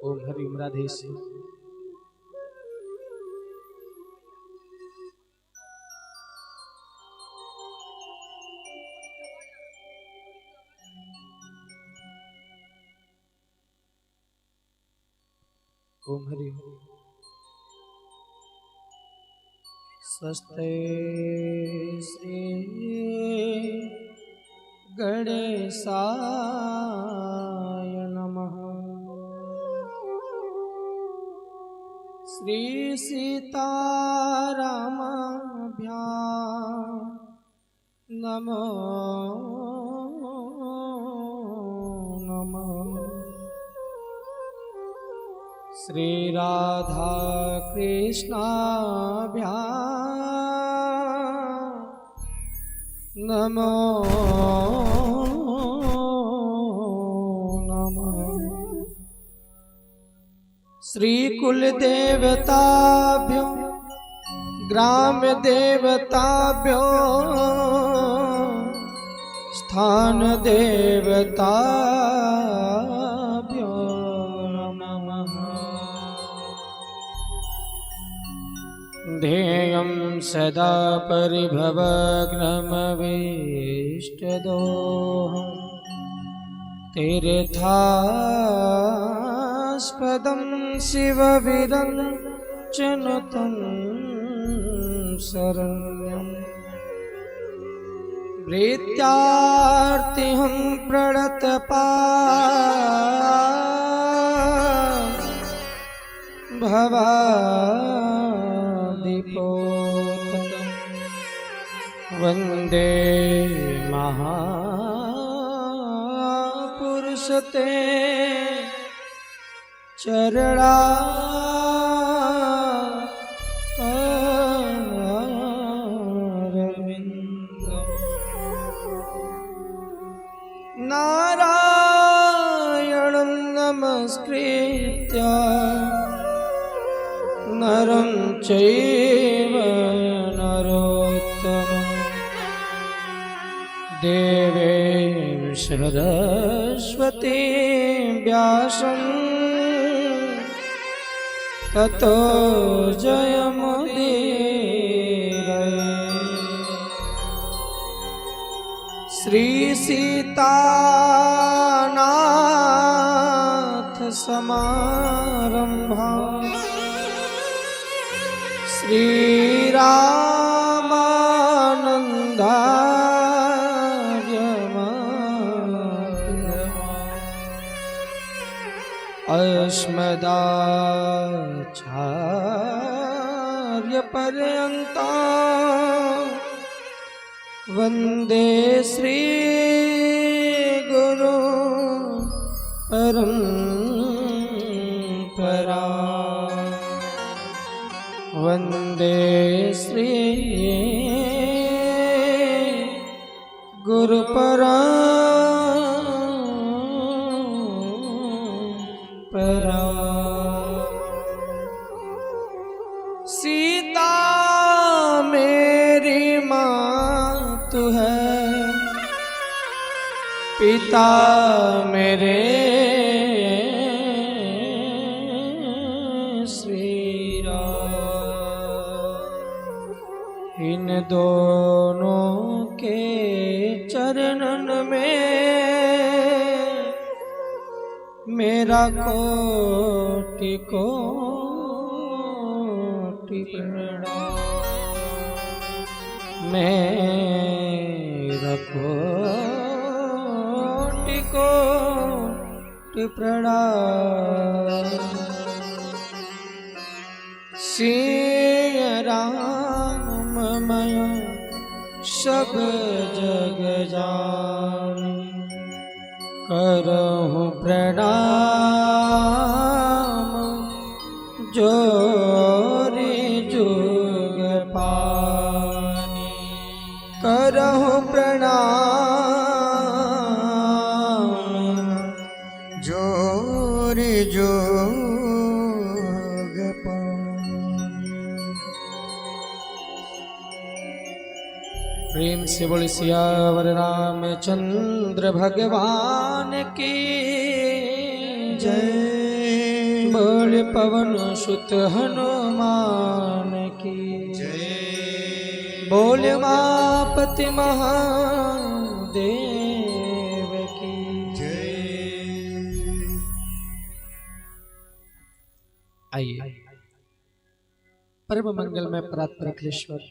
ओम हरि ओम राधे श्याम। ओम हरि ओम। स्वस्ते श्री गणेशाय नमः। श्री सीतारामाभ्यां नमो नमः। श्री राधा कृष्णाभ्यां नमो नमः। श्री कुल देवताभ्यो ग्राम देवताभ्यो स्थान देवताभ्यो नमः। ध्येयं सदा परिभवग्नमभीष्टदोहं तीर्थास्पदं शिवविरञ्चनुतं शरण्यं प्रीत्यार्तिहं प्रणतपाः भवादिपोतकं वन्दे महापुरुषते चरणारविन्दं। नारायणं नमस्कृत्य नरं चैव नरोत्तमं देवीं सरस्वतीं व्यासं ततो जयमुदीरये। श्री सीतानाथ समारंभां श्री रामानन्दार्य अस्मदाचार्य पर्यन्तं वन्दे श्री गुरु परम्परा। वन्दे श्री गुरु परम्परा। सीता मेरी माँ तू है, पिता मेरे इन दोनों के चरणन में मेरा कोटि कोटि प्रणाम। मेरा कोटि कोटि प्रणाम। सिया राम मैं सब जग जानी, करहूँ प्रणाम जोरी जुग पानी। करहूँ प्रणाम जोरी जुग पानी। प्रेम से से बोले सियावर रामचंद्र भगवान की जय। बोले पवन सुत हनुमान की जय। बोले मापति महादेव की जय। आइए परम मंगल में परात्पर अखिलेश्वर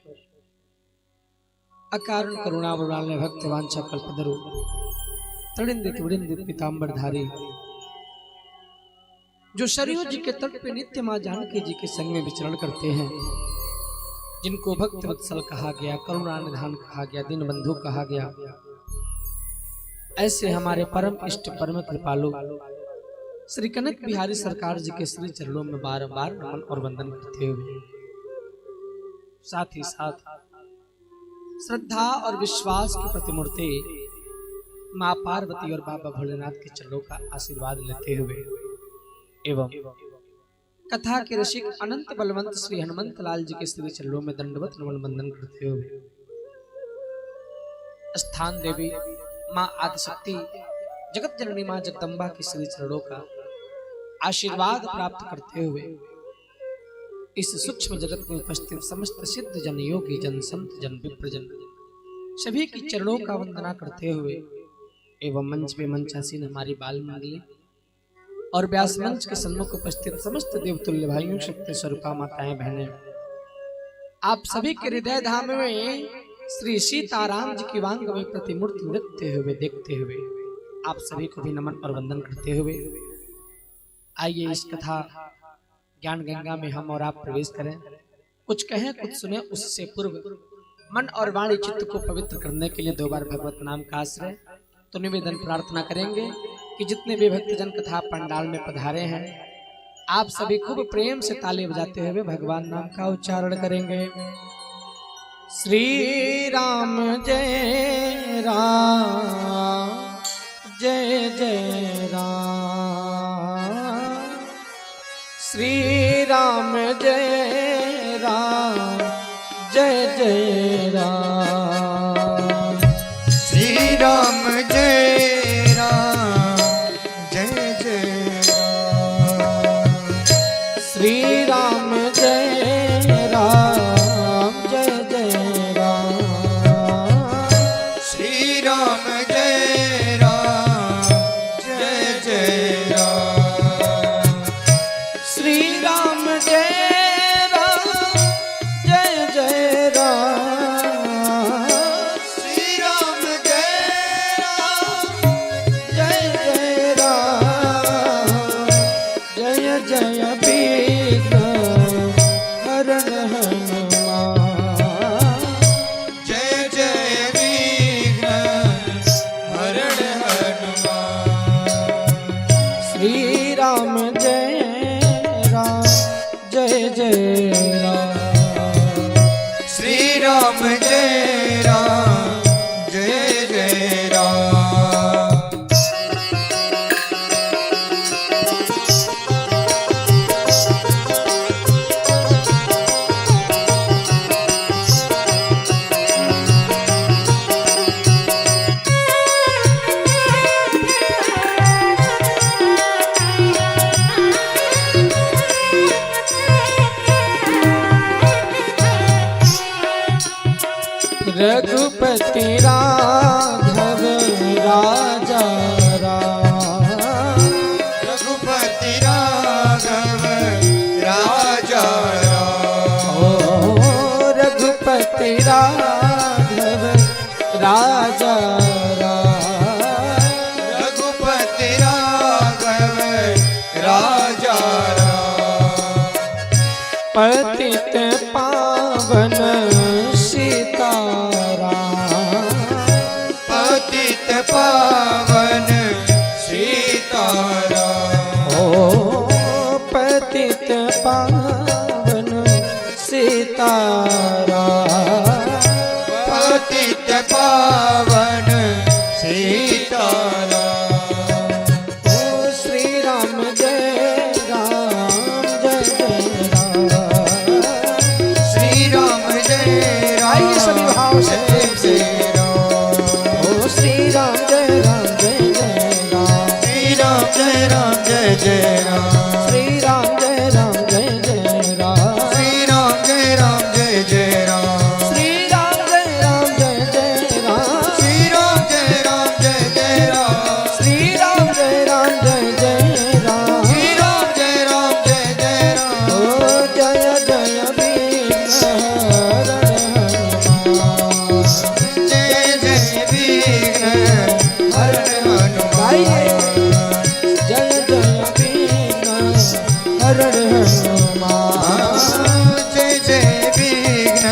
अकारण करुणा वरुणालय भक्त वांछा कल्पतरु तड़िंदित विड़िंदित पीतांबर धारी जो सरयू जी के तट पे नित्य मां जानकी जी के संग में विचरण करते हैं, जिनको भक्त वत्सल कहा गया, करुणा निधान कहा गया, दीन बंधु कहा गया, ऐसे हमारे परम इष्ट परम कृपालु श्री कनक बिहारी सरकार जी के श्री चरणों में बार बार नमन और वंदन करते हुए साथ ही साथ श्रद्धा और विश्वास की प्रतिमूर्ति मां पार्वती और बाबा भोलेनाथ के चरणों का आशीर्वाद लेते हुए एवं कथा के रसिक अनंत बलवंत श्री हनुमंत लाल जी के श्री चरणों में दंडवत नमन वंदन करते हुए स्थान देवी मां आदिशक्ति जगत जननी मां जगदम्बा के श्री चरणों का आशीर्वाद प्राप्त करते हुए इस सूक्ष्म जगत में उपस्थित समस्त सिद्ध जन, योगी जन, संत जन, विप्रजन सभी की चरणों का वंदना करते हुए एवं मंच पे मंचासीन हमारी बाल मंगली और व्यास मंच के सम्मुख उपस्थित समस्त देवतुल्य भाइयों, शक्ति स्वरूपा माताएं, बहनें, आप सभी के हृदय धाम में श्री सीताराम जी की वांग में प्रतिमूर्ति नृत्य हुए देखते हुए आप सभी को भी नमन और वंदन करते हुए आइए इस कथा ज्ञान गंगा में हम और आप प्रवेश करें। कुछ कहें कुछ सुने, उससे पूर्व मन और वाणी चित्त को पवित्र करने के लिए 2 बार भगवत नाम का आश्रय तो निवेदन प्रार्थना करेंगे कि जितने भी भक्तजन कथा पंडाल में पधारे हैं आप सभी खूब प्रेम से ताली बजाते हुए भगवान नाम का उच्चारण करेंगे। श्री राम जय राम जय जय राम, श्री राम जय राम जय जय राम, श्री राम जय राम जय जय राम, श्री राम जय राम जय जय राम, श्री राम जय राम जय जय राम, श्री राम जय राम जय जय राम, श्री राम जय राम जय जय राम, जय जय विघ्न हरण हनुमान, जय जय विघ्न हरण हनुमान, श्री राम जय राम जय जय राम, श्री राम जय राम जय जय राम, रघुपति राघव राजा राम, रघुपति राघव राजा राम, ओ रघुपति राघव राजा राम, रघुपति राघव राजा राम, पतित पावन सीताराम, आइए जय जय विघ्न हरण हनुमान जय जय विघ्न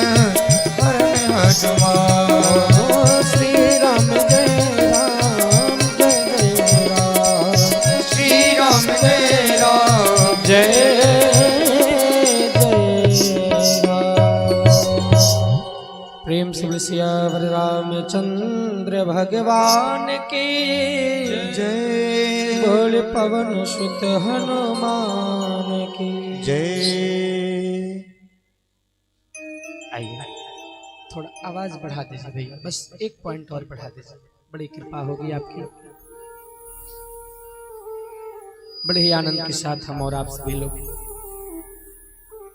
हरण हनुमान श्री राम जय राम जय जय राम श्री राम जय राम जय जय राम। प्रेम से सियावर रामचंद्र भगवान की जय बोल पवन सुत हनुमान की जय। आइए थोड़ा आवाज बढ़ा दीजिए भैया, बस एक पॉइंट और बढ़ा दीजिए, बड़ी कृपा होगी आपकी। बड़े ही आनंद के साथ हम और आप सभी लोग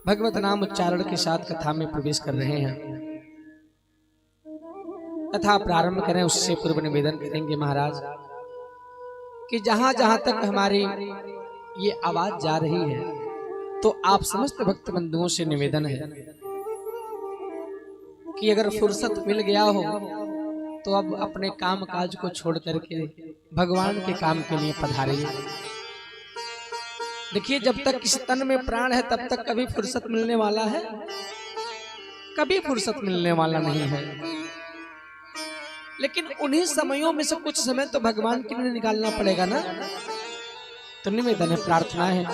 भगवत नाम उच्चारण के साथ कथा में प्रवेश कर रहे हैं। कथा प्रारंभ करें उससे पूर्व निवेदन करेंगे महाराज कि जहां जहां तक हमारी ये आवाज जा रही है तो आप समस्त भक्त बंधुओं से निवेदन है कि अगर फुर्सत मिल गया हो तो अब अपने काम काज को छोड़ करके भगवान के काम के लिए पधारिए। देखिए जब तक इस तन में प्राण है तब तक कभी फुर्सत मिलने वाला है, कभी फुर्सत मिलने वाला नहीं है। लेकिन उन्हीं समयों में से कुछ समय तो भगवान के लिए निकालना पड़ेगा ना। तो निवेदन है, प्रार्थना है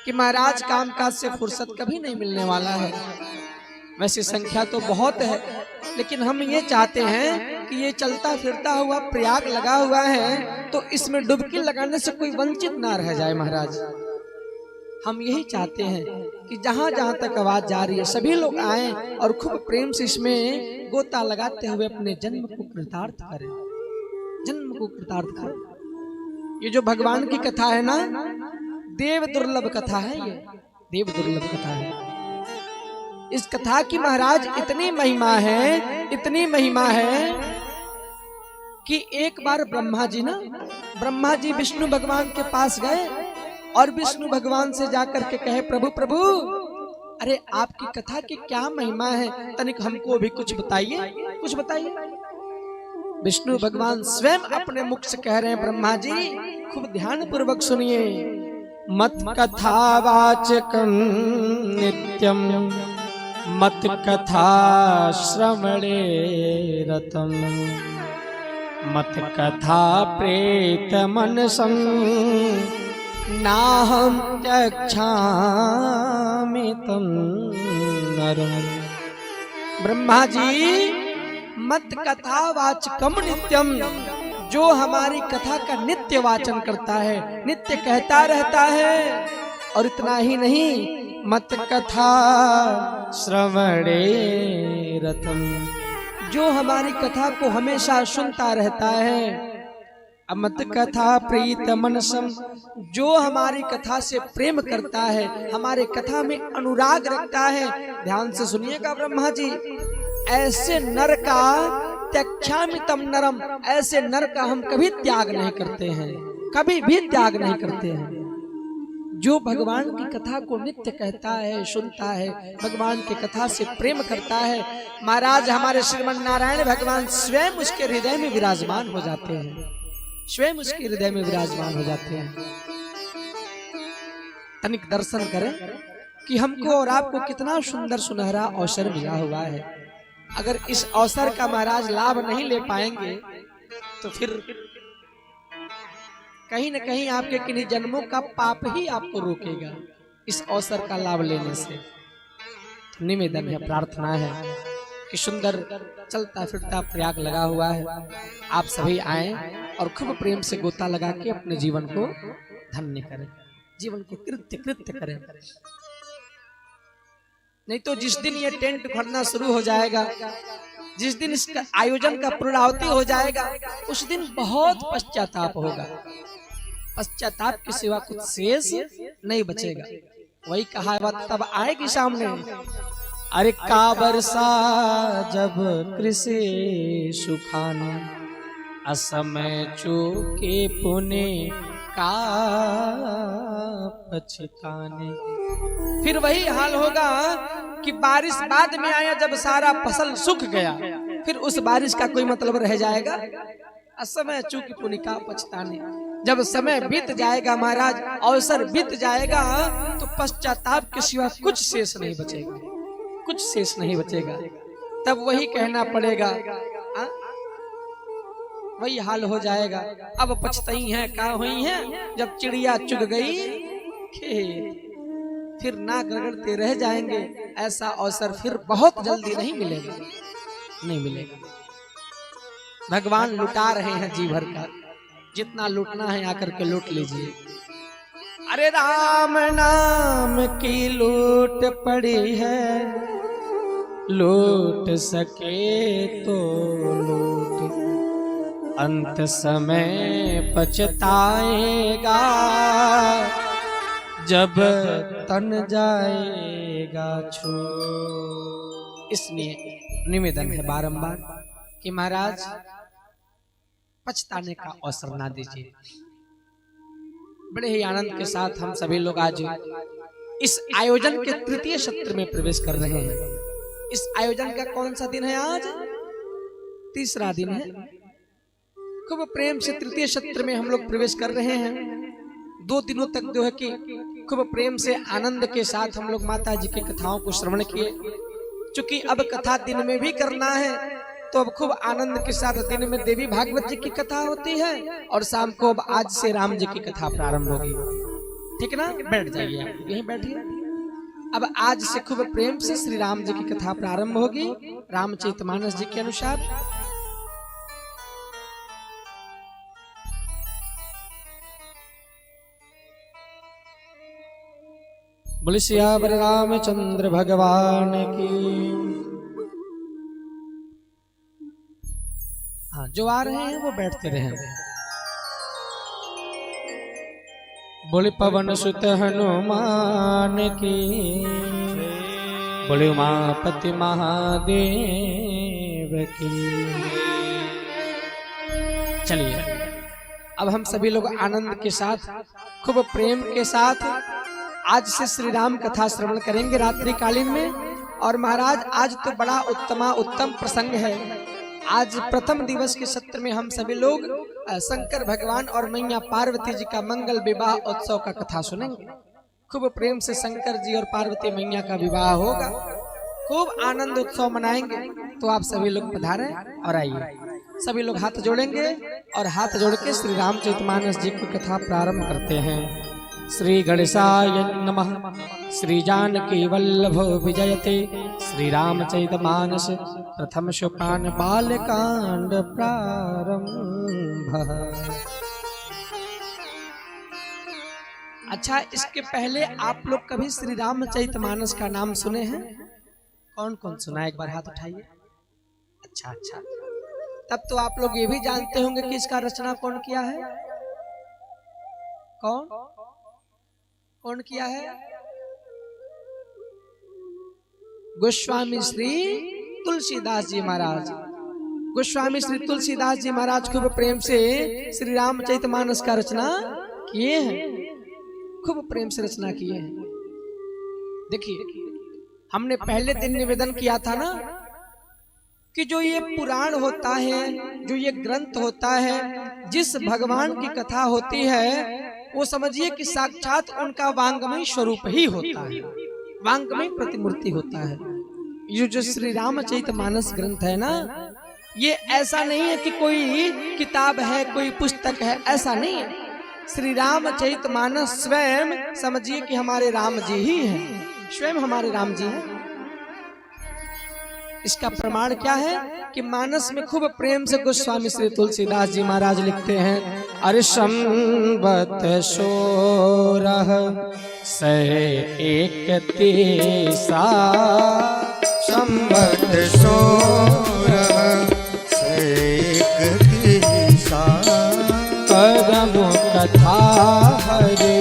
कि महाराज काम काज से फुर्सत कभी नहीं मिलने वाला है। वैसे संख्या तो बहुत है, लेकिन हम ये चाहते हैं कि ये चलता फिरता हुआ प्रयाग लगा हुआ है तो इसमें डुबकी लगाने से कोई वंचित ना रह जाए। महाराज हम यही चाहते हैं कि जहां जहां तक आवाज जा रही है सभी लोग आएं और खूब प्रेम से इसमें गोता लगाते हुए अपने जन्म को कृतार्थ करें, जन्म को कृतार्थ करें। ये जो भगवान की कथा है ना, देव दुर्लभ कथा है, ये देव दुर्लभ कथा है। इस कथा की महाराज इतनी महिमा है, इतनी महिमा है कि एक बार ब्रह्मा जी विष्णु भगवान के पास गए और विष्णु भगवान से जाकर के कहे, प्रभु प्रभु अरे आपकी कथा की क्या महिमा है, तनिक हमको भी कुछ बताइए, कुछ बताइए। विष्णु भगवान स्वयं अपने मुख से कह रहे हैं, ब्रह्मा जी खूब ध्यान पूर्वक सुनिए। मत कथा वाचकं नित्यम मत कथा श्रवणे रतम मत कथा प्रेत मनसं नाहं त्यक्षामि तं नरं। ब्रह्मा जी मत कथा वाचकम नित्यम, जो हमारी कथा का नित्य वाचन करता है, नित्य कहता रहता है, और इतना ही नहीं मत कथा श्रवणे रतम, जो हमारी कथा को हमेशा सुनता रहता है। अमत कथा प्रीत मनसम, जो हमारी कथा से प्रेम करता है, हमारे कथा में अनुराग रखता है। ध्यान से सुनिएगा ब्रह्मा जी, ऐसे नर का त्यक्षामितम नरम, ऐसे नर का हम कभी त्याग नहीं करते हैं, कभी भी त्याग नहीं करते हैं। जो भगवान की कथा को नित्य कहता है, सुनता है, भगवान की कथा से प्रेम करता है, महाराज हमारे श्रीमन नारायण भगवान स्वयं उसके हृदय में विराजमान हो जाते हैं, स्वयं उसके हृदय में विराजमान हो जाते हैं। तनिक दर्शन करें कि हमको और आपको कितना सुंदर सुनहरा अवसर मिला हुआ है। अगर इस अवसर का महाराज लाभ नहीं ले पाएंगे तो फिर कहीं न कहीं आपके किन्हीं जन्मों का पाप ही आपको रोकेगा इस अवसर का लाभ लेने से। तो निवेदन है, प्रार्थना है कि सुंदर चलता फिरता प्रयाग लगा हुआ है, आप सभी आए और खूब प्रेम से गोता लगा के अपने जीवन को धन्य करें, जीवन को कृत्य करें। नहीं तो जिस दिन ये टेंट उखड़ना शुरू हो जाएगा, जिस दिन इसका आयोजन का पूर्णाहुति हो जाएगा, उस दिन बहुत पश्चाताप होगा। पश्चाताप के सिवा कुछ शेष नहीं बचेगा। वही कहावत तब आएगी सामने, अरे का बरसा जब कृषि सुखाना असमय चूके पुणे का पछताने। फिर वही हाल होगा कि बारिश बाद में आया, जब सारा फसल सूख गया, फिर उस बारिश का कोई मतलब रह जाएगा? असमय चूक पुनिका पछताने। जब समय बीत जाएगा महाराज, अवसर बीत जाएगा, तो पश्चाताप के सिवा कुछ शेष नहीं बचेगा, कुछ शेष नहीं बचेगा। तब वही कहना पड़ेगा, वही हाल हो जाएगा। अब पछताई है कहाँ हुई है, जब चिड़िया चुग गई खेत, फिर ना गड़गड़ते रह जाएंगे। ऐसा अवसर फिर बहुत जल्दी नहीं मिलेगा, नहीं मिलेगा। भगवान लुटा रहे हैं जी भर का, जितना लूटना है आकर के लूट लीजिए। अरे राम नाम की लूट पड़ी है, लूट सके तो लूट, अंत समय पछताएगा, जब तन जाएगा छू। इसलिए निवेदन है बारंबार कि महाराज पछताने का अवसर ना दीजिए। बड़े ही आनंद के साथ हम सभी लोग आज इस आयोजन के तृतीय सत्र में प्रवेश कर रहे हैं। इस आयोजन का कौन सा दिन है आज? तीसरा दिन है। खूब प्रेम से तृतीय सत्र में हम लोग प्रवेश कर रहे हैं। 2 दिनों तक जो है कि खूब प्रेम से आनंद के साथ हम लोग माता जी की कथाओं को श्रवण किए। चूंकि अब कथा दिन में भी करना है, तो अब खूब आनंद के साथ दिन में देवी भागवत जी की कथा होती है, और शाम को अब आज से राम जी की कथा प्रारंभ होगी। ठीक ना? बैठ जाइए, आप यहीं बैठिए। अब आज से खूब प्रेम से श्री राम जी की कथा प्रारंभ होगी रामचरितमानस जी के अनुसार। बोले सियावर रामचंद्र भगवान की। हाँ, जो आ रहे हैं वो बैठते रहे। बोले पवन सुत हनुमान की, बोले उमापति महादेव की। चलिए अब हम सभी लोग आनंद के साथ खूब प्रेम के साथ आज से श्री राम कथा श्रवण करेंगे रात्रि कालीन में। और महाराज आज तो बड़ा उत्तम प्रसंग है। आज प्रथम दिवस के सत्र में हम सभी लोग शंकर भगवान और मैया पार्वती जी का मंगल विवाह उत्सव का कथा सुनेंगे। खूब प्रेम से शंकर जी और पार्वती मैया का विवाह होगा, खूब आनंद उत्सव मनाएंगे। तो आप सभी लोग पधारें और आइए। सभी लोग हाथ जोड़ेंगे और हाथ जोड़ के श्री रामचरितमानस जी की कथा प्रारंभ करते हैं। श्री गणेशाय नमः। श्री जानकी वल्लभो विजयते। श्री रामचरितमानस प्रथम सोपान बालकांड प्रारंभ। अच्छा, इसके पहले आप लोग कभी श्री रामचरितमानस का नाम सुने हैं? कौन कौन सुना है? एक बार हाथ उठाइए। अच्छा, तब तो आप लोग ये भी जानते होंगे कि इसका रचना कौन किया है? कौन किया है? गोस्वामी श्री तुलसीदास जी महाराज। गोस्वामी श्री तुलसीदास जी महाराज खूब प्रेम से श्री रामचरितमानस का रचना किए हैं, खूब प्रेम से रचना किए हैं। देखिए, हमने पहले दिन निवेदन किया था ना कि जो ये पुराण होता है, जो ये ग्रंथ होता है, जिस भगवान की कथा होती है, वो समझिए कि साक्षात उनका वांगमय स्वरूप ही होता है, वांगमय प्रतिमूर्ति होता है। ये जो श्री रामचरितमानस ग्रंथ है ना, ये ऐसा नहीं है कि कोई किताब है, कोई पुस्तक है, ऐसा नहीं है। श्री रामचरितमानस स्वयं समझिए कि हमारे राम जी ही हैं, स्वयं हमारे राम जी हैं। इसका प्रमाण क्या है कि मानस में खूब प्रेम से गोस्वामी श्री तुलसीदास जी महाराज लिखते हैं, अरे संबत 16 सै 31 संबत 16 सै 31 परम कथा हरे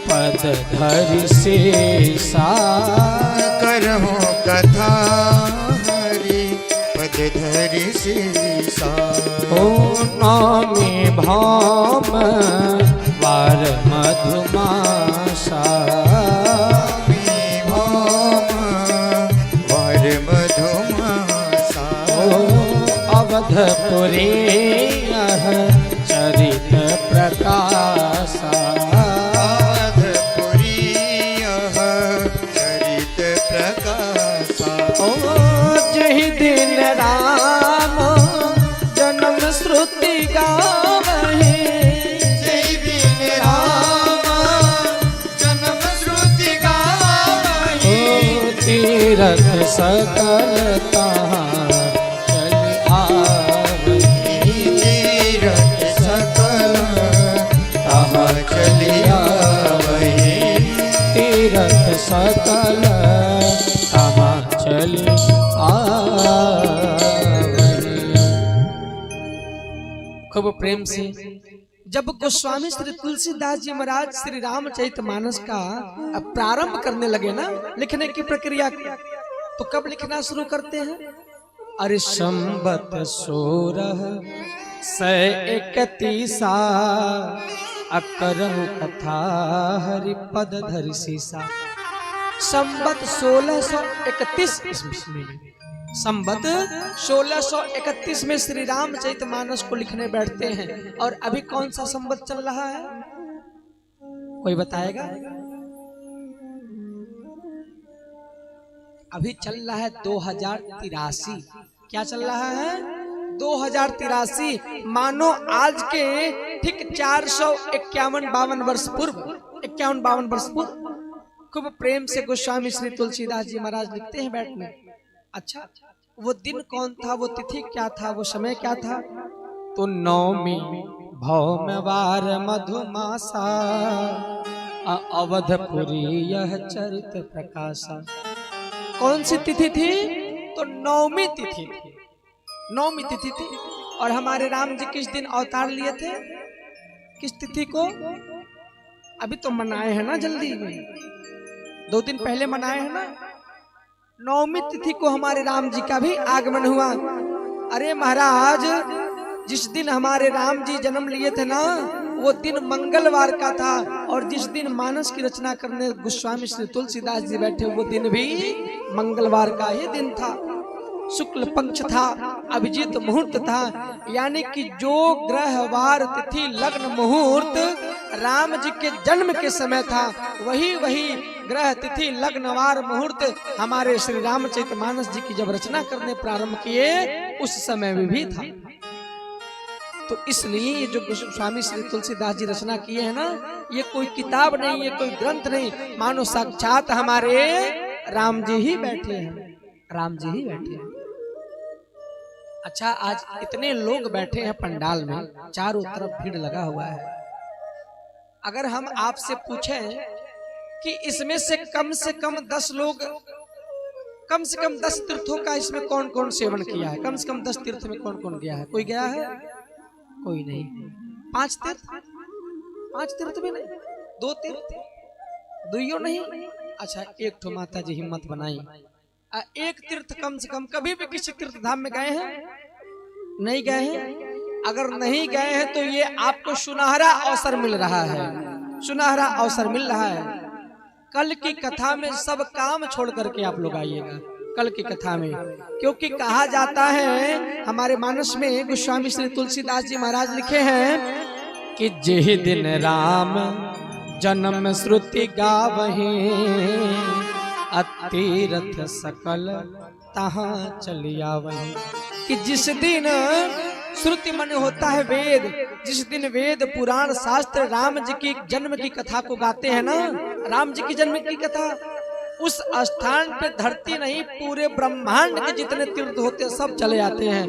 पद धरि शेषा। करहु कथा धरि शेषा। ओ नामे भाम वार मधुमासा। वार मधुमासा। ओ अवधपुरे प्रकाशा। आधपुरी यह चरित प्रकाशा। ओ जहि दिन राम जन्म श्रुति गावहि, जय दिन राम जन्म श्रुति गावहि। ओ तीरथ सकल तहाँ चलि आवहि, तीरथ सकल तहाँ चलि आवहि। तीरथ सकल तहाँ चलि आवहि। खूब प्रेम से जब गोस्वामी श्री तुलसीदास जी महाराज श्री रामचरितमानस का प्रारंभ करने लगे ना लिखने की प्रक्रिया की, तो कब लिखना शुरू करते हैं? अरे संबत 1631 अकरहु कथा हरिपद धरि सीसा। संबत 1631 ईस्वी, संबत 1631 में श्री रामचरितमानस को लिखने बैठते हैं। और अभी कौन सा संबत चल रहा है, कोई बताएगा? अभी चल रहा है 2083। क्या चल रहा है? 2083। मानो आज के ठीक 451-52 वर्ष पूर्व, 51-52 वर्ष पूर्व खूब प्रेम से गोस्वामी श्री तुलसीदास जी महाराज लिखते हैं बैठने। अच्छा, वो दिन कौन था, वो तिथि क्या था, वो समय क्या था? तो नवमी भौमवार मधुमासा अवधपुरी यह चरित प्रकाशा। कौन सी तिथि थी? तो नवमी तिथि थी, नवमी तिथि थी। और हमारे राम जी किस दिन अवतार लिए थे, किस तिथि को? अभी तो मनाए हैं ना, जल्दी में 2 दिन पहले मनाए हैं ना। नवमी तिथि को हमारे राम जी का भी आगमन हुआ। अरे महाराज, जिस दिन हमारे राम जी जन्म लिए थे ना, वो दिन मंगलवार का था। और जिस दिन मानस की रचना करने गोस्वामी श्री तुलसीदास जी बैठे, वो दिन भी मंगलवार का ही दिन था। शुक्ल पक्ष था, अभिजीत मुहूर्त था। यानी कि जो ग्रह वार तिथि लग्न मुहूर्त राम जी के जन्म के समय था, वही ग्रह तिथि लग्न वार मुहूर्त हमारे श्री रामचरितमानस जी की जब रचना करने प्रारंभ किए, उस समय में भी था। तो इसलिए ये जो स्वामी श्री तुलसीदास जी रचना किए हैं ना, ये कोई किताब नहीं, ये कोई ग्रंथ नहीं, मानो साक्षात हमारे राम जी ही बैठे हैं, राम जी ही बैठे हैं। अच्छा, आज इतने लोग बैठे हैं पंडाल में, चारों तरफ भीड़ लगा हुआ है। अगर हम आपसे पूछें कि इसमें से कम 10 लोग, कम से कम 10 तीर्थों का इसमें कौन कौन सेवन किया है, कम से कम 10 तीर्थ में कौन कौन गया है? कोई गया है? कोई नहीं। 5 तीर्थ? 5 तीर्थ भी नहीं। 2 तीर्थ? 2 नहीं। अच्छा, एक ठो माता जी हिम्मत बनाई, 1 तीर्थ कम से कम। कभी भी किसी तीर्थ धाम में गए हैं? नहीं गए हैं। अगर नहीं गए हैं तो ये आपको सुनहरा अवसर मिल रहा है, सुनहरा अवसर मिल रहा है। कल की कथा में सब काम छोड़ करके आप लोग आइएगा, कल की कथा में। क्योंकि कहा जाता है हमारे मानस में, गोस्वामी श्री तुलसीदास जी महाराज लिखे हैं कि जेहि दिन राम जन्म श्रुति गावहि, अतीरथ सकल तहाँ चली आवहि। कि जिस दिन श्रुति मन होता है वेद, जिस दिन वेद पुराण शास्त्र राम जी की जन्म की कथा को गाते हैं ना, राम जी की जन्म की कथा, उस स्थान पे धरती नहीं पूरे ब्रह्मांड के जितने तीर्थ होते हैं सब चले जाते हैं।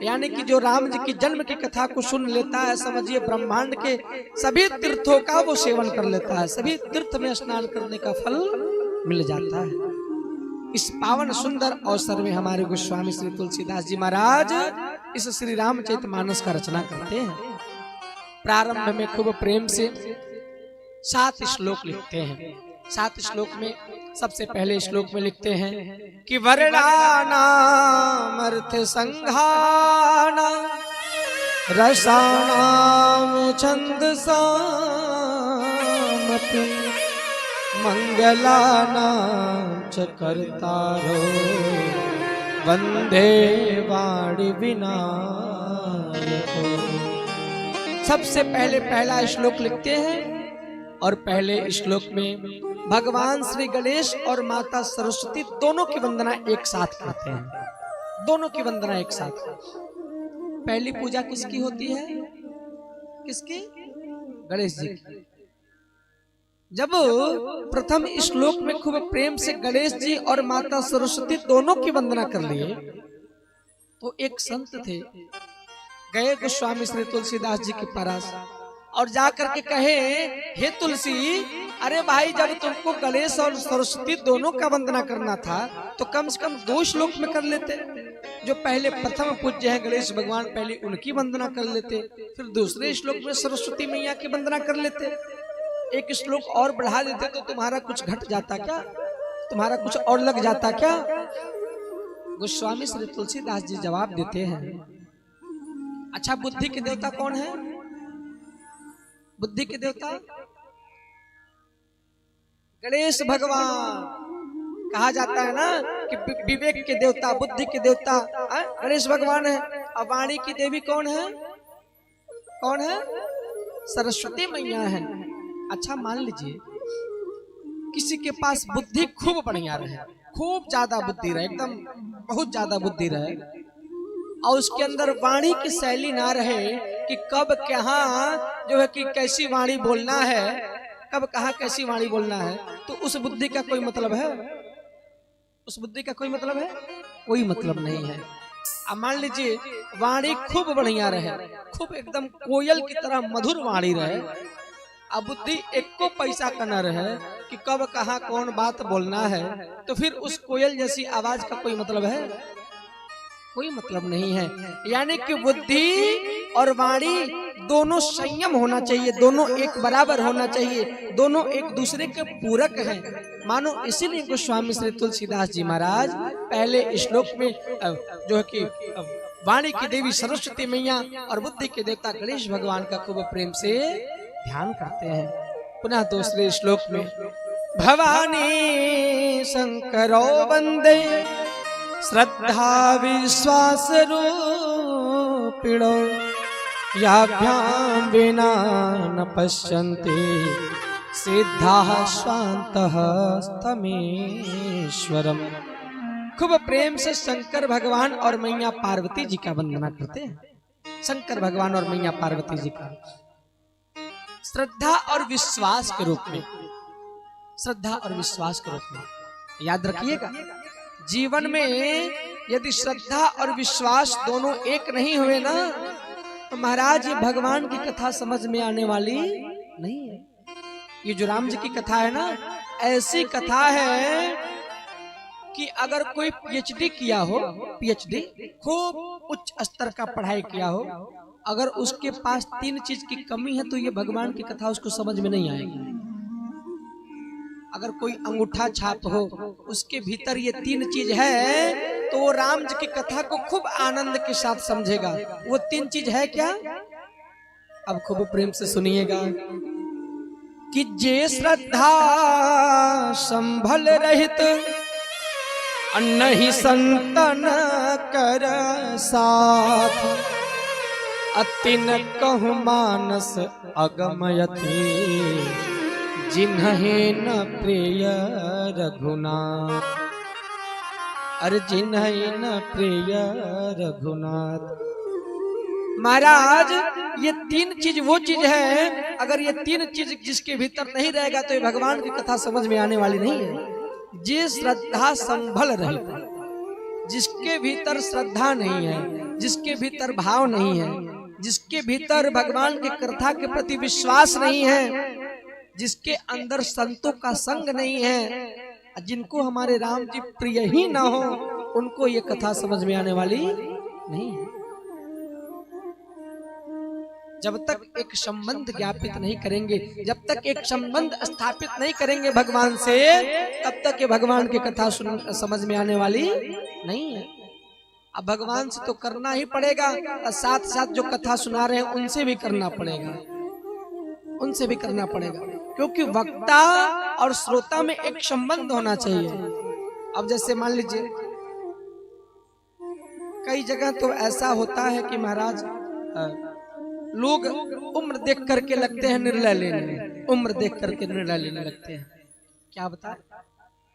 यानी कि जो राम जी की जन्म की कथा को सुन लेता है, समझिए ब्रह्मांड के सभी तीर्थों का वो सेवन कर लेता है, सभी तीर्थ में स्नान करने का फल मिल जाता है। इस पावन सुंदर अवसर में हमारे गोस्वामी श्री तुलसीदास जी महाराज इस श्री रामचरितमानस का रचना करते हैं। प्रारंभ में खूब प्रेम से 7 श्लोक लिखते हैं। 7 श्लोक में सबसे पहले श्लोक में लिखते हैं कि वर्णानाम अर्थ संघाना रसानाम छंदसामपि मंगलानाम च कर्तारो वंदे वाणी विनायको। सबसे पहले पहला श्लोक लिखते हैं और पहले श्लोक में भगवान श्री गणेश और माता सरस्वती दोनों की वंदना एक साथ करते हैं। दोनों की वंदना एक साथ। पहली पूजा किसकी होती है? किसकी? गणेश जी की। जब प्रथम श्लोक में खूब प्रेम से गणेश जी और माता सरस्वती दोनों की वंदना कर लिए, तो एक संत थे, गए गोस्वामी श्री तुलसीदास जी के पास और जाकर के कहे, हे तुलसी, अरे भाई जब तुमको गणेश और सरस्वती दोनों का वंदना करना था तो कम से कम 2 श्लोक में कर लेते। जो पहले प्रथम पूज्य है गणेश भगवान, पहले उनकी वंदना कर लेते, फिर दूसरे श्लोक में सरस्वती मैया की वंदना कर लेते। एक श्लोक और बढ़ा देते तो तुम्हारा कुछ घट जाता क्या? तुम्हारा कुछ और लग जाता क्या? गोस्वामी श्री तुलसीदास जी जवाब देते हैं, अच्छा बुद्धि के देवता कौन है? बुद्धि के देवता गणेश भगवान। कहा जाता है ना कि विवेक के देवता, बुद्धि के देवता गणेश भगवान है। और वाणी की देवी कौन है? कौन है? सरस्वती मैया है। अच्छा मान लीजिए किसी के पास बुद्धि खूब बढ़िया रहे, खूब ज्यादा बुद्धि रहे, एकदम बहुत ज्यादा बुद्धि रहे, और उसके अंदर वाणी की शैली ना रहे कि कब कहाँ जो है कि कैसी वाणी बोलना है, कब कहाँ कैसी वाणी बोलना है, तो उस बुद्धि का कोई मतलब है? उस बुद्धि का कोई मतलब है? कोई मतलब नहीं है। अब मान लीजिए वाणी खूब बढ़िया रहे, खूब एकदम कोयल की तरह मधुर वाणी रहे, अब बुद्धि एक को पैसा का न रहे कि कब कहाँ कौन बात बोलना है, तो फिर उस कोयल जैसी आवाज का कोई मतलब है? कोई मतलब नहीं है। यानी कि बुद्धि और वाणी दोनों संयम होना चाहिए, दोनों एक बराबर होना चाहिए, दोनों एक दूसरे के पूरक हैं। मानो इसीलिए गोस्वामी श्री तुलसीदास जी महाराज पहले श्लोक में जो है कि वाणी की देवी सरस्वती मैया और बुद्धि के देवता गणेश भगवान का खूब प्रेम से ध्यान करते हैं। पुनः दूसरे श्लोक में भवानी शंकरो वंदे श्रद्धा विश्वास रूपिणो याभ्याम विना न पश्यन्ते सिद्धाः स्वान्तः स्तमेश्वरम। खूब प्रेम से शंकर भगवान और मैया पार्वती जी का वंदना करते हैं। शंकर भगवान और मैया पार्वती जी का श्रद्धा और विश्वास के रूप में, श्रद्धा और विश्वास के रूप में याद रखिएगा, जीवन में यदि श्रद्धा और विश्वास दोनों एक नहीं हुए ना, तो महाराज ये भगवान की कथा समझ में आने वाली नहीं है। ये जो राम जी की कथा है ना, ऐसी कथा है कि अगर कोई पीएचडी किया हो, पीएचडी खूब उच्च स्तर का पढ़ाई किया हो, अगर उसके पास 3 चीज की कमी है तो ये भगवान की कथा उसको समझ में नहीं आएगी। अगर कोई अंगूठा छाप हो, उसके भीतर ये 3 चीज है, तो वो राम जी की कथा को खूब आनंद के साथ समझेगा। वो 3 चीज है क्या? अब खूब प्रेम से सुनिएगा कि जे श्रद्धा संभल रहित नहीं संतन कर साथ, अतिन कहु मानस अगमयति जिन्हें न प्रिय रघुनाथ। अरे जिन्हें न प्रिय रघुनाथ। महाराज ये 3 चीज वो चीज है, अगर ये 3 चीज जिसके भीतर नहीं रहेगा तो ये भगवान की कथा समझ में आने वाली नहीं है। जे श्रद्धा संभल रही, जिसके भीतर श्रद्धा नहीं है, जिसके भीतर भाव नहीं है, जिसके भीतर भगवान की कथा के प्रति विश्वास नहीं है, जिसके अंदर संतों का संग नहीं है, जिनको हमारे राम जी प्रिय ही ना हो, उनको ये कथा समझ में आने वाली नहीं है। जब तक एक संबंध ज्ञापित नहीं करेंगे, जब तक एक संबंध स्थापित नहीं करेंगे भगवान से, तब तक ये भगवान की कथा समझ में आने वाली नहीं है। अब भगवान से तो करना ही पड़ेगा, और साथ साथ जो कथा सुना रहे हैं उनसे भी करना पड़ेगा, उनसे भी करना पड़ेगा, क्योंकि वक्ता और श्रोता में एक संबंध होना चाहिए। अब जैसे मान लीजिए कई जगह तो ऐसा होता है कि महाराज लोग उम्र देख करके लगते हैं निर्णय लेने, उम्र देख करके निर्णय लेने लगते हैं। क्या बता,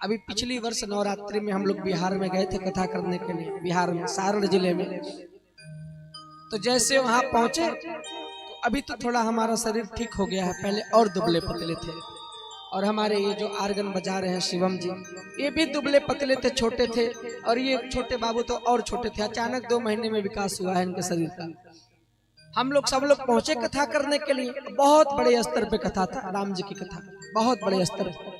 अभी पिछली वर्ष नवरात्रि में हम लोग बिहार में गए थे कथा करने के लिए, बिहार में सारण जिले में। तो जैसे वहां पहुंचे तो अभी तो थोड़ा हमारा शरीर ठीक हो गया है, पहले और दुबले पतले थे। और हमारे ये जो आर्गन बजा रहे हैं शिवम जी, ये भी दुबले पतले थे, छोटे थे। और ये छोटे बाबू तो और छोटे थे। अचानक 2 महीने में विकास हुआ है इनके शरीर का। हम लोग सब लोग पहुंचे कथा करने के लिए। बहुत बड़े स्तर पे कथा था, राम जी की कथा, बहुत बड़े स्तर पे।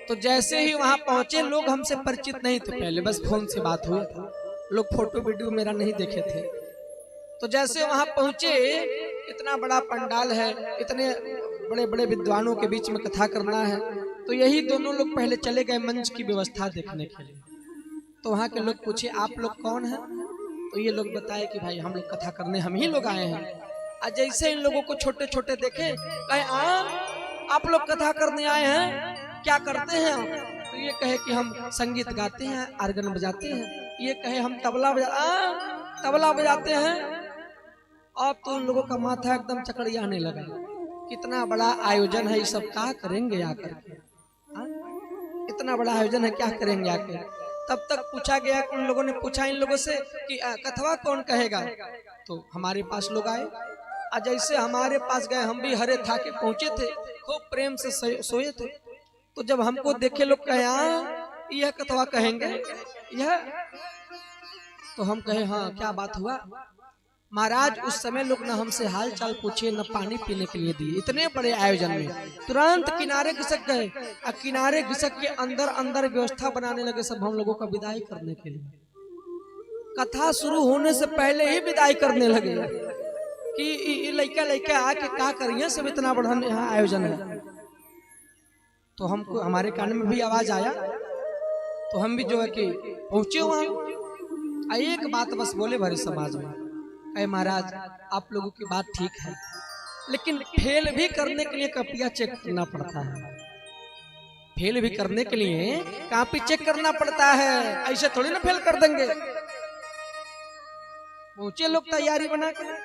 तो जैसे ही वहां पहुंचे, लोग हमसे परिचित नहीं थे पहले, बस फोन से बात हुई था, लोग फोटो वीडियो मेरा नहीं देखे थे। तो जैसे वहां पहुंचे, इतना बड़ा पंडाल है, इतने बड़े बड़े विद्वानों के बीच में कथा करना है। तो यही दोनों लोग पहले चले गए मंच की व्यवस्था देखने के लिए। तो वहां के लोग पूछे आप लोग कौन हैं? तो ये लोग बताए कि भाई हम लोग कथा करने हम ही लोग आए हैं। और जैसे इन लोगों को छोटे छोटे देखे, कहे आप लोग कथा करने आए हैं, क्या करते हैं आप? तो ये कहे कि हम संगीत गाते हैं, आर्गन बजाते हैं। ये कहे हम तबला बजाते हैं। अब तो उन लोगों का माथा एकदम चकड़ियाने लगा, कितना बड़ा आयोजन है, ये सब क्या करेंगे आकर के? इतना बड़ा आयोजन है, क्या करेंगे आकर? तब तक पूछा गया, उन लोगों ने पूछा इन लोगों से कि कथवा कौन कहेगा? तो हमारे पास लोग आए, और जैसे हमारे पास गए, हम भी हरे थाके पहुंचे थे, खूब प्रेम से सोए थे। तो जब हमको देखे लोग कहे यह कथवा कहेंगे यह, तो हम कहे हाँ क्या बात हुआ? महाराज उस समय लोग न हमसे हाल चाल पूछे, न पानी पीने के लिए दिए। इतने बड़े आयोजन में तुरंत किनारे घिसक गए, और किनारे घिसक के अंदर अंदर व्यवस्था बनाने लगे सब हम लोगों का विदाई करने के लिए। कथा शुरू होने से पहले ही विदाई करने लगे कि लड़का आके क्या करिए, सब इतना बड़ा यहाँ आयोजन है। तो हमको हमारे कान में भी आवाज आया, तो हम भी जो है कि पहुंचे वहां। एक बात बस बोले भरे समाज में, अरे महाराज आप लोगों की बात ठीक है, लेकिन फेल भी करने के लिए कॉपियां चेक करना पड़ता है। फेल भी करने के लिए कॉपी चेक करना पड़ता है, ऐसे थोड़ी ना फेल कर देंगे। पहुंचे लोग तैयारी बना कर,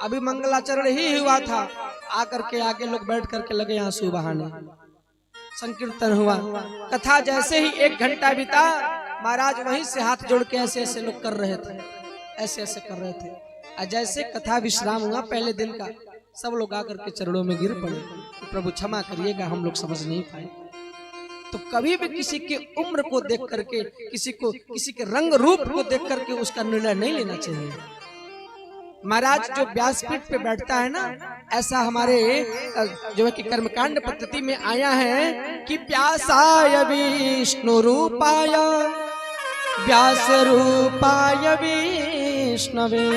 अभी मंगलाचरण ही हुआ था, आकर के आगे लोग बैठ करके लगे आंसू बहाने। संकीर्तन हुआ, कथा जैसे ही 1 घंटा बीता, महाराज वहीं से हाथ जोड़ के ऐसे ऐसे लोग कर रहे थे, ऐसे ऐसे कर रहे थे। और जैसे कथा विश्राम हुआ पहले दिन का, सब लोग आकर के चरणों में गिर पड़े, तो प्रभु क्षमा करिएगा हम लोग समझ नहीं पाए। तो कभी भी किसी के उम्र को देख करके, किसी के रंग रूप को देख करके उसका निर्णय नहीं लेना चाहिए। महाराज जो व्यासपीठ पे बैठता है ना, ऐसा हमारे जो है कि कर्मकांड पद्धति में आया है कि व्यासाय विष्णु रूपाय व्यास रूपाय विष्णवे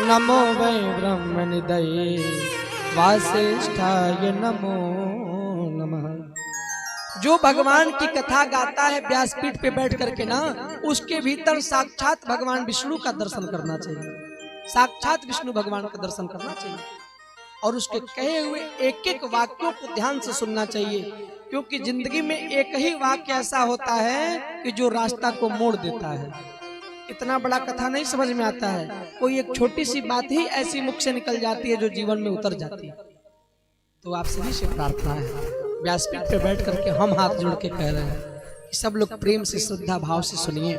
नमो वै ब्रह्म निधये वासिष्ठाय नमो नमः। जो भगवान की कथा गाता है व्यासपीठ पे बैठ करके ना, उसके भीतर साक्षात भगवान विष्णु का दर्शन करना चाहिए, साक्षात विष्णु भगवान का दर्शन करना चाहिए। और उसके कहे हुए एक एक वाक्यों को ध्यान से सुनना चाहिए, क्योंकि जिंदगी में एक ही वाक्य ऐसा होता है कि जो रास्ता को मोड़ देता है। इतना बड़ा कथा नहीं समझ में आता है, कोई एक छोटी सी बात ही ऐसी मुख से निकल जाती है जो जीवन में उतर जाती है। तो आप सभी से प्रार्थना है, व्यासपीठ पे बैठ करके हम हाथ जोड़ के कह रहे हैं कि सब लोग प्रेम से श्रद्धा भाव से सुनिए।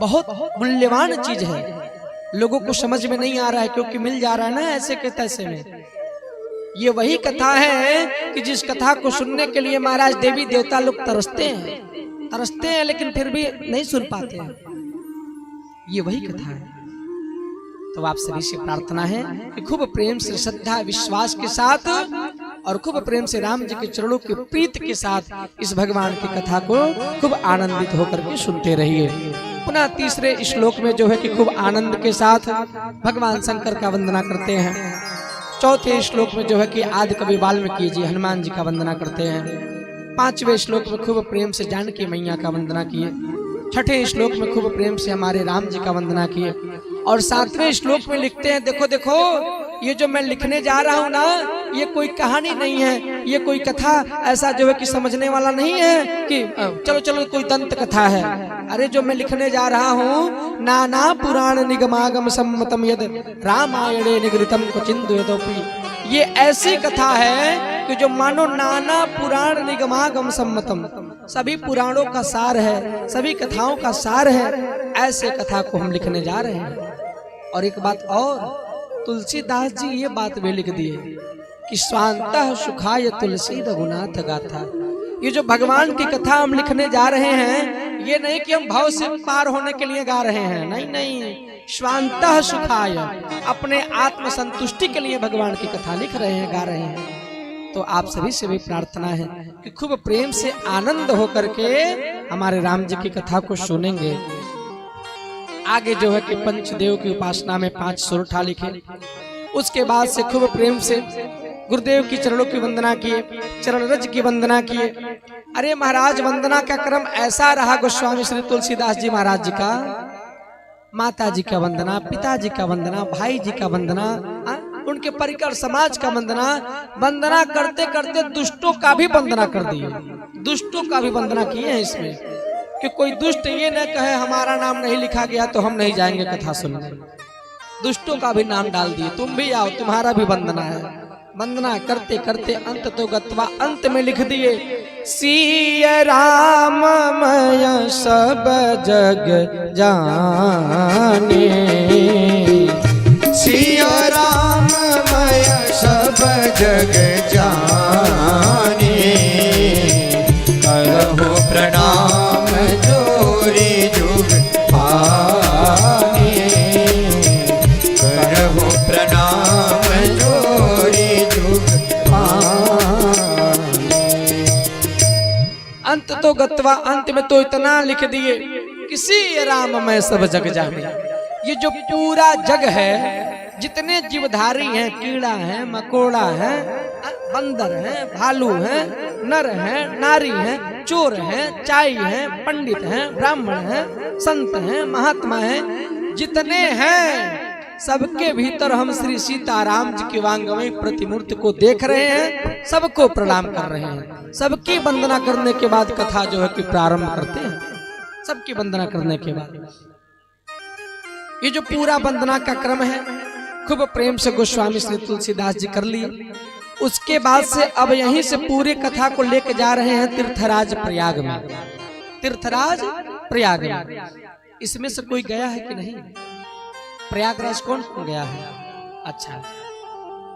बहुत मूल्यवान चीज है, लोगों को समझ में नहीं आ रहा है क्योंकि मिल जा रहा है ना ऐसे के तैसे में। ये वही कथा है कि जिस कथा को सुनने के लिए महाराज देवी देवता लोग तरसते हैं, लेकिन फिर भी नहीं सुन पाते हैं। ये वही कथा है। तो आप सभी से प्रार्थना है कि खूब प्रेम से श्रद्धा विश्वास के साथ और खूब प्रेम से राम जी के चरणों के प्रीत के साथ इस भगवान की कथा को खूब आनंदित होकर के सुनते रहिए। पुनः तीसरे श्लोक में जो है कि खूब आनंद के साथ भगवान शंकर का वंदना करते हैं। चौथे श्लोक में जो है कि आदि कवि वाल्मीकि जी हनुमान जी का वंदना करते हैं। पांचवें श्लोक में खूब प्रेम से जानकी मैया का वंदना किए। छठे श्लोक में खूब प्रेम से हमारे राम जी का वंदना किए। और सातवें श्लोक में लिखते हैं, देखो देखो ये जो मैं लिखने जा रहा हूँ ना, ये कोई कहानी नहीं है, ये कोई कथा ऐसा जो है कि समझने वाला नहीं है कि चलो चलो कोई दंत कथा है। अरे जो मैं लिखने जा रहा हूँ, नाना पुराण निगमागम सम्मतम यद रामायणे निगृतम क्वचिंद यदोपि, ये ऐसी कथा है कि जो मानो नाना पुराण निगमागम सम्मतम, सभी पुराणों का सार है, सभी कथाओं का सार है, ऐसे कथा को हम लिखने जा रहे हैं। और एक बात और, तुलसीदास जी ये बात भी लिख दिए कि स्वांतः सुखाय तुलसी रघुनाथ गाथा। ये जो भगवान की कथा हम लिखने जा रहे हैं, ये नहीं कि हम भाव से पार होने के लिए गा रहे हैं, नहीं नहीं, स्वांतः सुखाय, अपने आत्म संतुष्टि के लिए भगवान की कथा लिख रहे हैं, गा रहे हैं। तो आप सभी से भी प्रार्थना है कि खूब प्रेम से आनंद होकर के हमारे राम जी की कथा को सुनेंगे। आगे जो है कि पंचदेव की उपासना में 5 सोरठा लिखे, उसके बाद से खूब प्रेम से गुरुदेव की चरणों की वंदना किए, चरण रज की वंदना किए। अरे महाराज, वंदना का क्रम ऐसा रहा गोस्वामी श्री तुलसीदास जी महाराज जी का, माता जी का वंदना, पिताजी का वंदना, भाई जी का वंदना, उनके परिकर समाज का वंदना, वंदना करते करते दुष्टों का भी वंदना कर दिए, दुष्टों का भी वंदना किए हैं इसमें, कि कोई दुष्ट ये न कहे हमारा नाम नहीं लिखा गया तो हम नहीं जाएंगे कथा सुनने। दुष्टों का भी नाम डाल दिए, तुम भी आओ, तुम्हारा भी वंदना है। वंदना करते करते अंत तो गत्वा, अंत में लिख दिए, सिय राम मय सब जग जाने, सिय राम मय सब जग जाने, करहु प्रणाम जोरी जुग पाने, करहु प्रणाम जोरी जुग पाने। अंत तो गत्वा, अंत में तो इतना लिख दिए, किसी राम में सब जग जाने। ये जो पूरा जग है, जितने जीवधारी हैं, कीड़ा है, मकोड़ा है, बंदर है, भालू है, नर है, नारी है, चोर है, चाई है, पंडित है, ब्राह्मण है, संत है, महात्मा है, जितने हैं सबके भीतर हम श्री सीताराम जी की वांगमयी प्रतिमूर्ति को देख रहे हैं, सबको प्रणाम कर रहे हैं। सबकी वंदना करने के बाद कथा जो है कि प्रारंभ करते हैं, सबकी वंदना करने के बाद। ये जो पूरा वंदना का क्रम है, खूब प्रेम से गोस्वामी श्री तुलसीदास जी कर लिए। उसके बाद से अब यहीं से पूरे कथा को लेके जा रहे हैं तीर्थराज प्रयाग में। तीर्थराज प्रयाग में, इसमें से कोई गया है कि नहीं? प्रयागराज कौन कौन गया है? अच्छा,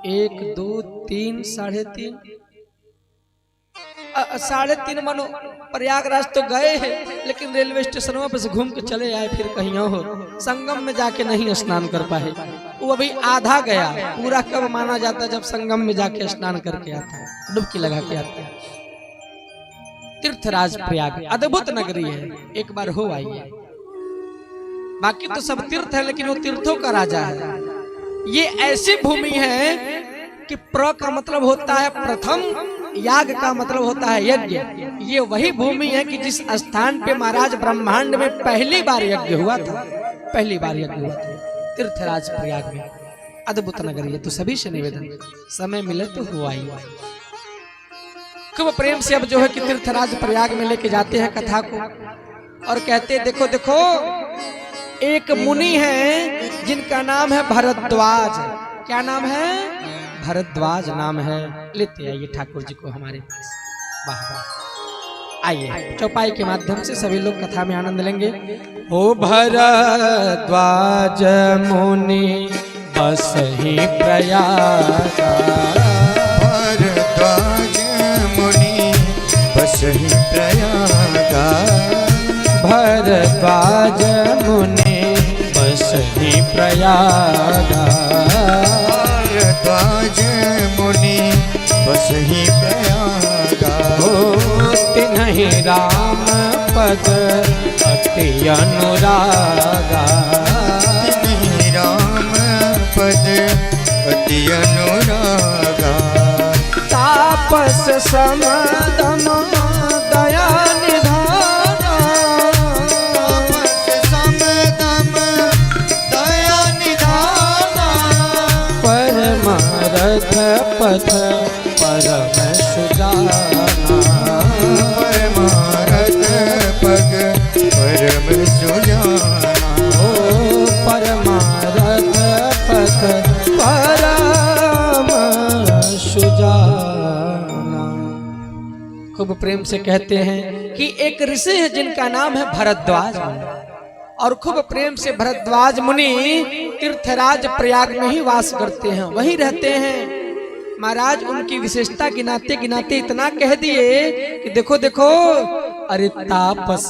1 2 3 3.5 3.5 मानो प्रयागराज तो गए हैं, लेकिन रेलवे स्टेशनों पर से घूम के चले आए, फिर कहीं और संगम में जाके नहीं स्नान कर पाए। वो अभी आधा गया, पूरा कब माना जाता है? जब संगम में जाके स्नान करके आता है, डुबकी लगा के आता है। तीर्थराज प्रयाग अद्भुत नगरी है, एक बार हो आइए। बाकी तो सब तीर्थ है, लेकिन वो तीर्थों का राजा है। ये ऐसी भूमि है कि प्र का मतलब होता है प्रथम, याग का मतलब होता है यज्ञ। ये वही भूमि है कि जिस स्थान पे महाराज ब्रह्मांड में पहली बार यज्ञ हुआ था, पहली बार यज्ञ हुआ था तीर्थराज प्रयाग में। अद्भुत नगरी है। तो सभी से निवेदन, समय मिले तो हुआ ही। खूब प्रेम से अब जो है कि तीर्थराज प्रयाग में लेके जाते हैं कथा को, और कहते देखो देखो, एक मुनि है जिनका नाम है भरद्वाज। क्या नाम है? भरद्वाज नाम है। लेते आइए ठाकुर जी को हमारे पास। वाह वाह, आइए चौपाई के माध्यम से सभी लोग कथा में आनंद लेंगे। ओ भरद्वाज मुनि बसहि प्रयाग, भरद्वाज मुनि बसहि प्रयाग, भरद्वाज मुनि बसहि प्रयाग, भरद्वाज मुनि बसहि प्रयाग। तिन्हि राम पद अति अनुरागा, तिन्हि राम पद अति अनुरागा। तापस समदम दया निधाना, तापस समदम दया निधाना। परम परमारथ पथ परम सुजाना, परमारथ पग परम सुजाना, ओ परमारथ पथ परम सुजाना। खूब प्रेम से कहते हैं कि एक ऋषि है जिनका नाम है भरद्वाज मुनि, और खूब प्रेम से भरद्वाज मुनि तीर्थराज प्रयाग में ही वास करते हैं, वहीं रहते हैं। महाराज उनकी विशेषता गिनाते गिनाते इतना कह दिए कि देखो देखो, अरे तापस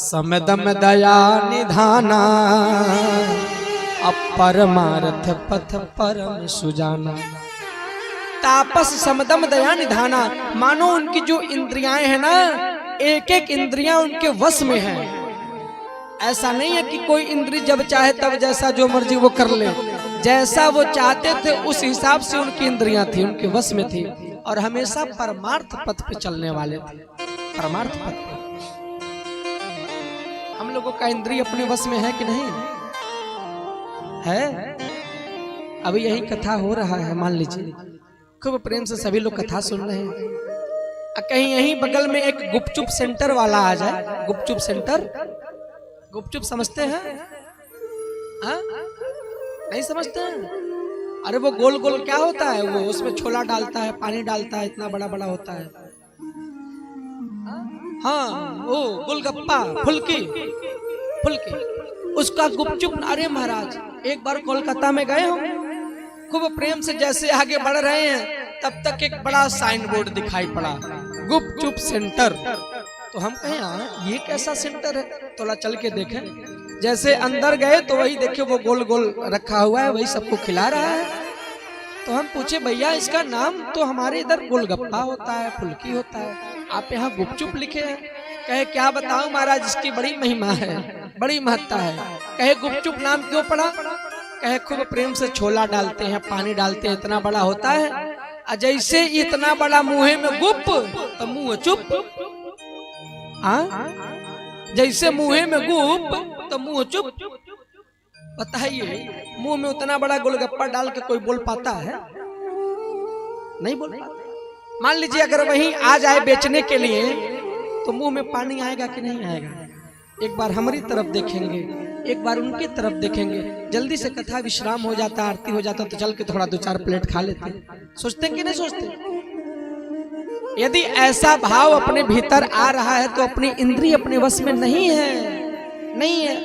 समदम दया निधाना, अब परमारथ पथ परम सुजाना। तापस समदम दया निधाना, मानो उनकी जो इंद्रियां हैं ना, एक एक इंद्रियां उनके वश में है। ऐसा नहीं है कि कोई इंद्री जब चाहे तब जैसा जो मर्जी वो कर ले, जैसा वो चाहते थे उस हिसाब से उनकी इंद्रियां थी, उनके वश में थी, और हमेशा परमार्थ पथ पे चलने वाले थे। परमार्थ पथ पे हम लोगों का इंद्रिय अपने वश में है कि नहीं है? अभी यही कथा हो रहा है, मान लीजिए खूब प्रेम से सभी लोग कथा सुन रहे हैं, कहीं यहीं बगल में एक गुपचुप सेंटर वाला आ जाए। गुपचुप सेंटर, गुपचुप समझते हैं? हाँ? नहीं समझते हैं? अरे वो गोल गोल क्या होता है, वो उसमें छोला डालता है, पानी डालता है, इतना बड़ा बड़ा होता है। हाँ, वो गोलगप्पा, फुल्की, फुल्की, उसका गुपचुप। अरे महाराज एक बार कोलकाता में गए हम, खूब प्रेम से जैसे आगे बढ़ रहे हैं तब तक एक बड़ा साइन बोर्ड दिखाई पड़ा, गुपचुप सेंटर। तो हम कहें ये कैसा सेंटर है, थोड़ा चल के देखें। जैसे अंदर गए तो वही देखे वो गोल गोल रखा हुआ है, वही सबको खिला रहा है। तो हम पूछे भैया इसका नाम तो हमारे इधर गोलगप्पा होता है, फुल्की होता है, आप यहाँ गुपचुप लिखे हैं। कहे क्या बताऊं महाराज, इसकी बड़ी महिमा है, बड़ी महत्ता है। कहे गुपचुप नाम क्यों पड़ा? कहे खूब प्रेम से छोला डालते हैं, पानी डालते हैं, इतना बड़ा होता है, जैसे इतना बड़ा मुंह में गुप तो मुंह चुप। जैसे मुंह में गुप तो मुंह चुप। बताइए मुंह में उतना बड़ा गोलगप्पा डाल के कोई बोल पाता है? नहीं बोल पाता। मान लीजिए अगर वहीं आ जाए बेचने के लिए तो मुंह में पानी आएगा कि नहीं आएगा? एक बार हमारी तरफ देखेंगे, एक बार उनकी तरफ देखेंगे, जल्दी से कथा विश्राम हो जाता, आरती हो जाता तो चल के थोड़ा 2-4 प्लेट खा लेते। सोचते कि नहीं सोचते? यदि ऐसा भाव अपने भीतर आ रहा है तो अपनी इंद्रिय अपने वश में नहीं है, नहीं है।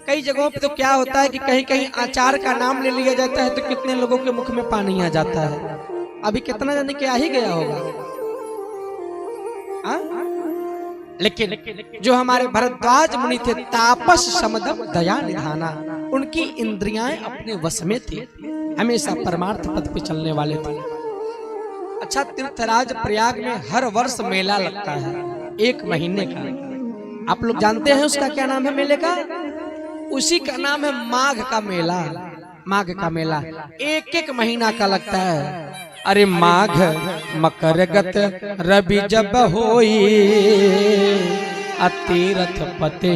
कई जगहों पे तो क्या होता है कि कहीं कहीं आचार का नाम ले लिया जाता है तो कितने लोगों के मुख में पानी आ जाता है। अभी कितना जाने के आ ही गया होगा। लेकिन जो हमारे भरद्वाज मुनि थे, तापस समदम दया निधाना, उनकी इंद्रियां अपने वश में थी, हमेशा परमार्थ पथ पे चलने वाले थे। अच्छा, तीर्थराज प्रयाग में हर वर्ष मेला लगता है 1 महीने का। आप लोग जानते हैं उसका क्या नाम है मेले का? उसी का नाम है माघ का मेला। माघ का मेला 1 महीना का लगता है। अरे माघ मकरगत रवि जब होई, तीरथ पते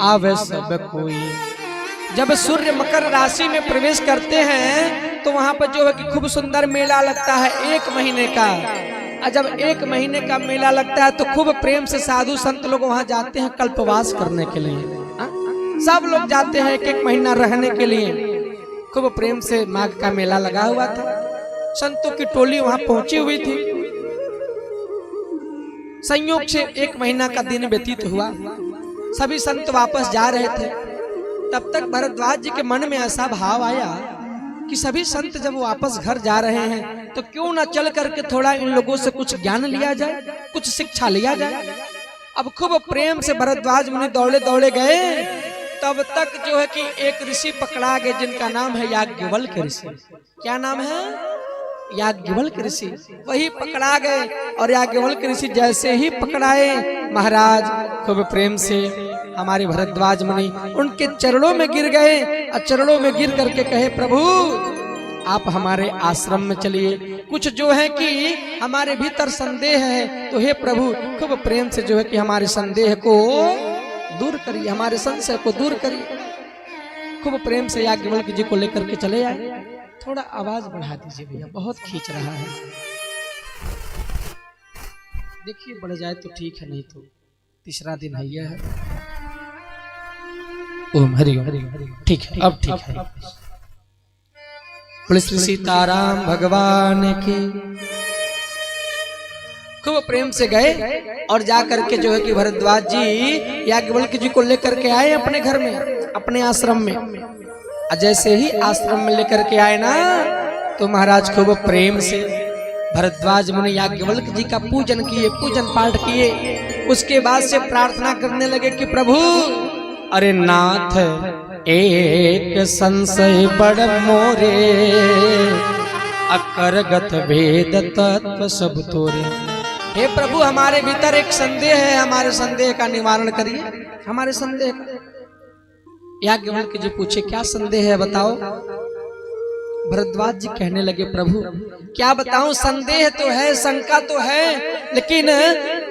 आवे सब कोई। जब सूर्य मकर राशि में प्रवेश करते हैं तो वहां पर जो है कि खूब सुंदर मेला लगता है 1 महीने का। और जब 1 महीने का मेला लगता है तो खूब प्रेम से साधु संत लोग वहां जाते हैं कल्पवास करने के लिए। सब लोग जाते हैं 1 महीना रहने के लिए। खूब प्रेम से माघ का मेला लगा हुआ था, संतों की टोली वहां पहुंची हुई थी। संयोग से 1 महीना का दिन व्यतीत हुआ, सभी संत वापस जा रहे थे। तब तक भरद्वाज जी के मन में ऐसा भाव आया कि सभी संत जब वापस घर जा रहे हैं तो क्यों ना चल करके थोड़ा इन लोगों से कुछ ज्ञान लिया जाए, कुछ शिक्षा लिया जाए। अब खूब प्रेम से भरद्वाज मुनि दौड़े दौड़े गए। तब तक जो है कि एक ऋषि पकड़ा गए जिनका नाम है याज्ञवल्क्य ऋषि। क्या नाम है? याज्ञवल्क्य ऋषि। वही पकड़ा गए और याज्ञवल्क्य ऋषि जैसे ही पकड़ाए, महाराज खूब प्रेम से हमारे भरद्वाज मुनि उनके चरणों में गिर गए और चरणों में गिर करके कहे, प्रभु आप हमारे आश्रम में चलिए, कुछ जो है कि हमारे भीतर संदेह है, तो हे प्रभु खूब प्रेम से जो है कि हमारे संदेह को दूर करिए, हमारे संशय को दूर करिए। खूब प्रेम से याज्ञवल्क्य जी को लेकर के चले आए। थोड़ा आवाज बढ़ा दीजिए भैया, बहुत खींच रहा है। देखिए बढ़ जाए तो ठीक है, नहीं तो तीसरा दिन है यह है। ओम हरि ओम, ठीक है अब ठीक है। बोले श्री सीताराम भगवान की। खूब प्रेम से गए और जा करके जो है कि भरद्वाज जी याज्ञवल्क्य जी को लेकर के आए अपने घर में, अपने आश्रम में। और जैसे ही आश्रम में लेकर के आए ना, तो महाराज खूब प्रेम से भरद्वाज मुनि याज्ञवल्क्य जी का पूजन किए, पूजन पाठ किए। उसके बाद से प्रार्थना करने लगे कि प्रभु अरे नाथ एक संशय बड़ मोरे, अकरगत वेद तत्व सब तोरे। हे प्रभु हमारे भीतर एक संदेह है, हमारे संदेह का निवारण करिए, हमारे संदेह का। याज्ञवल्क्य जी पूछे क्या संदेह है बताओ। भरद्वाज जी कहने लगे प्रभु क्या बताऊं, संदेह तो है, शंका तो है, लेकिन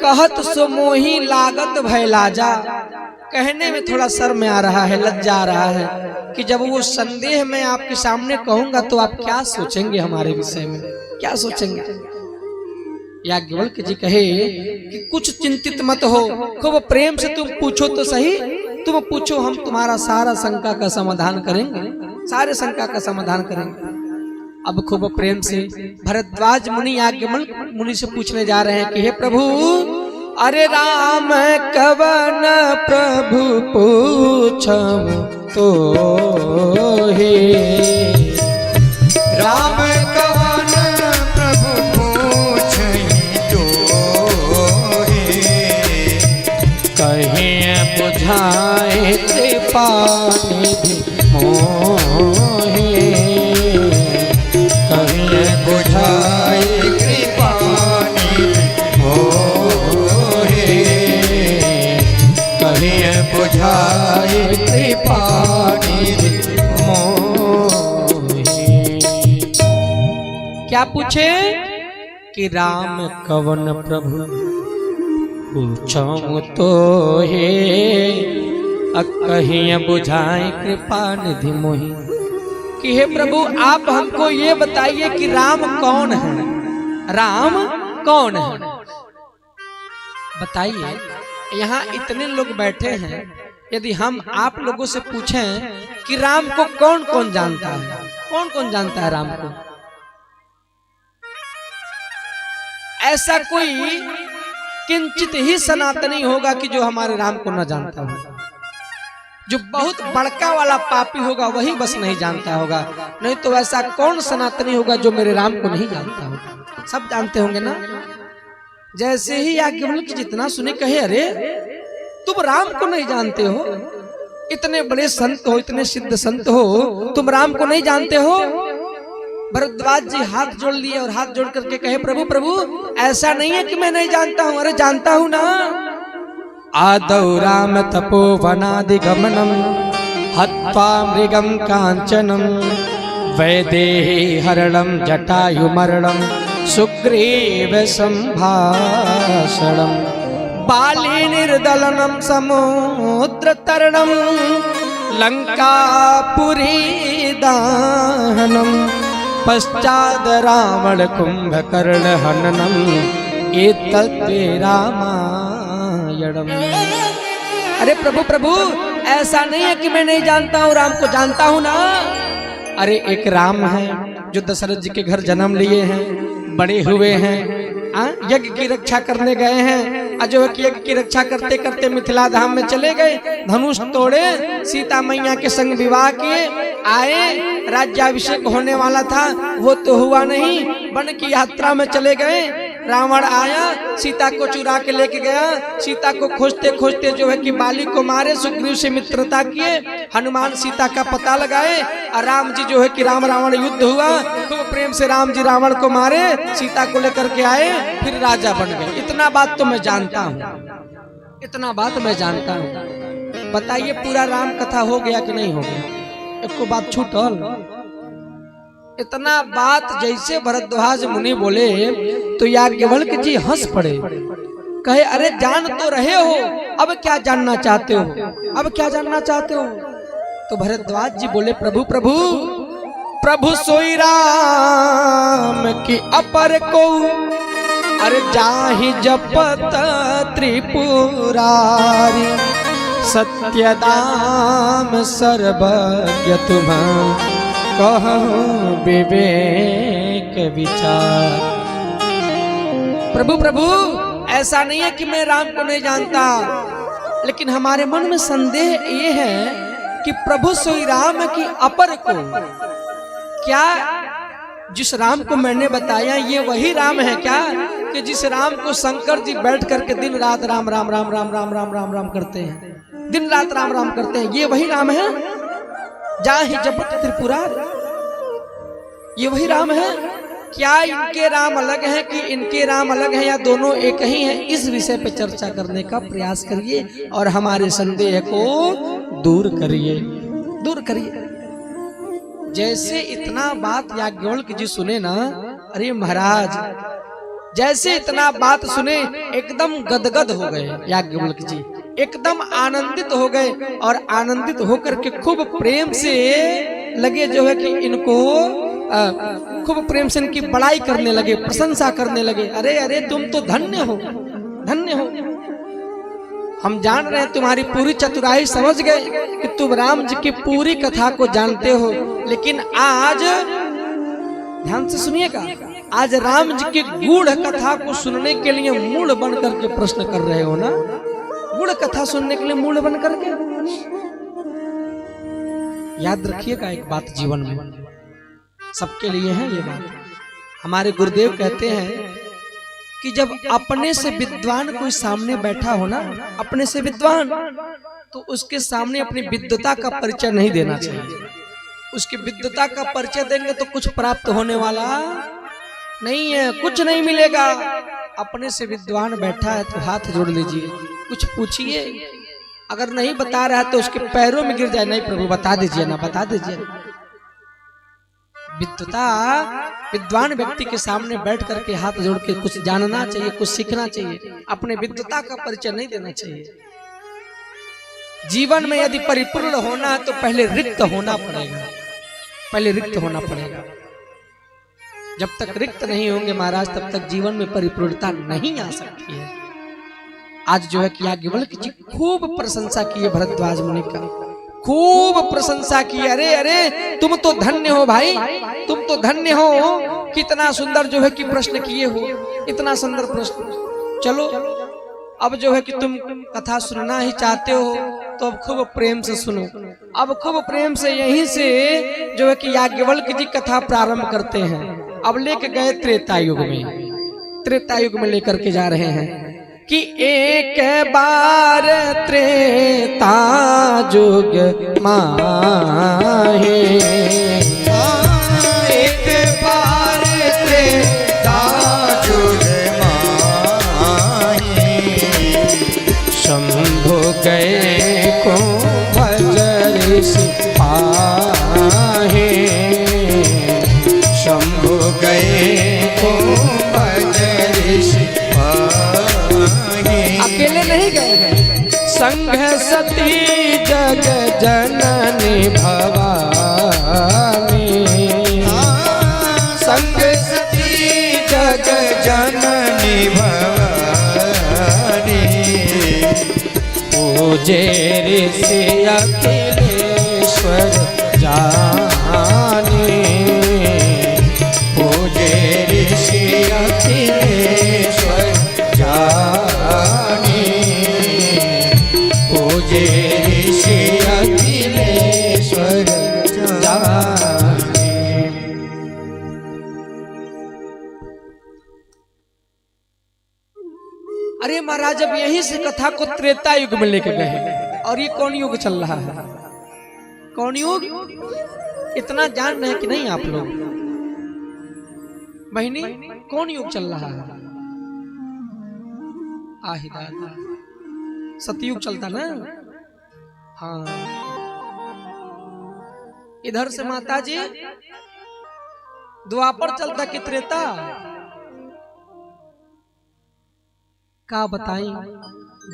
कहत सो मोही लागत भय लाजा। कहने में थोड़ा शर्म आ रहा है, लज्जा आ रहा है कि जब वो संदेह मैं आपके सामने कहूंगा तो आप क्या सोचेंगे हमारे विषय में, क्या सोचेंगे। याज्ञवल्क्य जी कहे कि कुछ चिंतित मत हो, खूब प्रेम से तुम पूछो तो सही, तुम पूछो, हम तुम्हारा सारा शंका का समाधान करेंगे, सारे शंका का समाधान करेंगे। अब खूब प्रेम से भरद्वाज मुनि याज्ञवल्क्य मुनि से पूछने जा रहे हैं कि हे प्रभु अरे राम कवन प्रभु पूछम तो हे, राम कवन प्रभु पूछहि तो हे, कहीं बुझाए कृपा निधि मोहे, कहीं बुझाए कृपा निधि मोहे, कहीं बुझाए कृपा निधि मोहे। क्या पूछे कि राम कवन प्रभु पूछूं तो हे, कहीं बुझाए कृपा निधि मोहि। कि हे प्रभु आप हमको ये बताइए कि राम कौन है, राम कौन है बताइए। यहाँ इतने लोग बैठे हैं, यदि हम आप लोगों से पूछें कि राम को कौन कौन जानता है, कौन कौन जानता है राम को, ऐसा कोई किंचित ही सनातनी होगा कि जो हमारे राम को न जानता हो। जो बहुत बड़का वाला पापी होगा वही बस नहीं जानता होगा, नहीं तो ऐसा कौन सनातनी होगा जो मेरे राम को नहीं जानता होगा। सब जानते होंगे ना। जैसे ही याज्ञवल्क्य जितना सुने कहे अरे तुम राम को नहीं जानते हो, इतने बड़े संत हो, इतने सिद्ध संत हो, तुम राम को नहीं जानते हो। भरद्वाज जी हाथ जोड़ लिए और हाथ जोड़ करके कहे प्रभु प्रभु ऐसा नहीं है कि मैं नहीं जानता हूं, अरे जानता हूं ना। आदौ राम तपोवनादिगमनम हत्वा मृगम कांचनम, वैदेही हरणम जटायुमरणम, सुग्रीव संभाषणम, बाली निर्दलनम समुद्र तरणम, लंकापुरी दाहनम, पश्चाद रावण कुंभकर्ण हननम, एतद्वे रामायणम। अरे प्रभु प्रभु ऐसा नहीं है कि मैं नहीं जानता हूँ, राम को जानता हूँ ना। अरे एक राम है जो दशरथ जी के घर जन्म लिए हैं, बड़े हुए हैं, यज्ञ की रक्षा करने गए हैं, जो यज्ञ की रक्षा करते करते मिथिला धाम में चले गए, धनुष तोड़े, सीता मैया के संग विवाह किए, आए, राज्याभिषेक होने वाला था, वो तो हुआ नहीं, वन की यात्रा में चले गए। रावण आया, सीता को चुरा के लेके गया, सीता को खोजते खोजते जो है कि बाली को मारे, सुग्रीव से मित्रता किए, हनुमान सीता का पता लगाए, और राम जी जो है कि राम रावण युद्ध हुआ, खूब प्रेम से राम जी रावण को मारे, सीता को लेकर के आए, फिर राजा बन गए। इतना बात तो मैं जानता हूँ, इतना बात मैं जानता हूँ। बताइए पूरा राम कथा हो गया कि नहीं हो गया, एक को बात छूटल। इतना बात जैसे भरद्वाज मुनि बोले तो याज्ञवल्क्य जी हंस पड़े, कहे अरे जान तो रहे हो, अब क्या जानना चाहते हो, अब क्या जानना चाहते हो। तो भरद्वाज जी बोले प्रभु प्रभु प्रभु सोई राम की अपर को अरे जाहि जपत त्रिपुरारी सत्यदाम सर्वज्ञ तुम कहो विवेक विचार। प्रभु प्रभु ऐसा नहीं है कि मैं राम को नहीं जानता, लेकिन हमारे मन में संदेह ये है कि प्रभु सोई राम की अपर को, क्या जिस राम को मैंने बताया ये वही राम है क्या कि जिस राम को शंकर जी बैठ करके दिन रात राम राम राम राम राम राम राम राम करते हैं, दिन रात राम राम करते हैं, ये वही राम है? जाहि जपत त्रिपुरारी, ये वही राम है? क्या इनके राम अलग हैं कि इनके राम अलग हैं या दोनों एक ही हैं? इस विषय पे चर्चा करने का प्रयास करिए और हमारे संदेह को दूर करिए, दूर करिए। जैसे इतना बात याज्ञवल्क्य जी सुने ना, अरे महाराज जैसे इतना बात सुने एकदम गदगद हो गए याज्ञवल्क्य जी, एकदम आनंदित हो गए और आनंदित होकर के खूब प्रेम से लगे जो है कि इनको खूब प्रेम से इनकी बड़ाई करने लगे, प्रशंसा करने लगे। अरे अरे तुम तो धन्य हो, धन्य हो, हम जान रहे हैं तुम्हारी पूरी चतुराई, समझ गए कि तुम राम जी की पूरी कथा को जानते हो, लेकिन आज ध्यान से सुनिएगा, आज राम जी की गूढ़ कथा को सुनने के लिए मूढ़ बन करके प्रश्न कर रहे हो ना, गूढ़ कथा सुनने के लिए मूढ़ बन करके। याद रखिएगा एक बात जीवन में सबके लिए है ये बात। हमारे गुरुदेव कहते हैं कि जब अपने से विद्वान कोई सामने बैठा हो ना, अपने से विद्वान, तो उसके सामने अपनी विद्वता का परिचय नहीं देना चाहिए। उसकी विद्वता का परिचय देंगे तो कुछ प्राप्त होने वाला नहीं है, कुछ नहीं मिलेगा। अपने से विद्वान बैठा है तो हाथ जोड़ लीजिए, कुछ पूछिए, अगर नहीं बता रहा है तो उसके पैरों में गिर जाए, नहीं प्रभु बता दीजिए ना, बता दीजिए। विद्वता विद्वान व्यक्ति के सामने बैठ करके हाथ जोड़ के कुछ जानना चाहिए, कुछ सीखना चाहिए, अपने विद्वता का परिचय नहीं देना चाहिए। जीवन में यदि परिपूर्ण होना है तो पहले रिक्त होना पड़ेगा, पहले रिक्त होना पड़ेगा। जब तक रिक्त नहीं होंगे महाराज तब तक जीवन में परिपूर्णता नहीं आ सकती है। आज जो है कि याज्ञवल्क्य जी खूब प्रशंसा की है भरद्वाज मुनि का, खूब प्रशंसा की। अरे अरे तुम तो धन्य हो भाई, तुम तो धन्य हो, कितना सुंदर जो है कि प्रश्न किए हो, इतना सुंदर प्रश्न। चलो अब जो है कि तुम कथा सुनना ही चाहते हो तो अब खूब प्रेम से सुनो। अब खूब प्रेम से यहीं से जो है कि याज्ञवल्क्य जी कथा प्रारंभ करते हैं। अब लेके गए त्रेता युग में, त्रेता युग में लेकर के जा रहे हैं कि एक बार त्रेता युग माहे, एक बार त्रेता युग माहे, शंभु गए को वज्र सिपाहे, शंभु गए को वज्र सिपाहे। अकेले नहीं गए हैं, संघ सती जग जननी भवानी, संघ सती जग जननी भवानी, पूजे ऋषि अखिलेश्वर जाने, पूजे ऋषि अखिलेश्वर जाने, पूजे ऋषि अखिलेश्वर जाने। अरे महाराज अब यहीं से कथा को त्रेता युग में लेके गए, और ये कौन युग चल रहा है? कौन युग? इतना जान रहे कि नहीं आप लोग? बहनी कौन युग चल रहा है? आहि दादा, सतयुग चलता ना। हाँ, इधर से माता जी द्वापर चलता कि त्रेता? का बताई,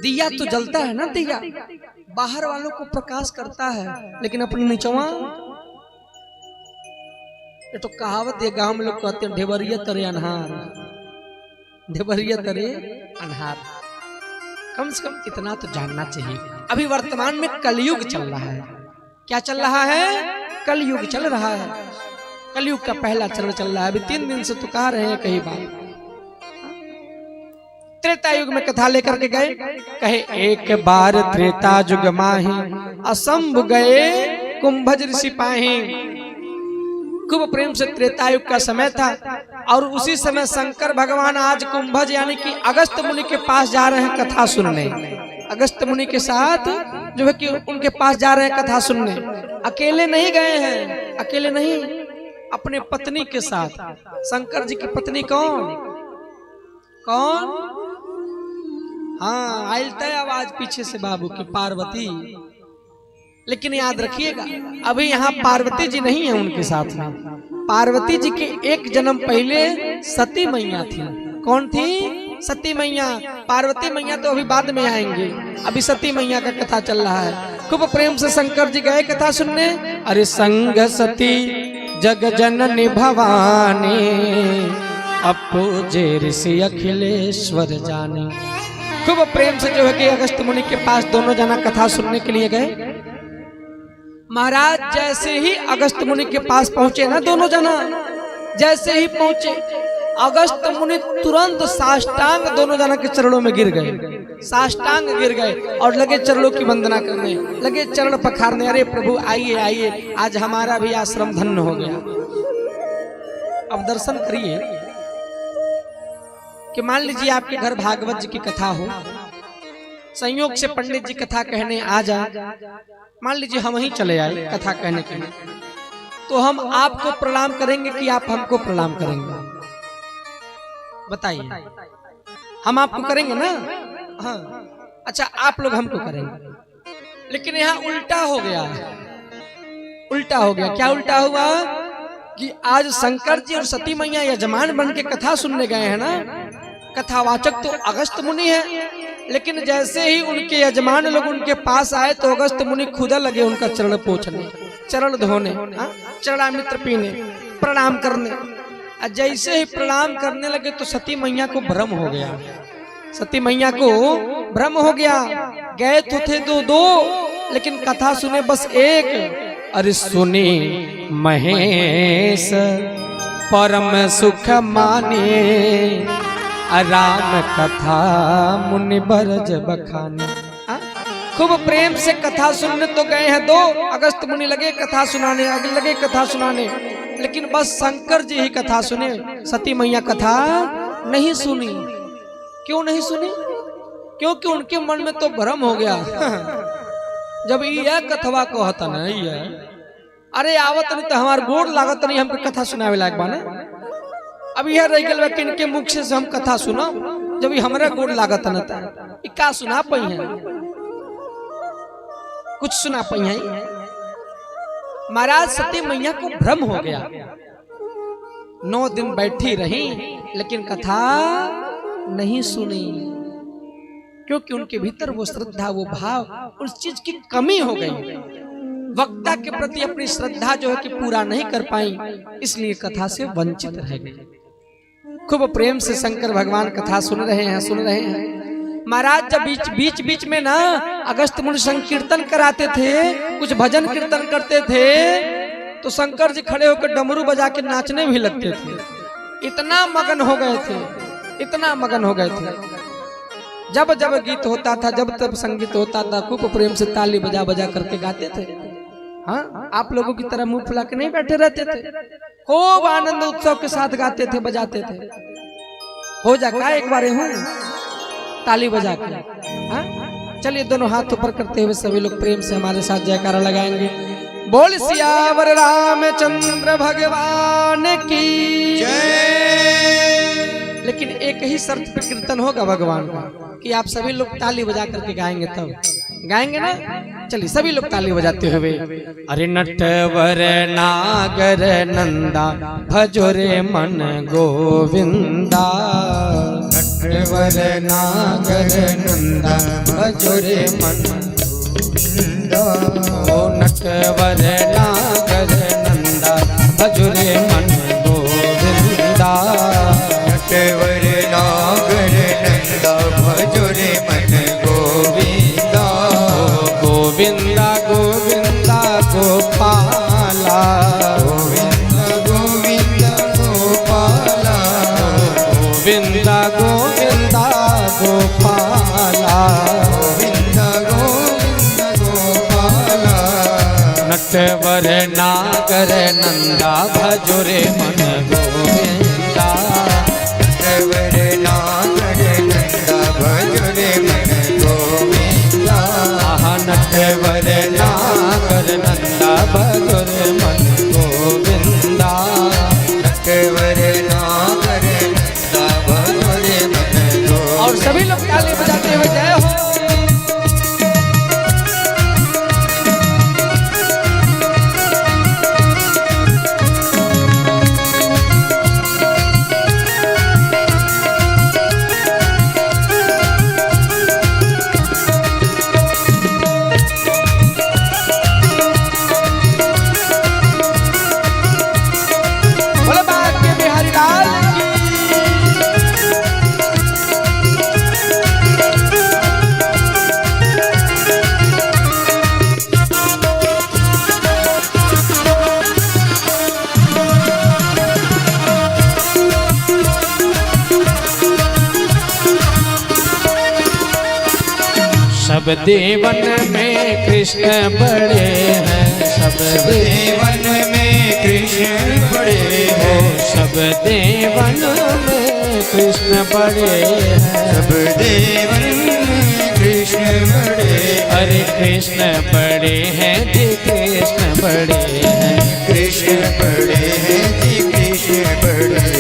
दिया तो जलता है ना, दिया बाहर वालों को प्रकाश करता है, लेकिन अपने निचवा ये तो कहावत है, गांव में लोग कहते हैं ढेबरिया तरे अनहार, ढेबरिया तरे अनहार। कम से कम इतना तो जानना चाहिए। अभी वर्तमान में कलयुग चल रहा है। क्या चल रहा है? कलयुग चल रहा है। कलयुग का पहला चरण चल रहा है। अभी 3 दिन से तो कह रहे हैं कई बार। त्रेता युग में कथा लेकर के गए, कहे एक बार त्रेता युग माही, असंभ गए कुंभज ऋषि पाही। खूब प्रेम से त्रेता युग का समय था और उसी समय शंकर भगवान आज कुंभज यानी कि अगस्त मुनि के पास जा रहे हैं कथा सुनने। अगस्त मुनि के साथ जो है कि उनके पास जा रहे हैं कथा सुनने। अकेले नहीं गए हैं, अकेले नहीं, अपने पत्नी के साथ। शंकर जी की पत्नी कौन? हाँ, आयल तय आवाज पीछे से बाबू की, पार्वती। लेकिन याद रखिएगा अभी यहाँ पार्वती जी नहीं है उनके साथ में। पार्वती जी के एक जन्म पहले सती मैया थी। कौन थी? सती मैया। पार्वती मैया तो अभी बाद में आएंगे, अभी सती मैया का कथा चल रहा है। खूब प्रेम से शंकर जी गए कथा सुनने। अरे संग सती जग जननी भवानी, अपूजे ऋषि अखिलेश्वर जाने। खूब प्रेम से जो है कि अगस्त मुनि के पास दोनों जना कथा सुनने के लिए गए। महाराज जैसे ही अगस्त मुनि के पास पहुंचे ना दोनों जना, जैसे ही पहुंचे अगस्त मुनि तुरंत साष्टांग दोनों जना के चरणों में गिर गए। साष्टांग गिर गए और लगे चरणों की वंदना करने, लगे चरण पखारने। अरे प्रभु आइए आइए, आज हमारा भी आश्रम धन्य हो गया। अब दर्शन करिए कि मान लीजिए आपके घर भागवत जी की कथा हो, संयोग से पंडित जी कथा कहने आ जाए। मान लीजिए हम ही चले आए कथा कहने के लिए, तो हम आपको प्रणाम करेंगे कि आप हमको प्रणाम करेंगे? बताइए। हम आपको करेंगे ना? हाँ, अच्छा आप लोग हमको करेंगे। लेकिन यहाँ उल्टा हो गया, उल्टा हो गया। क्या उल्टा हुआ? कि आज शंकर जी और सती मैया यजमान बन के कथा सुनने गए हैं ना, कथावाचक तो अगस्त मुनि है, लेकिन जैसे ही उनके यजमान लोग उनके पास आए तो अगस्त मुनि खुदा लगे उनका चरण पोंछने, चरण धोने, चरणामृत पीने, प्रणाम करने। जैसे ही प्रणाम करने लगे तो सती मैया को भ्रम हो गया। सती मैया को भ्रम हो गया। गए तो थे दो, लेकिन कथा सुने बस एक। अरे सुनी महेश परम सुख माने, राम कथा मुनि बरज बखाने। खूब प्रेम से कथा सुनने तो गए हैं दो, अगस्त मुनि लगे कथा सुनाने, लगे कथा सुनाने, लेकिन बस शंकर जी ही कथा सुने, सती मैया कथा नहीं सुनी। क्यों नहीं सुनी? क्योंकि उनके मन में तो भ्रम हो गया। जब यह कथवा को हता नहीं है, अरे आवत नहीं तो हमार गोड़ लागत नहीं, हमको कथा सुनावे लायक बा ना। अब यह रह गया कि इनके मुख से हम कथा सुना, जब ये हमारा गोड़ लागत न था, क्या सुना पाई है? कुछ सुना पाई है? महाराज सती मैया को भ्रम हो गया। 9 दिन बैठी रही लेकिन कथा नहीं सुनी, क्योंकि उनके भीतर वो श्रद्धा, वो भाव, उस चीज की कमी हो गई। वक्ता के प्रति अपनी श्रद्धा जो है कि पूरा नहीं कर पाई, इसलिए कथा से वंचित रह गई। खूब प्रेम से शंकर भगवान कथा सुन रहे हैं। महाराज जब बीच में ना अगस्त मुनि संकीर्तन कराते थे, कुछ भजन कीर्तन करते थे, तो शंकर जी खड़े होकर डमरू बजा के नाचने भी लगते थे। इतना मगन हो गए थे, इतना मगन हो गए थे। जब जब गीत होता था, जब तब संगीत होता था, खूब प्रेम से ताली बजा बजा करके गाते थे। हाँ, आप लोगों की तरह मुंह फुला के नहीं बैठे रहते थे, खूब आनंद उत्सव के साथ गाते थे, बजाते थे। हो जाएगा एक बार हूँ ताली बजा के। चलिए दोनों हाथ ऊपर करते हुए सभी लोग प्रेम से हमारे साथ जयकारा लगाएंगे। बोल सियावर रामचंद्र भगवान की जय। लेकिन एक ही शर्त पे कीर्तन होगा भगवान का, कि आप सभी लोग ताली बजा करके गाएंगे, तब गाएंगे ना। चलिए सभी लोग ताली बजाते हुए। अरे नटवर नागर नंदा भजो रे मन गोविंदा, नटवर नागर नंदा भजो रे मन गोविंदा। ओ नटवर नागर नंदा भजो रे मन नटवर नागर नंदा भजो रे मन गोविंदा नटवर नागर नंदा भजो रे मन गोविंदा नटवर नागर नंदा भजो रे मन गोविंदा नटवर नागर नंदा भजो रे मन गोविंदा। और सभी लोग ताली बजाते हुए जय हो। सब देवन में कृष्ण बड़े हैं सब देवन में कृष्ण बड़े हैं सब देवन में कृष्ण बड़े हैं सब देवन में कृष्ण बड़े अरे कृष्ण बड़े हैं जी कृष्ण बड़े हैं कृष्ण बड़े हैं जी कृष्ण बड़े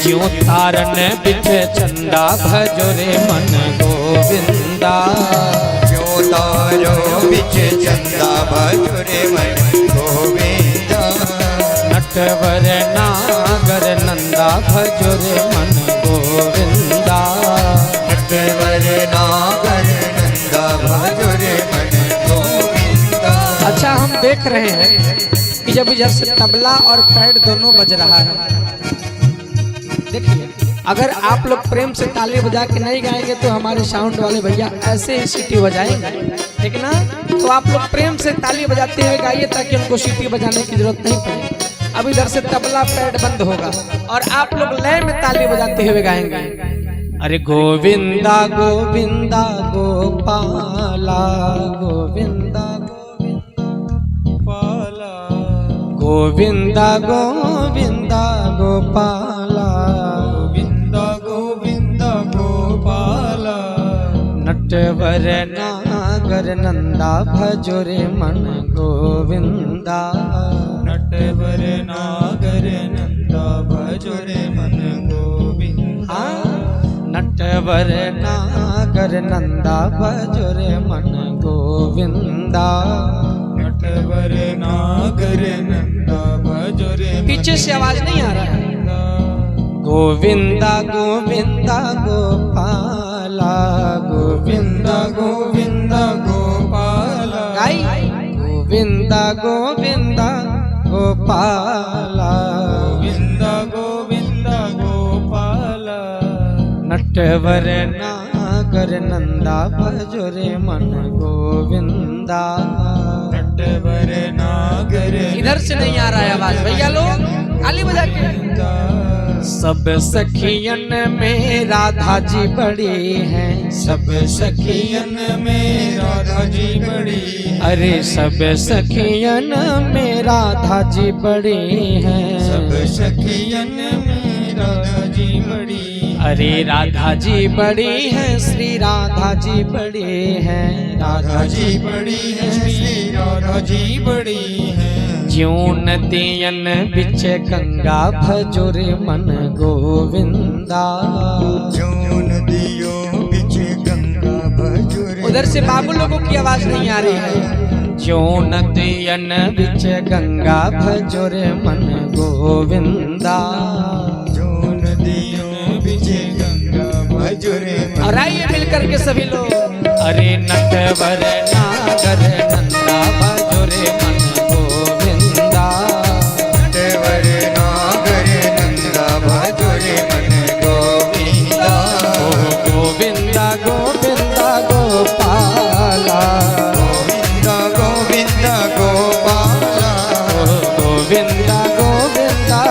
ज्यों तारन बिच चंदा भजो रे मन गोविंदा ज्यों तारो बिच चंदा भजो रे मन गोविंदा नटवर नागर नंदा भजो रे मन गोविंदा नटवर नागर नंदा भजो रे मन गोविंदा। अच्छा हम देख रहे हैं कि जब इधर से तबला और पैड दोनों बज रहा है, देखिए अगर आप लोग प्रेम से ताली बजा के नहीं गाएंगे तो हमारे साउंड वाले भैया ऐसे ही सीटी बजाएंगे, ठीक ना। तो आप लोग प्रेम से ताली बजाते हुए गाइए ताकि उनको सीटी बजाने की जरूरत नहीं पड़े। अब इधर से तबला पैड बंद होगा और आप लोग लय में ताली बजाते हुए गाएंगे। अरे गोविंदा गोविंदा गोपाला गोविंदा गोपाला गोविंदा गोविंदा गोपाला गोविंदा गोपाला नटवर नागर नंदा भजो रे मन गोविंदा नटवर नागर नंदा भजो रे मन गोविंदा नटवर नागर नंदा भजो रे मन गोविंदा नटवर नागर नंदा भजो रे। पीछे से आवाज नहीं आ रहा है। गोविंदा गोविंदा गोपाला गोविंदा गोविंदा गोपाला गाई गोविंदा गोविंदा गोपाला गोविंदा गोविंदा गोपाला नटवर नागर नंदा भजो रे मन गोविंदा नटवर नागर। इधर से नहीं आ रहा है आवाज भैया लोग ताली बजा के। सब सखियन में राधा जी बड़ी हैं सब सखियन में राधा जी बड़ी अरे सब सखियन में राधा जी बड़ी हैं सब सखियन में राधा जी बड़ी अरे राधा जी बड़ी हैं श्री राधा जी बड़ी हैं राधा जी बड़ी हैं श्री राधा जी बड़ी हैं ज्यों नदियन बिच गंगा भजो रे मन गोविंदा ज्यों नदियों बिच गंगा भजो रे। उधर से बाबू लोगों की आवाज नहीं आ रही है। ज्यों नदियन बिच गंगा भजो रे मन गोविंदा ज्यों नदियों बिच गंगा भजो रे। और आइए मिलकर के सभी लोग अरे नटवर नागर नंदा भजो रे मन गोविंदा नटवर नागर नंदा भजो रे मन गोविंदा गोविंदा गोविंदा गोपाला गोविंदा गोविंदा गोपाला गोविंदा गोविंदा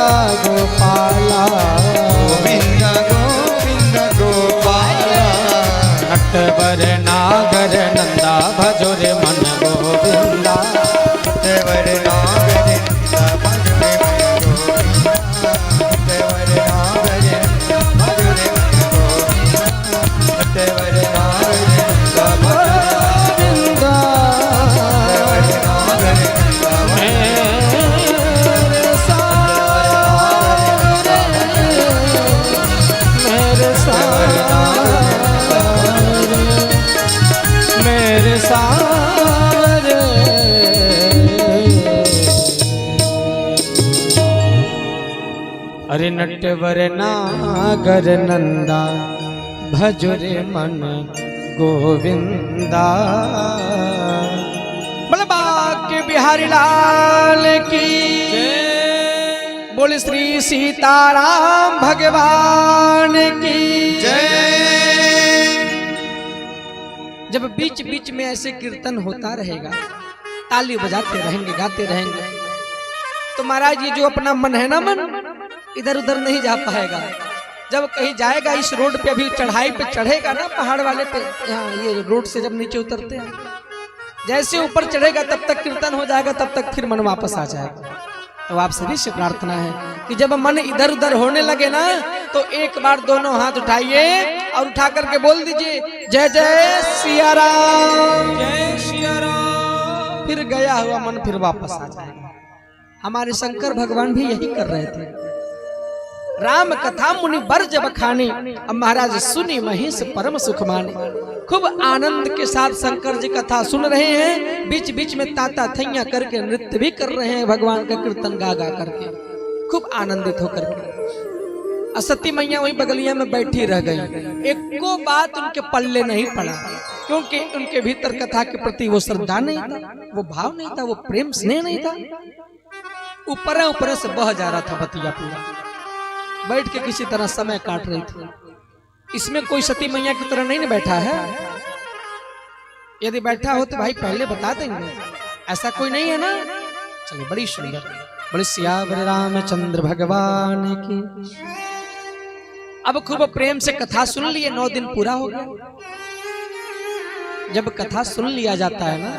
गोपाला गोविंदा गोविंदा गोपाला नटवर नागर नंदा भजो रे मन गोविंदा अरे नटवर नागर नंदा भजरे मन गोविंदा। के बिहारी लाल की बोले, श्री सीताराम भगवान की जय। जब बीच बीच में ऐसे कीर्तन होता रहेगा, ताली बजाते रहेंगे, गाते रहेंगे, तो महाराज ये जो अपना मन है ना, मन इधर उधर नहीं जा पाएगा। जब कहीं जाएगा, इस रोड पे अभी चढ़ाई पे चढ़ेगा ना, पहाड़ वाले पे, यहाँ ये रोड से जब नीचे उतरते हैं, जैसे ऊपर चढ़ेगा तब तक कीर्तन हो जाएगा, तब तक फिर मन वापस आ जाएगा। तो आप सभी से प्रार्थना है कि जब मन इधर उधर होने लगे ना, तो एक बार दोनों हाथ उठाइए और उठा करके बोल दीजिए, जय जय सिया राम, जय सिया राम। फिर गया हुआ मन फिर वापस आ जाएगा। हमारे शंकर भगवान भी यही कर रहे थे। राम कथा मुनि बरज बखानी, अब महाराज सुनी महिष परम सुख माने। खूब आनंद के साथ शंकर जी कथा सुन रहे हैं, बीच बीच में ताता थैया करके नृत्य भी कर रहे हैं, भगवान का कीर्तन गा गा करके खूब आनंदित होकर के। सती मैया वही बगलिया में बैठी रह गई, एक को बात उनके पल्ले नहीं पड़ा, क्योंकि उनके भीतर कथा के प्रति वो श्रद्धा नहीं था, वो भाव नहीं था, वो प्रेम स्नेह नहीं था। ऊपर से बह जा रहा था बतिया, पूरा बैठ के किसी तरह समय काट रही थी। इसमें कोई सती मैया की तरह नहीं बैठा है। यदि बैठा हो तो भाई पहले बता देंगे, ऐसा कोई नहीं है ना। चलिए, बड़ी सुंदर, बड़ी सियावर रामचंद्र भगवान की। अब खूब प्रेम से कथा सुन लिए, 9 दिन पूरा हो गया। जब कथा सुन लिया जाता है ना,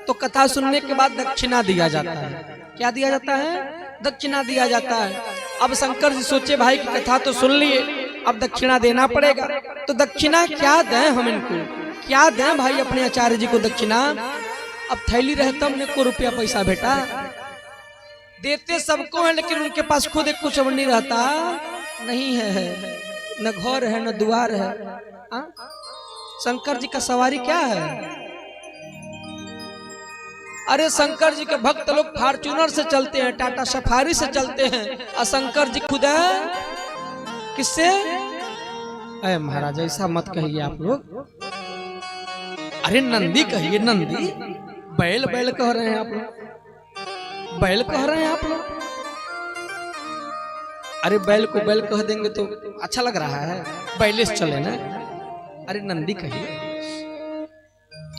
तो कथा सुनने के बाद दक्षिणा दिया जाता है। क्या दिया जाता है? दक्षिणा दिया जाता है। अब शंकर जी सोचे भाई की कथा तो सुन लिए, अब दक्षिणा देना पड़ेगा। तो दक्षिणा क्या दें हम इनको, क्या दें भाई अपने आचार्य जी को दक्षिणा? अब थैली रहता हमने को रुपया पैसा बेटा, देते सबको है, लेकिन उनके पास खुद एक कुछ नहीं रहता, नहीं है, न घर है न द्वार है। शंकर जी का सवारी क्या है? अरे शंकर जी के भक्त लोग फॉर्च्यूनर से चलते हैं, टाटा सफारी से चलते हैं, और शंकर जी खुद है किससे? अरे महाराज ऐसा मत कहिए आप लोग। अरे नंदी कहिए, नंदी। बैल बैल कह रहे हैं आप लोग, बैल कह रहे हैं आप लोग। अरे बैल को बैल कह देंगे तो अच्छा लग रहा है, बैले से चले ना। अरे नंदी कहिए।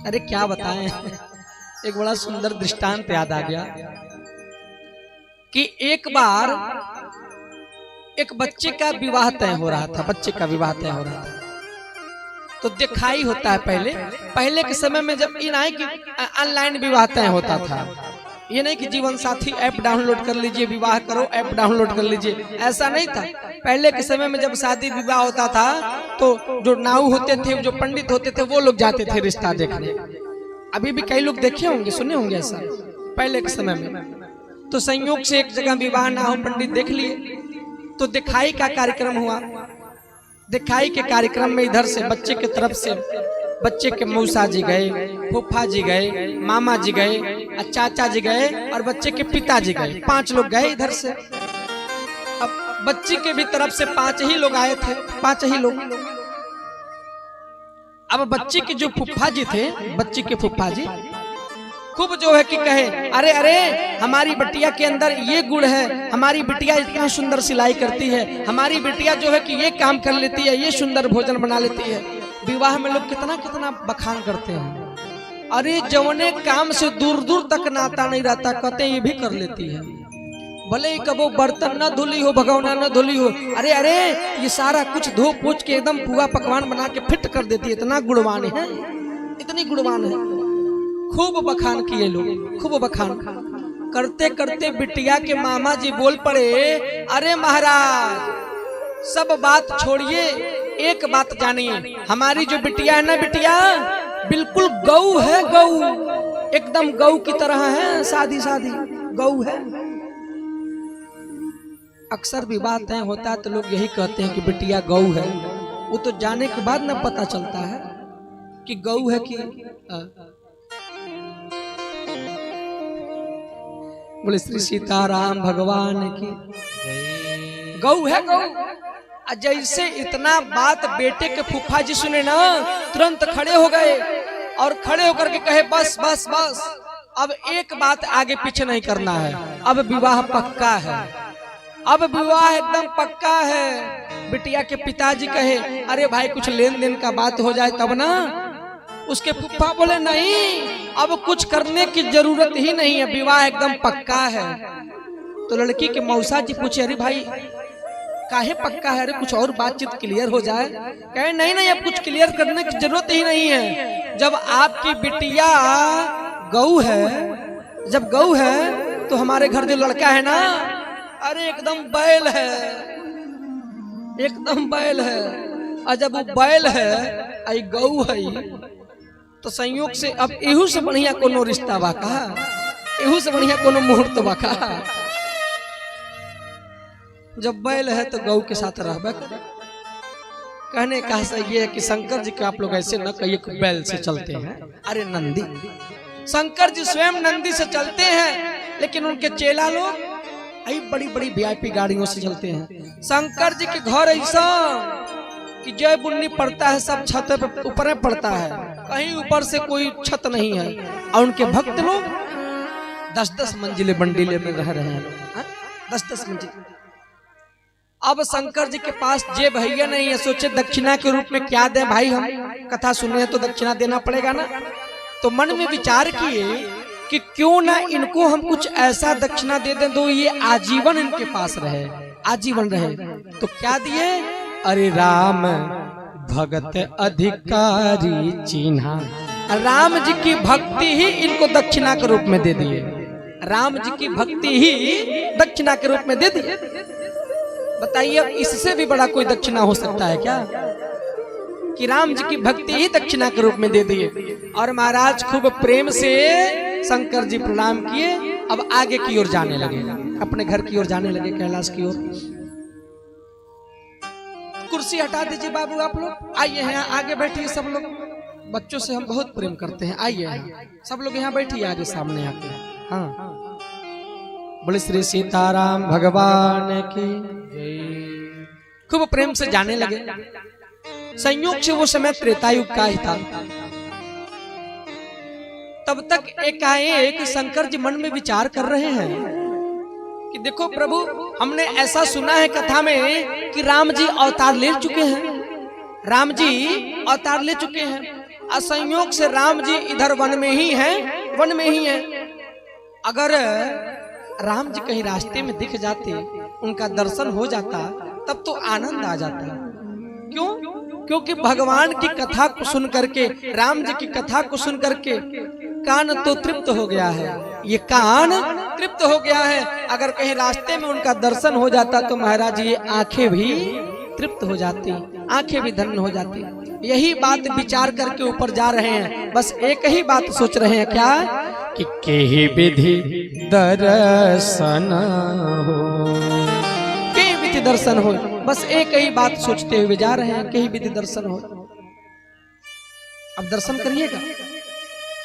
अरे क्या बताएं, एक बड़ा सुंदर दृष्टांत याद आ गया कि एक बार एक बच्चे का विवाह तय हो रहा था, बच्चे का विवाह तय हो रहा था। तो दिखाई होता है पहले के समय में, जब इन आए कि ऑनलाइन विवाह तय होता था, ये नहीं कि जीवन साथी ऐप डाउनलोड कर लीजिए विवाह करो, ऐप डाउनलोड कर लीजिए, ऐसा नहीं था। पहले के समय में जब शादी विवाह होता था तो जो नाऊ होते थे, जो पंडित होते थे, वो लोग जाते थे रिश्ता देखने। अभी भी कई लोग देखे होंगे, सुने होंगे ऐसा पहले के समय में। तो संयोग से एक जगह विवाह ना हो, पंडित देख लिए, तो दिखाई का कार्यक्रम हुआ। दिखाई के कार्यक्रम में इधर से बच्चे के तरफ से बच्चे के मौसा जी गए, फूफा जी गए, मामा जी गए, चाचा जी गए, और बच्चे के पिताजी गए। 5 लोग गए इधर से। अब बच्चे के भी तरफ से 5 ही लोग आए थे, 5 ही लोग। अब बच्चे के जो फूफा जी थे, बच्चे के फूफा जी खूब जो है कि कहे, अरे अरे हमारी बिटिया के अंदर ये गुण है, हमारी बिटिया इतना सुंदर सिलाई करती है, हमारी बिटिया जो है कि ये काम कर लेती है, ये सुंदर भोजन बना लेती है। विवाह में लोग कितना कितना बखान करते हैं। अरे जवने काम से दूर दूर तक नाता नहीं रहता, कहते ये भी कर लेती है, भले ही कबो बर्तन न धुली हो, भगौना न धुली हो, अरे अरे ये सारा कुछ धो पूछ के एकदम पुआ पकवान बना के फिट कर देती है। इतना गुणवान है, इतनी गुणवान है। खूब बखान किए लोग, खूब बखान करते करते बिटिया के मामा जी बोल पड़े, अरे महाराज सब बात छोड़िए, एक बात जानिए, हमारी जो बिटिया है ना, बिटिया बिल्कुल गऊ है, गऊ, एकदम गऊ की तरह है, सादी सादी गऊ है। अक्सर विवाह तय होता है तो लोग यही कहते हैं कि बिटिया गऊ है। वो तो जाने के बाद ना पता चलता है कि गऊ है कि बोले श्री सीताराम भगवान की गौ है गौ। जैसे इतना बात बेटे के फूफा जी सुने ना, तुरंत खड़े हो गए और खड़े होकर के कहे बस बस बस, अब एक बात आगे पीछे नहीं करना है, अब विवाह पक्का है, अब विवाह एकदम पक्का है। बिटिया के पिताजी कहे अरे भाई कुछ लेन देन का बात हो जाए तब ना। उसके फूफा बोले नहीं, अब कुछ करने की जरूरत ही नहीं है, विवाह एकदम पक्का है। तो लड़की के मौसा जी पूछे अरे भाई काहे पक्का है, अरे कुछ और बातचीत क्लियर हो जाए। कहे नहीं नहीं, अब कुछ क्लियर करने की जरूरत ही नहीं है, जब आपकी बिटिया गौ है, जब गौ है तो हमारे घर जो लड़का है ना, अरे एकदम बैल है, एकदम बैल है। और जब वो बैल है आई गौ है, तो संयोग से अब एहू से बढ़िया कोनो रिश्ता बाका, एहू से बढ़िया कोनो मुहूर्त बाका। जब बैल है तो गौ के साथ रहबे। कहने का सही है कि शंकर जी के आप लोग ऐसे न कहिए कि बैल से चलते हैं, अरे नंदी, शंकर जी स्वयं नंदी से चलते हैं, लेकिन उनके चेला लोग आई बड़ी बड़ी वीआईपी गाड़ियों से चलते हैं। शंकर जी के घर ऐसा कि जय बुन्नी पड़ता है सब छत पे ऊपर पड़ता है, कहीं ऊपर से कोई छत नहीं है। और उनके भक्त लोग 10-10 मंजिले बंडीले में रह रहे हैं, 10-10 मंजिले। अब शंकर जी के पास जे भैया नहीं है, सोचे दक्षिणा के रूप में क्या दें भाई, हम कथा सुने तो दक्षिणा देना पड़ेगा ना। तो मन में विचार किए कि क्यों ना इनको हम कुछ ऐसा दक्षिणा दे दें तो ये आजीवन इनके पास रहे, आजीवन रहे। तो क्या दिए, अरे राम भगत अधिकारी चिन्हा, राम जी की भक्ति ही इनको दक्षिणा के रूप में दे दिए, राम जी की भक्ति ही दक्षिणा के रूप में दे दिए। बताइए इससे भी बड़ा कोई दक्षिणा हो सकता है क्या, कि राम जी की भक्ति ही दक्षिणा के रूप में दे दिए। और महाराज खूब प्रेम से शंकर जी प्रणाम किए, अब आगे की ओर जाने लगे, अपने घर की ओर जाने लगे, कैलाश की ओर। कुर्सी हटा दीजिए बाबू, आप लोग आइए यहाँ आगे बैठिए। सब लोग बच्चों से हम बहुत प्रेम करते हैं, आइए सब लोग यहाँ बैठिए आगे सामने आके। हाँ, बोले श्री सीताराम भगवान की। खूब प्रेम से जाने लगे। संयोग से वो समय त्रेतायुग का ही था। तब तक एकाएक शंकर जी मन में विचार कर रहे हैं कि देखो प्रभु, हमने ऐसा सुना है कथा में कि राम जी अवतार ले चुके हैं, राम जी अवतार ले चुके हैं। असंयोग से राम जी इधर वन में ही हैं, वन में ही हैं। अगर राम जी कहीं रास्ते में दिख जाते, उनका दर्शन हो जाता, तब तो आनंद आ जाता। क्यों? क्योंकि भगवान की कथा को सुन करके, राम जी की कथा को सुन करके कान तो तृप्त हो गया है, ये कान तृप्त हो गया है। अगर कहीं रास्ते में उनका दर्शन हो जाता तो महाराज ये आंखें भी तृप्त हो जाती, आंखें भी धन्य हो जाती। यही बात विचार करके ऊपर जा रहे हैं, बस एक ही बात सोच रहे हैं, क्या कि केहि विधि दर्शन हो, केहि विधि दर्शन हो। बस एक ही बात सोचते हुए जा रहे हैं, केहि विधि दर्शन हो। अब दर्शन करिएगा।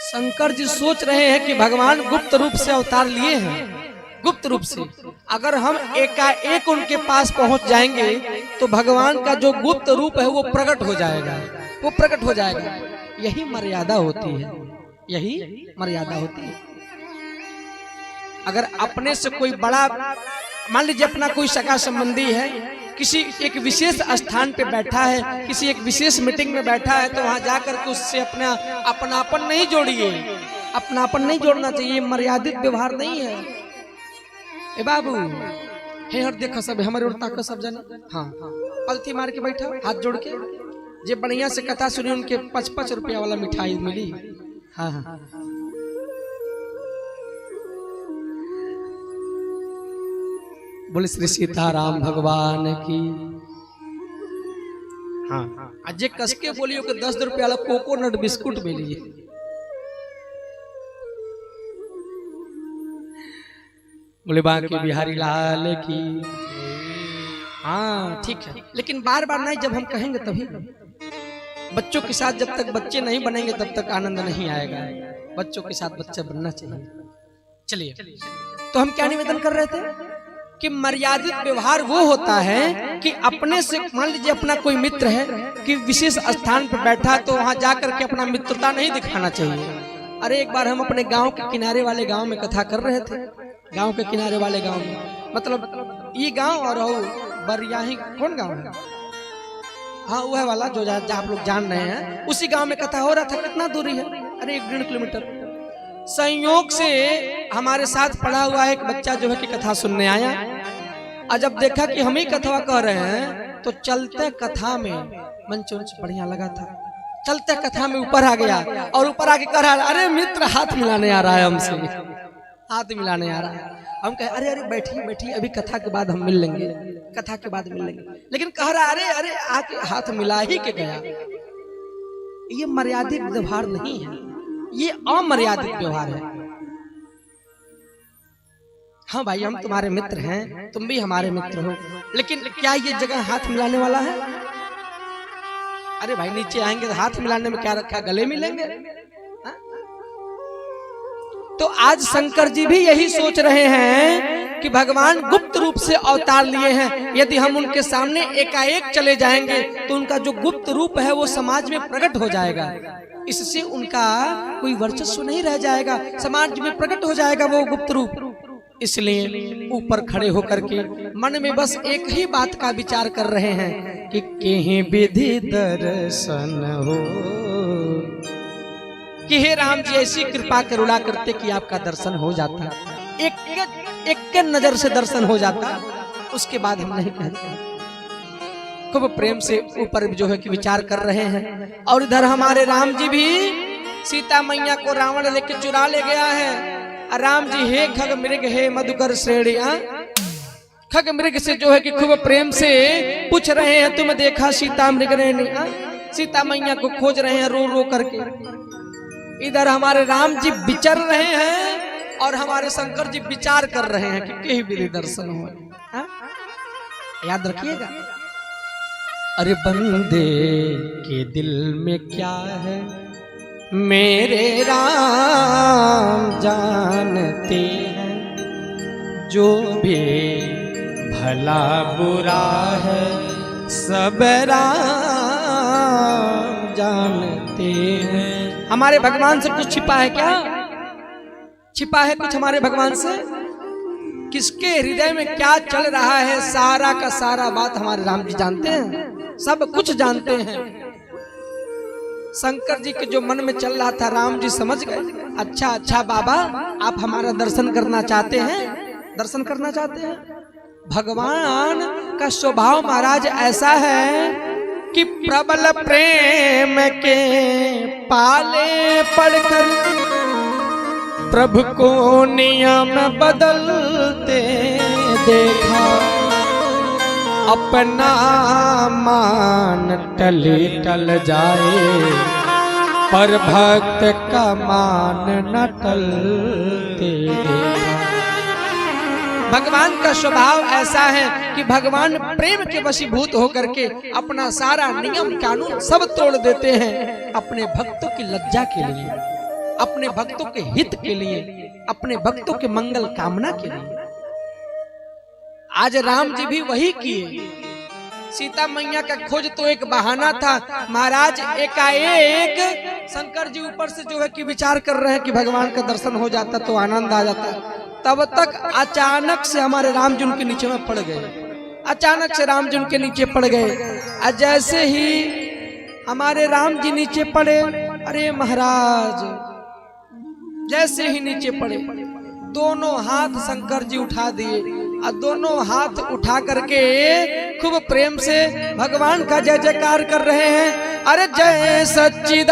शंकर जी सोच रहे हैं कि भगवान गुप्त रूप से अवतार लिए हैं, गुप्त रूप से। अगर हम एकाएक उनके पास पहुंच जाएंगे तो भगवान का जो गुप्त रूप है वो प्रकट हो जाएगा, वो प्रकट हो जाएगा। यही मर्यादा होती है, यही मर्यादा होती है। अगर अपने से कोई बड़ा, मान लीजिए अपना कोई सगा संबंधी है, किसी एक विशेष स्थान पे बैठा है, किसी एक विशेष मीटिंग में बैठा है, तो वहां जाकर के उससे अपनापन नहीं जोड़िए, अपनापन नहीं जोड़ना चाहिए, मर्यादित व्यवहार नहीं है। ए बाबू, हे हर देखो सब हमारे ओर ताको सब जने। हाँ, पलथी मार के बैठा, हाथ जोड़ के। जे बढ़िया से कथा सुनी, उनके 5-5 रुपया वाला मिठाई मिली। हाँ हाँ, बोले श्री सीताराम भगवान की। हाँ, अजय कस के बोलियो कि 10 रुपया वाला कोकोनट बिस्कुट मिली। बोले बांके बिहारी लाल की। हाँ ठीक है, लेकिन बार बार नहीं, जब हम कहेंगे तभी। बच्चों के साथ जब तक बच्चे नहीं बनेंगे तब तक आनंद नहीं आएगा। बच्चों के साथ बच्चा बनना चाहिए। चलिए, तो हम क्या निवेदन कर रहे थे? कि मर्यादित व्यवहार वो होता है कि अपने से, मान लीजिए अपना कोई मित्र है कि विशेष स्थान पर बैठा तो वहां जाकर के अपना मित्रता नहीं दिखाना चाहिए। अरे एक बार हम अपने गांव के किनारे वाले गांव में कथा कर रहे थे, गांव के किनारे वाले गांव में, मतलब ये गांव और बरियाही, कौन गांव है? हाँ वह वाला जो जहाँ आप लोग जान रहे हैं, उसी गांव में कथा हो रहा था। कितना दूरी है? अरे 1.5 किलोमीटर। संयोग से हमारे साथ पढ़ा हुआ एक बच्चा जो है कि कथा सुनने आया, और जब देखा कि हम ही कथा कह रहे हैं तो चलते कथा में मंच बढ़िया लगा था, चलते कथा में ऊपर आ गया और ऊपर आके कह रहा, अरे मित्र हाथ मिलाने आ रहा है हमसे, हाथ मिलाने आ रहा है। हम कहे अरे अरे बैठिए बैठिए, अभी कथा के बाद हम मिल लेंगे, कथा के बाद मिल लेंगे। लेकिन कह रहा अरे अरे आके हाथ मिला ही के गया। ये मर्यादित व्यवहार नहीं है, ये अमर्यादित व्यवहार है। हाँ भाई हम तुम्हारे मित्र हैं, तुम भी हमारे मित्र हो, लेकिन क्या ये जगह हाथ मिलाने वाला है? अरे भाई नीचे आएंगे तो हाथ मिलाने में क्या रखा, गले मिलेंगे? हा? तो आज शंकर जी भी यही सोच रहे हैं कि भगवान गुप्त रूप से अवतार लिए हैं, यदि हम उनके सामने एकाएक चले जाएंगे तो उनका जो गुप्त रूप है वो समाज में प्रकट हो जाएगा, इससे उनका कोई वर्चस्व नहीं रह जाएगा, समाज में प्रकट हो जाएगा वो गुप्त रूप। इसलिए ऊपर खड़े होकर के मन में बस एक ही बात का विचार कर रहे हैं कि कहीं विधि दर्शन हो, कि हे राम जी ऐसी कृपा करुणा करते कि आपका दर्शन हो जाता, एक नजर से दर्शन हो जाता, उसके बाद हम नहीं कहते। खूब प्रेम से ऊपर जो है कि विचार कर रहे हैं। और इधर हमारे राम जी भी सीता मैया को रावण लेके चुरा ले गया है। राम जी हे खग मृग हे मधुकर श्रेणी, खग मृग से जो है कि खूब प्रेम से पूछ रहे हैं, तुम देखा सीता मृग रेणी? सीता मैया को खोज रहे हैं रो रो करके। इधर हमारे राम जी विचर रहे हैं और हमारे शंकर जी विचार कर रहे हैं कि कहीं विधि दर्शन हो। याद रखिएगा। अरे बंदे के दिल में क्या है मेरे राम जानते हैं, जो भी भला बुरा है सब राम जानते हैं। हमारे भगवान से कुछ छिपा है क्या? छिपा है कुछ हमारे भगवान से? किसके हृदय में क्या चल रहा है सारा का सारा बात हमारे राम जी जानते हैं, सब कुछ जानते हैं। शंकर जी के जो मन में चल रहा था राम जी समझ गए। अच्छा अच्छा बाबा आप हमारा दर्शन करना चाहते हैं, दर्शन करना चाहते हैं। भगवान का स्वभाव महाराज ऐसा है कि प्रबल प्रेम के पाले पड़कर प्रभु को नियम बदलते देखा, अपना मान टली टल जाए पर भक्त का मान न टलते देखा। भगवान का स्वभाव ऐसा है कि भगवान प्रेम के वशीभूत होकर के अपना सारा नियम कानून सब तोड़ देते हैं अपने भक्तों की लज्जा के लिए, अपने भक्तों के हित के लिए, अपने भक्तों के मंगल कामना के लिए। आज राम जी भी वही किए। सीता मैया का खोज तो एक बहाना था महाराज, एकाएक शंकर जी ऊपर से जो है कि विचार कर रहे हैं कि भगवान का दर्शन हो जाता तो आनंद आ जाता। तब तक अचानक से हमारे राम जी उनके नीचे में पड़ गए। अचानक से राम जी उनके नीचे पड़ गए। और जैसे ही हमारे राम जी नीचे पड़े, अरे महाराज जैसे ही नीचे पड़े दोनों हाथ शंकर जी उठा दिए और दोनों हाथ उठा करके खूब प्रेम से भगवान का जय जयकार कर रहे हैं। अरे जय सच्चिदानंद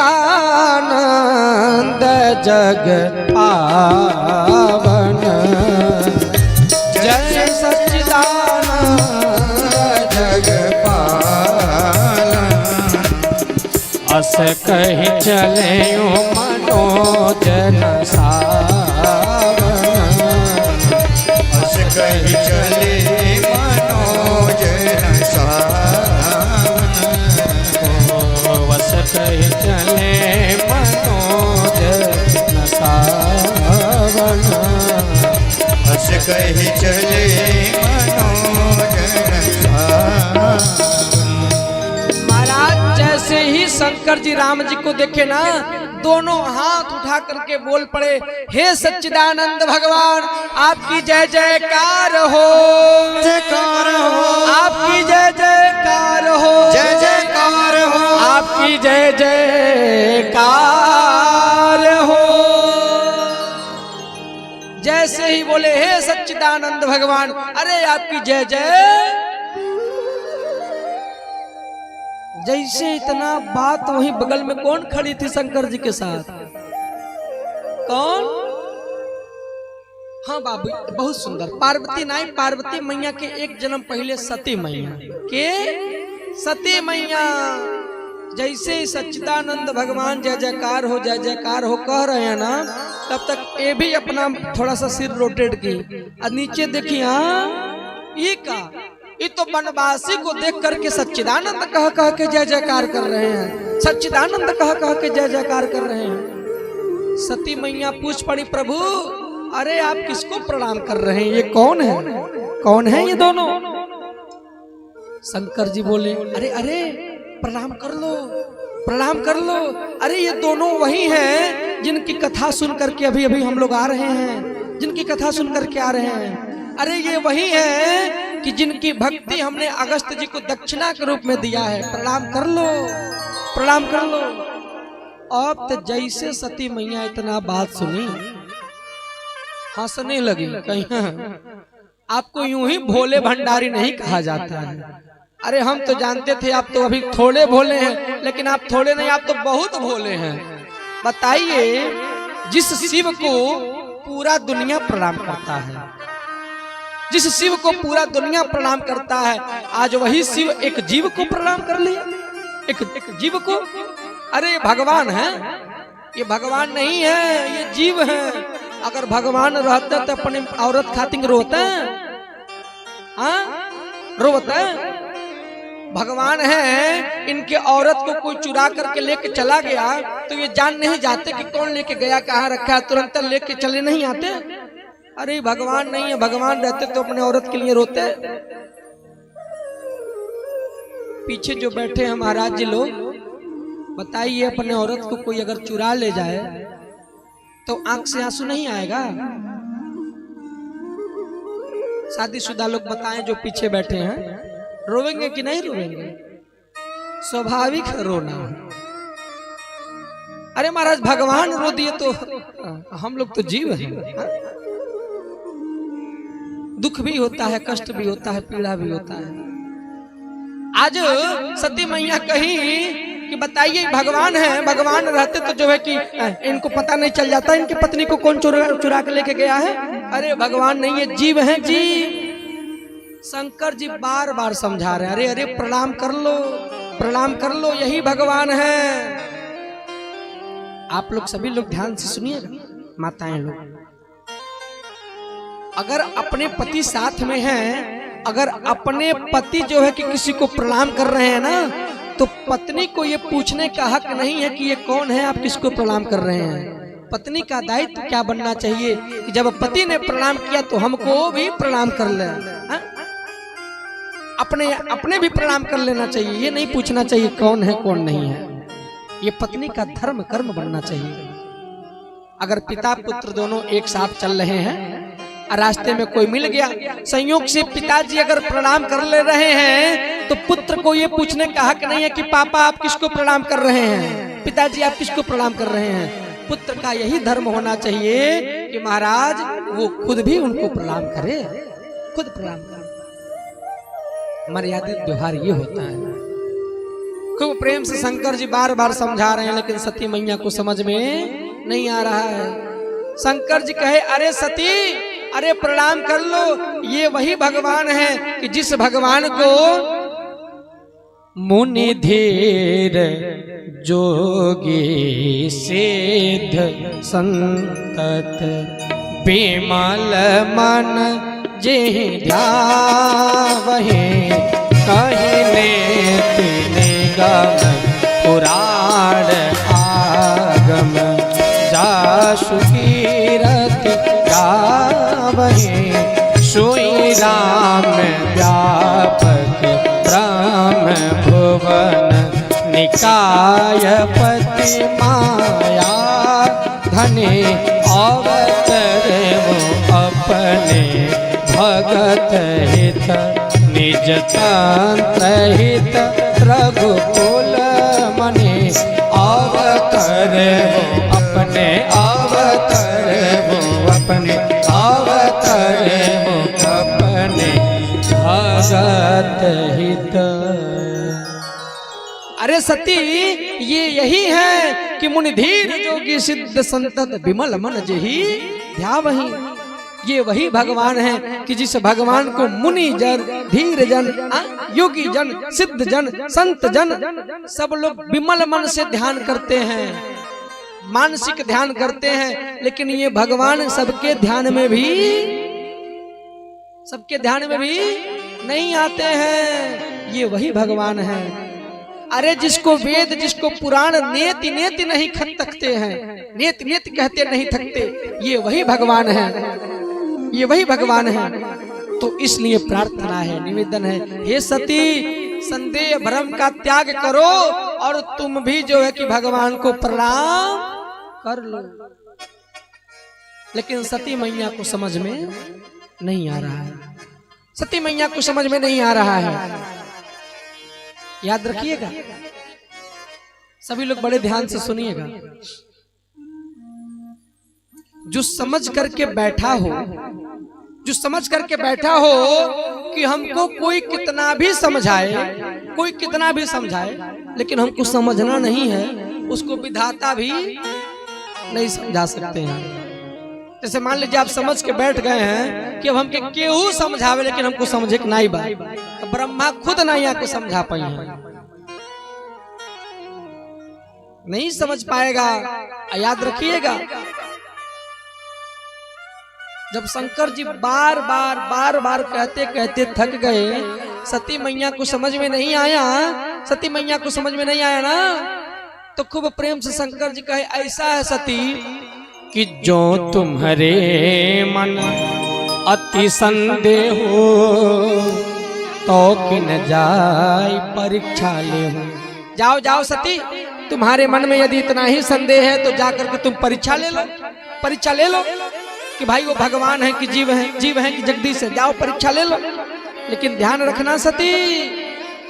जग पावन, जय सच्चिदानंद जग पावन, अस कहीं चले मनोजन सावन, अस कहीं चले मनोजन सावन, वस कहीं चले मनोजन सावन, अस कहीं चले शंकर जी राम जी को देखे ना, दोनों हाथ उठा करके बोल पड़े, हे सच्चिदानंद भगवान आपकी जय जयकार हो, जयकार हो, आपकी जय जयकार हो, जय जयकार हो, आपकी जय जयकार हो। जैसे ही बोले हे सच्चिदानंद भगवान, अरे आपकी जय जय, जैसे इतना बात वहीं बगल में कौन खड़ी थी शंकर जी के साथ? कौन? हाँ बाबू, बहुत सुंदर। पार्वती नाई, पार्वती मैया के एक जन्म पहले सती मैया के, सती मैया। जैसे ही सच्चिदानंद भगवान जय जयकार हो, जय जयकार हो कह रहे हैं ना, तब तक ये भी अपना थोड़ा सा सिर रोटेट की और नीचे देखिए, हाँ ये का, ये तो बनवासी को देख करके सच्चिदानंद कह कह के जय जयकार कर रहे हैं, सच्चिदानंद कह कह के जय जयकार कर रहे हैं। सती मैया पूछ पड़ी, प्रभु अरे आप किसको प्रणाम कर रहे हैं? ये कौन है, कौन है ये दोनों? शंकर जी बोले, अरे अरे प्रणाम कर लो, प्रणाम कर लो। अरे ये दोनों वही हैं जिनकी कथा सुन करके अभी अभी हम लोग आ रहे हैं, जिनकी कथा सुन करके आ रहे हैं। अरे ये वही हैं कि जिनकी भक्ति हमने अगस्त जी को दक्षिणा के रूप में दिया है। प्रणाम कर लो, प्रणाम कर लो। अब तो जैसे सती मैया इतना बात सुनी, हंसने लगी। कहीं आपको यूं ही भोले भंडारी नहीं कहा जाता है। अरे हम तो जानते थे आप तो अभी थोड़े भोले हैं, लेकिन आप थोड़े नहीं, आप तो बहुत भोले हैं। बताइए, जिस शिव को पूरा दुनिया प्रणाम करता है, जिस शिव को पूरा दुनिया प्रणाम करता है, आज वही शिव एक जीव को प्रणाम कर लिया, एक जीव को। अरे भगवान है, ये भगवान नहीं है, ये जीव है। अगर भगवान रहते तो अपने औरत खातिर रोते हैं, हाँ रोते हैं। भगवान है, इनके औरत को कोई चुरा करके लेके चला गया तो ये जान नहीं जाते कि कौन लेके गया, कहाँ रखा है, तुरंत लेके चले नहीं आते। अरे भगवान नहीं है, भगवान रहते तो अपने औरत के लिए रोते। पीछे जो बैठे हैं महाराज जी लोग, बताइए अपने औरत को कोई अगर चुरा ले जाए तो आंख से आंसू नहीं आएगा? शादीशुदा लोग बताएं जो पीछे बैठे हैं, रोवेंगे कि नहीं रोवेंगे? स्वाभाविक रोना। अरे महाराज भगवान रो दिए तो हम लोग तो जीव हैं, दुख भी होता है, कष्ट भी होता है, पीड़ा भी होता है। आज सती मैया कही कि बताइए भगवान है, भगवान रहते तो जो है कि इनको पता नहीं चल जाता इनकी पत्नी को कौन चुरा के लेके गया है। अरे भगवान नहीं है, जीव है जीव। शंकर जी बार बार समझा रहे हैं, अरे अरे प्रणाम कर लो, प्रणाम कर लो, यही भगवान है। आप लोग सभी लोग ध्यान से सुनिएगा, माताएं लोग, अगर अपने पति साथ में हैं, अगर अपने पति जो है कि किसी को प्रणाम कर रहे हैं ना, तो पत्नी को ये पूछने का हक नहीं है कि ये कौन है, आप किसको प्रणाम कर रहे हैं। पत्नी का दायित्व क्या बनना चाहिए कि जब पति ने प्रणाम किया तो हमको भी प्रणाम कर ले, अपने भी प्रणाम कर लेना चाहिए। ये नहीं पूछना चाहिए कौन है कौन नहीं है। ये पत्नी का धर्म कर्म बनना चाहिए। अगर पिता पुत्र दोनों एक साथ चल रहे हैं, रास्ते में कोई मिल गया, संयोग से पिताजी अगर प्रणाम कर ले रहे हैं तो पुत्र को ये पूछने का हक नहीं है कि पापा आप किसको प्रणाम कर रहे हैं, पिताजी आप किसको प्रणाम कर रहे हैं। पुत्र का यही धर्म होना चाहिए कि महाराज वो खुद भी उनको प्रणाम करे, खुद प्रणाम करे। मर्यादित व्यवहार ये होता है। खूब प्रेम से शंकर जी बार बार समझा रहे हैं, लेकिन सती मैया को समझ में नहीं आ रहा है। शंकर जी कहे, अरे सती, अरे प्रणाम कर लो, ये वही भगवान है कि जिस भगवान को मुनि धीर जोगी सिद्ध संतत बिमल मन जे ध्यावहि, कहने निगम पुराण आगम जासु कीरत गावहि, सोई राम व्यापक राम भुवन निकायपति माया धने अवतरे वो अपने भगत हित निज तंत्र हित रघुकुल मने अवतरे वो अपने अवतरे वो अपने अवतरे वो अपने भगत हित। अरे सती, ये यही है कि मुनि धीर जोगी सिद्ध संतत विमल मन जही ध्यावहि। ये वही भगवान है कि जिस भगवान को मुनि जन, धीर जन, योगी जन, सिद्ध जन, संत जन सब लोग विमल मन से ध्यान करते हैं, मानसिक ध्यान करते हैं। लेकिन ये भगवान सबके ध्यान में भी नहीं आते हैं। ये वही भगवान है। अरे जिसको वेद, जिसको पुराण नेति नेति नहीं थकते हैं, नेति नेति कहते नहीं थकते, ये वही भगवान है, ये वही भगवान है। तो इसलिए प्रार्थना है, निवेदन है, हे सती संदेह भ्रम का त्याग करो और तुम भी जो है कि भगवान को प्रणाम कर लो। लेकिन सती मैया को समझ में नहीं आ रहा है, सती मैया को समझ में नहीं आ रहा है। याद रखिएगा, सभी लोग बड़े ध्यान से सुनिएगा। जो समझ करके बैठा हो, जो समझ करके बैठा हो कि हमको कोई कितना भी समझाए, कोई कितना भी समझाए, लेकिन हमको समझना नहीं है, उसको विधाता भी नहीं समझा सकते हैं। जैसे मान लीजिए आप समझ के बैठ गए हैं कि अब हमके केहू समझावे, लेकिन हमको समझे कि नहीं बात, तो ब्रह्मा खुद नहीं आपको समझा पाई है, नहीं समझ पाएगा। याद रखिएगा, जब शंकर जी बार बार कहते कहते थक गए, सती मैया को समझ में नहीं आया, सती मैया को समझ में नहीं आया ना, तो खूब प्रेम से शंकर जी कहे, ऐसा है सती कि जो तुम्हारे मन अति संदेह हो तो किन जाय परीक्षा ले हो। जाओ जाओ सती, तुम्हारे मन में यदि इतना ही संदेह है तो जाकर के तुम परीक्षा ले लो, परीक्षा ले लो कि भाई वो भगवान है कि जीव है कि जगदीश है, जाओ परीक्षा ले लो। लेकिन ध्यान रखना सती,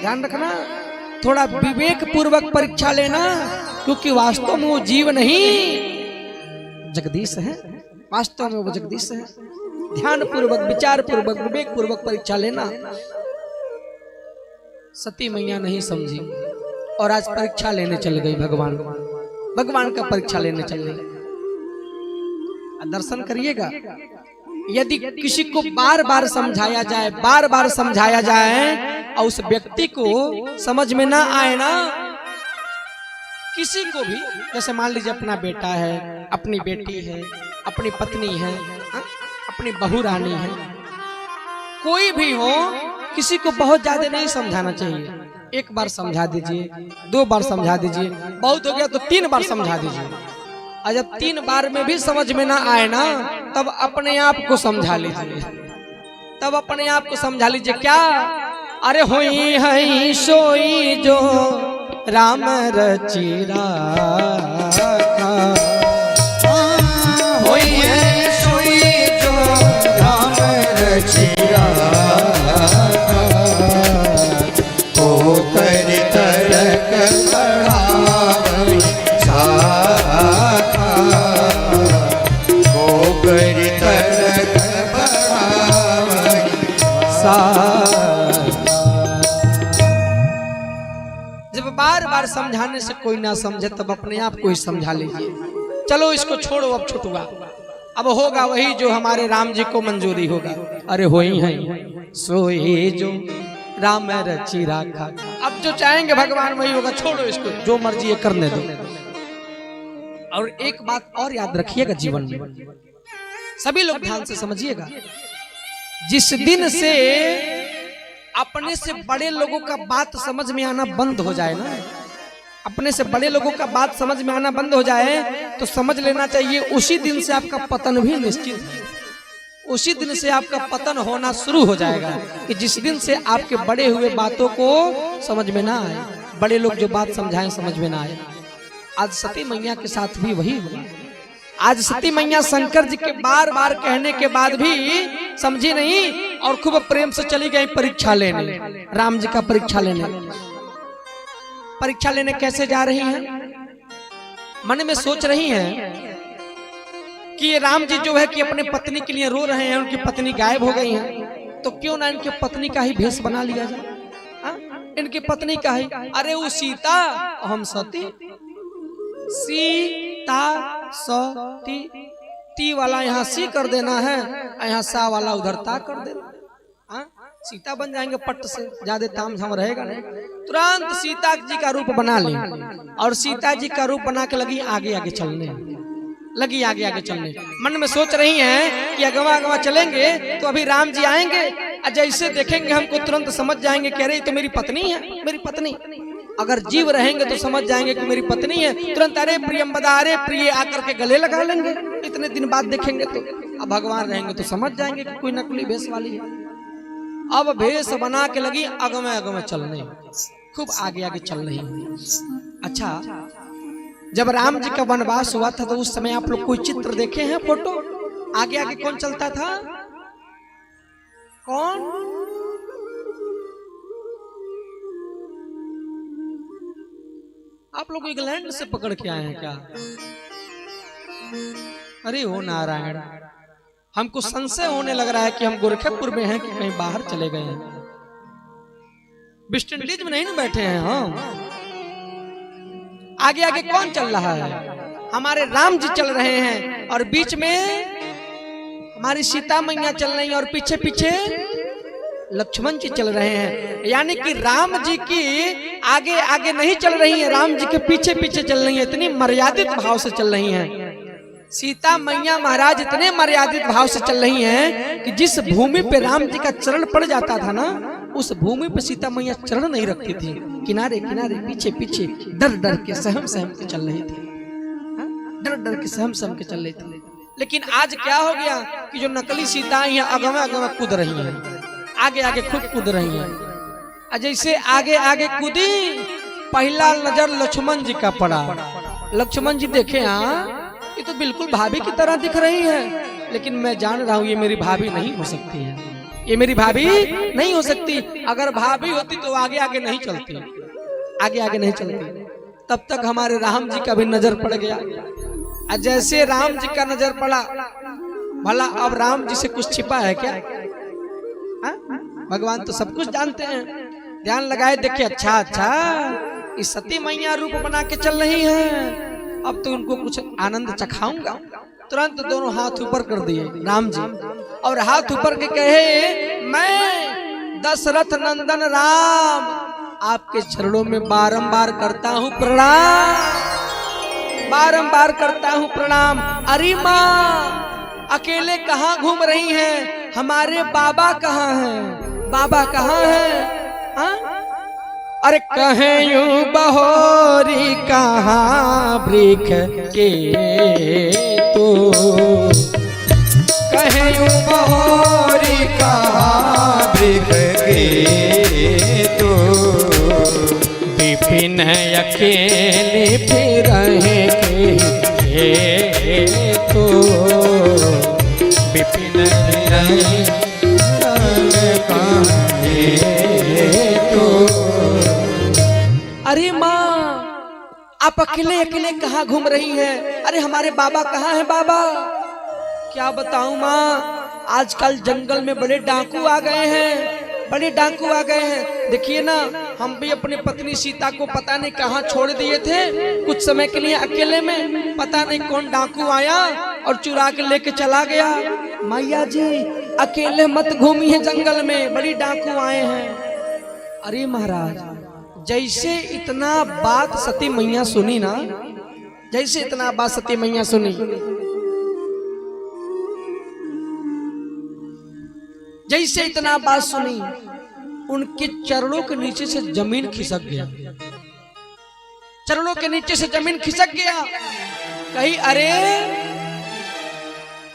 ध्यान रखना, थोड़ा विवेक पूर्वक परीक्षा लेना, क्योंकि वास्तव में वो जीव नहीं जगदीश है, वास्तव में वो जगदीश है। ध्यान पूर्वक, विचार पूर्वक, विवेक पूर्वक परीक्षा लेना। सती मैया नहीं समझी और आज परीक्षा लेने चल गई, भगवान का परीक्षा लेने चल गई। दर्शन करिएगा, यदि किसी को बार बार समझाया जाए, बार बार समझाया जाए और उस व्यक्ति को समझ में ना आए ना, किसी को भी, जैसे मान लीजिए अपना बेटा है, अपनी बेटी है, अपनी पत्नी है, अपनी बहू रानी है, कोई भी हो, किसी को बहुत ज्यादा नहीं समझाना चाहिए। एक बार समझा दीजिए, 2 बार समझा दीजिए, बहुत हो गया तो 3 बार समझा दीजिए। और जब 3 बार में भी समझ में ना आए ना, तब अपने आप को समझा लीजिए, तब अपने आप को समझा लीजिए। क्या? अरे होई है सोई जो राम रची राखा, होई है सोई जो राम रची राखा, को कर तरक बढ़ावै साखा, को कर तरक बढ़ावै साखा। जब बार बार समझाने से कोई ना समझे, तब अपने आप को ही समझा लीजिए। चलो इसको छोड़ो, अब छुटुआ, अब होगा वही जो हमारे राम जी को मंजूरी होगा। अरे होई है सोई जो राम रची राखा, अब जो चाहेंगे भगवान वही होगा, छोड़ो इसको, जो मर्जी ये करने दो। और एक बात और याद रखिएगा जीवन में, सभी लोग ध्यान से समझिएगा, जिस दिन से अपने से बड़े लोगों का बात समझ में आना बंद हो जाए ना, अपने से बड़े लोगों का बात समझ में आना बंद हो जाए, तो समझ लेना चाहिए उसी दिन से आपका पतन भी निश्चित है। उसी दिन से आपका पतन होना शुरू हो जाएगा, कि जिस दिन से आपके बड़े हुए बातों को समझ में ना आए। बड़े लोग जो बात समझाएं समझ में ना आए। आज सती मैया के साथ भी वही हुआ। आज सती मैया शंकर जी के बार बार कहने के बाद भी समझी नहीं और खूब प्रेम से चली गई परीक्षा लेने, राम जी का परीक्षा लेने। परीक्षा लेने कैसे जा रही हैं? मन में सोच रही हैं कि ये राम जी जो है कि अपने पत्नी के लिए रो रहे हैं, उनकी पत्नी गायब हो गई है, तो क्यों ना इनकी पत्नी का ही भेष बना लिया जाए। इनकी पत्नी का ही, अरे वो सीता हम सती, सीता सती, ती वाला यहाँ सी कर देना है, यहाँ सा वाला उधर ता कर देना। सीता बन जाएंगे पट्ट से, ज्यादा ताम झाम रहेगा नहीं। तुरंत सीता जी का रूप बना ले और सीता जी का रूप बना के लगी आगे आगे चलने, लगी आगे आगे चलने। मन में सोच रही हैं कि अगवा अगवा चलेंगे तो अभी राम जी आएंगे, जैसे देखेंगे हमको तुरंत समझ जाएंगे कि अरे तो मेरी पत्नी है, मेरी पत्नी। अगर जीव रहेंगे तो समझ जाएंगे कि मेरी पत्नी है, तुरंत अरे प्रियंवदा, अरे प्रिय आकर के गले लगा लेंगे। इतने दिन बाद देखेंगे तो, अब भगवान रहेंगे तो समझ जाएंगे कि कोई नकली भेष वाली है। अब भेष बना के लगी अगमे अगमे चलने, खूब आगे आगे चल रही है। अच्छा, जब राम जी का वनवास हुआ था तो उस समय आप लोग कोई चित्र देखे हैं, फोटो? आगे आगे कौन चलता था? कौन? आप लोग इंग्लैंड से पकड़ के आए हैं क्या? अरे हो नारायण, हमको संशय होने लग रहा है कि हम गोरखपुर में हैं कि कहीं बाहर चले गए हैं। वेस्ट इंडीज में नहीं ना बैठे हैं हम। आगे आगे कौन चल रहा है? हमारे राम जी चल रहे हैं और बीच में हमारी सीता मैया चल रही है और पीछे पीछे लक्ष्मण जी चल रहे हैं। यानी कि राम जी की आगे आगे नहीं चल रही है, राम जी के पीछे पीछे चल रही है। इतनी मर्यादित भाव से चल रही हैं सीता मैया महाराज, इतने मर्यादित भाव से चल रही हैं कि जिस भूमि पे राम जी का चरण पड़ जाता था ना, उस भूमि पे सीता मैया चरण नहीं रखती थी। किनारे किनारे पीछे पीछे डर डर के सहम सहम के चल रही थी, डर डर के सहम सहम के चल रही थी। लेकिन आज क्या हो गया कि जो नकली सीताएं हैं अगवा अगवा कूद रही हैं, आगे आगे खुद कूद रही हैं। जैसे आगे आगे कूदी, पहला नजर लक्ष्मण जी का पड़ा। लक्ष्मण जी देखे, हाँ ये तो बिल्कुल भाभी की तरह दिख रही है, लेकिन मैं जान रहा हूँ ये मेरी भाभी नहीं हो सकती है, ये मेरी भाभी नहीं हो सकती। अगर भाभी होती तो आगे आगे नहीं चलती, आगे आगे नहीं चलती। तब तक हमारे राम जी का भी नजर पड़ गया। जैसे राम जी का नजर पड़ा, भला अब राम जी से कुछ छिपा है क्या? भगवान तो सब कुछ जानते हैं। ध्यान लगाए देखे, अच्छा अच्छा इस सती मैया रूप बना के चल रही है, अब तो उनको कुछ आनंद चखाऊंगा। तुरंत दोनों हाथ ऊपर कर दिए राम जी और हाथ ऊपर के कहे, मैं दशरथ नंदन राम आपके चरणों में बारंबार करता हूँ प्रणाम, बारंबार करता हूँ प्रणाम। अरे माँ अकेले कहाँ घूम रही हैं? हमारे बाबा कहाँ हैं? बाबा कहाँ हैं? अरे कहें यूं बहोरी कहाँ वृक्ष के तो, कहें यूं बहोरी कहाँ वृक्ष के तो, विपिन अकेले फिर के तो, विपिन अरे माँ आप अकेले अकेले कहाँ घूम रही हैं? अरे हमारे बाबा कहाँ हैं? बाबा क्या बताऊं माँ, आजकल जंगल में बड़े डाकू आ गए हैं, बड़े डाकू आ गए हैं। देखिए ना, हम भी अपनी पत्नी सीता को पता नहीं कहाँ छोड़ दिए थे कुछ समय के लिए अकेले में, पता नहीं कौन डाकू आया और चुरा के लेके चला गया। मैया जी अकेले मत घूमिए जंगल में, बड़ी डाकू आए हैं। अरे महाराज, जैसे इतना बात सती मैया सुनी ना, जैसे इतना बात सती मैया सुनी, जैसे इतना बात सुनी, उनके चरणों के नीचे से जमीन खिसक गया, चरणों के नीचे से जमीन खिसक गया। कही अरे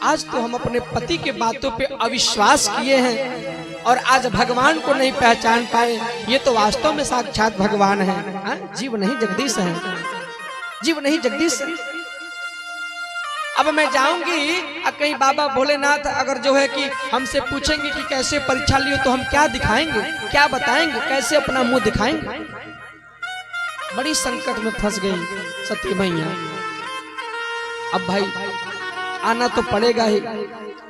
आज तो हम अपने पति के बातों पे अविश्वास किए हैं, और आज भगवान को नहीं पहचान पाए, ये तो वास्तव में साक्षात भगवान है। जीव नहीं जगदीश है, जीव नहीं जगदीश है। अब मैं जाऊंगी कहीं बाबा भोलेनाथ अगर जो है कि हमसे पूछेंगे कि कैसे परीक्षा लियो, तो हम क्या दिखाएंगे, क्या बताएंगे, कैसे अपना मुंह दिखाएंगे। बड़ी संकट में फंस गई सती मैया। अब भाई आना तो पड़ेगा ही।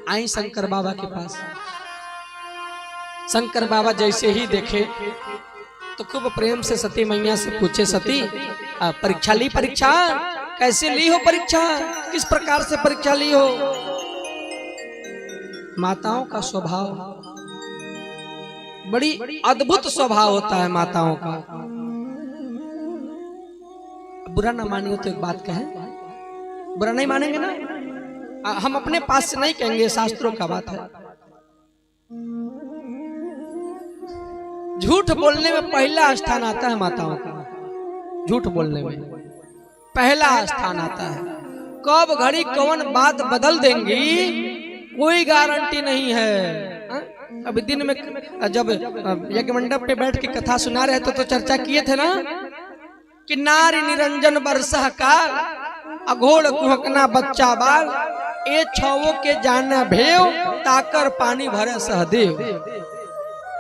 आई शंकर बाबा के पास। शंकर बाबा जैसे ही देखे तो खूब प्रेम से सती मैया से पूछे, सती परीक्षा ली? परीक्षा कैसे ली हो? परीक्षा किस प्रकार से परीक्षा ली हो? माताओं का स्वभाव बड़ी अद्भुत स्वभाव होता है माताओं का। बुरा ना मानियो तो एक बात कहें, बुरा नहीं मानेंगे ना, हम अपने पास से नहीं कहेंगे, शास्त्रों का बात है। झूठ बोलने में पहला स्थान आता है माताओं का। झूठ बोलने में पहला स्थान आता है। कब घड़ी कौन बात बदल देंगी कोई गारंटी नहीं है। अभी दिन में जब यज्ञ मंडप पे बैठ के कथा सुना रहे थे तो चर्चा किए थे ना कि नारी निरंजन बरसह काल, अघोड़ कुहकना बच्चा बाल, ए छवो के जाना भेव, ताकर पानी भरे सहदेव।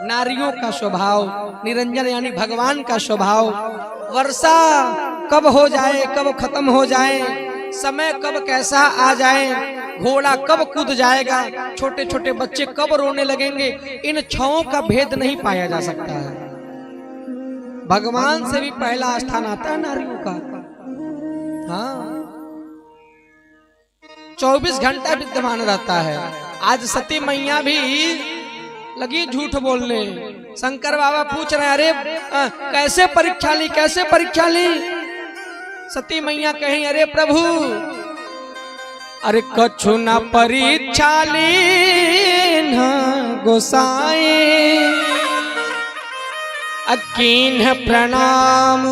नारियों का स्वभाव निरंजन यानी भगवान का स्वभाव। वर्षा कब हो जाए, कब खत्म हो जाए, समय कब कैसा आ जाए, घोड़ा कब कूद जाएगा, छोटे छोटे बच्चे कब रोने लगेंगे, इन छवों का भेद नहीं पाया जा सकता है। भगवान से भी पहला स्थान आता है नारियों का। हाँ, 24 घंटा विद्यमान रहता है। आज सती मैया भी लगी झूठ बोलने। शंकर बाबा पूछ रहे हैं, अरे कैसे परीक्षा ली, कैसे परीक्षा ली? सती मैया कहीं, अरे प्रभु, अरे कछु न परीक्षा ली गोसाई, अकीन प्रणाम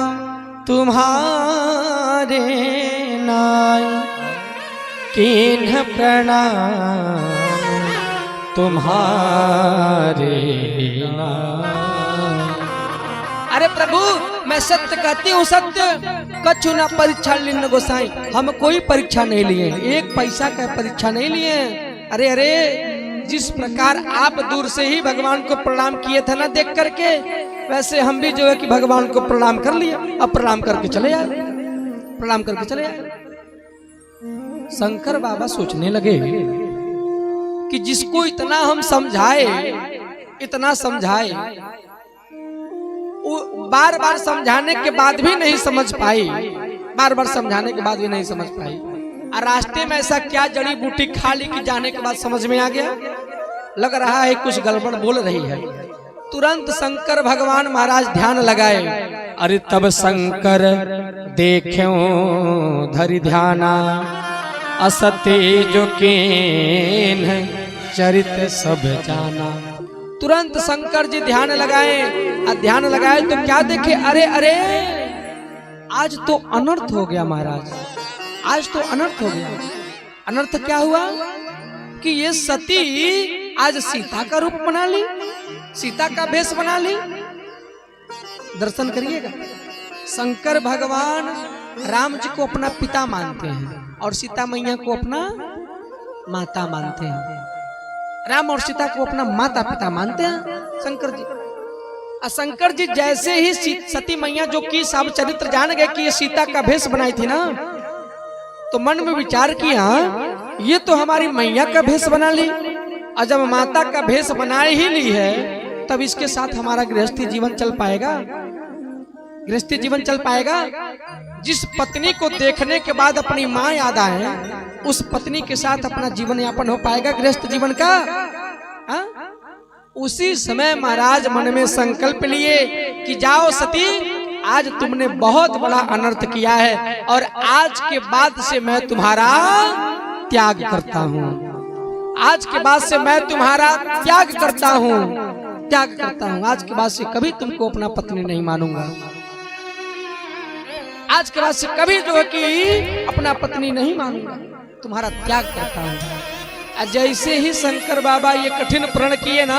तुम्हारे नाय, कीन प्रणाम तुम्हारे नाम। अरे प्रभु, मैं सत्य कहती हूँ, सत्य। कछु ना परीक्षा लिन गोसाई, हम कोई परीक्षा नहीं लिए, एक पैसा का परीक्षा नहीं लिए। अरे अरे, जिस प्रकार आप दूर से ही भगवान को प्रणाम किए थे ना देख करके, वैसे हम भी जो है कि भगवान को प्रणाम कर लिए। अब प्रणाम करके चले आए, प्रणाम करके चले आए। शंकर बाबा सोचने लगे कि जिसको इतना हम समझाए, इतना समझाए, बार बार समझाने के बाद भी नहीं समझ पाई, बार बार समझाने के बाद भी नहीं समझ पाई। और रास्ते में ऐसा क्या जड़ी बूटी खा ली कि जाने के बाद समझ में आ गया, लग रहा है कुछ गड़बड़ बोल रही है। तुरंत शंकर भगवान महाराज ध्यान लगाए। अरे तब शंकर देख्यो धरि ध्याना, असते जो केन चरित्र सब जाना। तुरंत शंकर जी ध्यान लगाए, ध्यान लगाए तो क्या देखे, अरे अरे, आज तो अनर्थ हो गया महाराज, आज तो अनर्थ हो गया। अनर्थ क्या हुआ कि ये सती आज सीता का रूप बना ली, सीता का भेष बना ली। दर्शन करिएगा, शंकर भगवान राम जी को अपना पिता मानते हैं और सीता मैया को अपना माता मानते हैं। राम और सीता को अपना माता पिता मानते हैं शंकर जी। शंकर जी जैसे ही सती मैया जो कि सब चरित्र जान गए कि ये सीता का भेष बनाई थी ना, तो मन में विचार किया, ये तो हमारी मैया का भेष बना ली, और जब माता का भेष बना ही ली है तब इसके साथ हमारा गृहस्थी जीवन चल पाएगा, गृहस्थी जीवन चल पाएगा। जिस पत्नी को देखने के बाद अपनी माँ याद आए, उस पत्नी के साथ अपना जीवन यापन हो पाएगा गृहस्थ जीवन का। उसी समय महाराज मन में संकल्प लिए कि जाओ सती, आज तुमने बहुत बड़ा अनर्थ किया है और आज के बाद से मैं तुम्हारा त्याग करता हूँ, आज के बाद से मैं तुम्हारा त्याग करता हूँ, त्याग करता हूँ। आज के बाद से कभी तुमको अपना पत्नी नहीं मानूंगा, आज के बाद से कभी जो है कि अपना पत्नी नहीं मानूंगा, तुम्हारा त्याग करता हूँ। जैसे ही शंकर बाबा ये कठिन प्रण किए ना,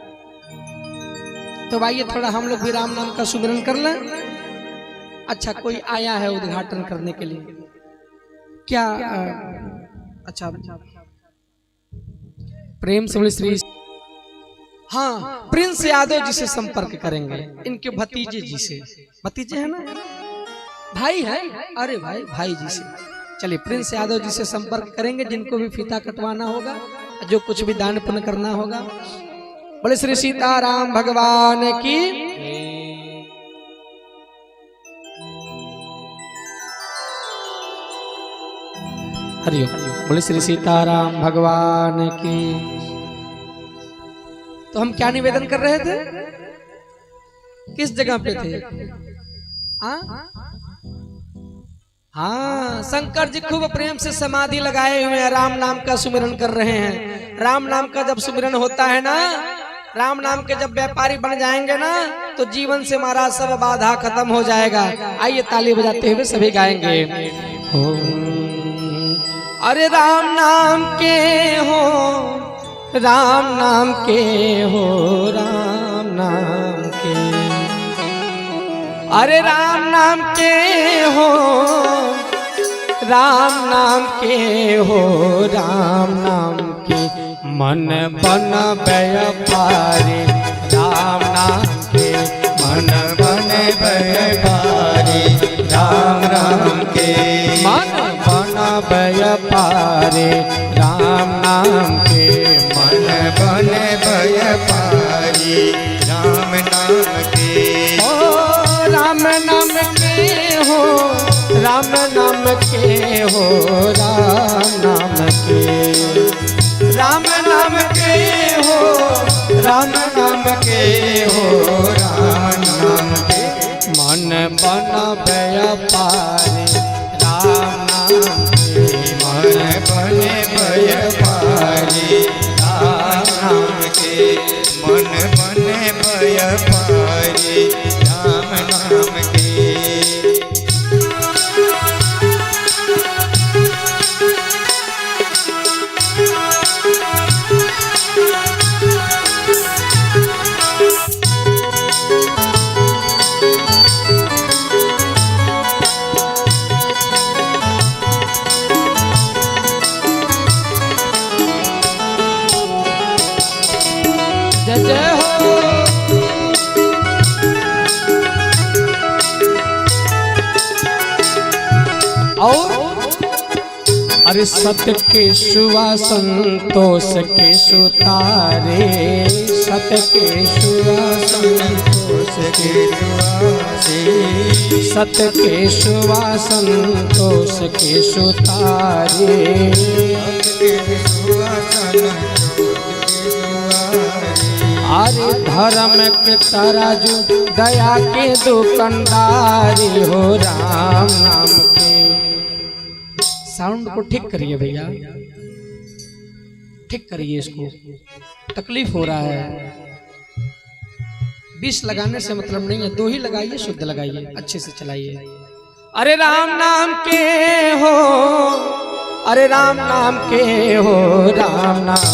तो भाई थोड़ा हम लोग भी राम नाम का सुमिरन कर लें। अच्छा कोई आया है उद्घाटन करने के लिए क्या? अच्छा प्रेम से बोले श्री। हाँ प्रिंस यादव जी से संपर्क करेंगे, इनके भतीजे जी से। भतीजे है ना, भाई है? अरे भाई जी से। चलिए प्रिंस यादव जी से संपर्क करेंगे, जिनको भी फीता कटवाना होगा, जो कुछ भी दान पुण्य करना होगा। बोले श्री सीताराम भगवान की। हरिओम। बोले श्री सीताराम भगवान की। तो हम क्या निवेदन कर रहे थे, किस जगह पे थे? हाँ शंकर जी खूब प्रेम से समाधि लगाए हुए हैं, राम नाम का सुमिरन कर रहे हैं। राम नाम का जब सुमिरन होता है ना, राम नाम के जब व्यापारी बन जाएंगे ना, तो जीवन से हमारा सब बाधा खत्म हो जाएगा। आइए ताली बजाते हुए सभी गाएंगे। अरे राम नाम के हो, राम नाम के हो, राम नाम के। अरे राम नाम के हो, राम नाम के हो, राम नाम के। मन बन व्यापारी राम नाम के, मन बने व्यापारी राम नाम के, मन बन व्यापारी राम नाम के। मन बने व्यापारी राम नाम के। ओ राम नाम के हो, राम नाम के हो, राम नाम के। राम नाम के हो, राम नाम के हो, राम नाम के। मन बन व्यापारी राम नाम के, मन बने व्यापारी राम नाम के, मन बने व्यापारी राम नाम के। जय जय हो। और अरे सत्य के सुवा संतोष के सुतारे, सत्य के सुवा संतोष के सुवासे, सत्य के सुवा संतोष के सुतारे। अरे धर्म के तराजू दया के दुकानदारी हो, राम नाम के। साउंड को ठीक करिए भैया, ठीक करिए इसको, तकलीफ हो रहा है। 20 लगाने से मतलब नहीं है, 2 ही लगाइए, शुद्ध लगाइए, अच्छे से चलाइए। अरे राम नाम के हो, अरे राम नाम के हो, राम नाम।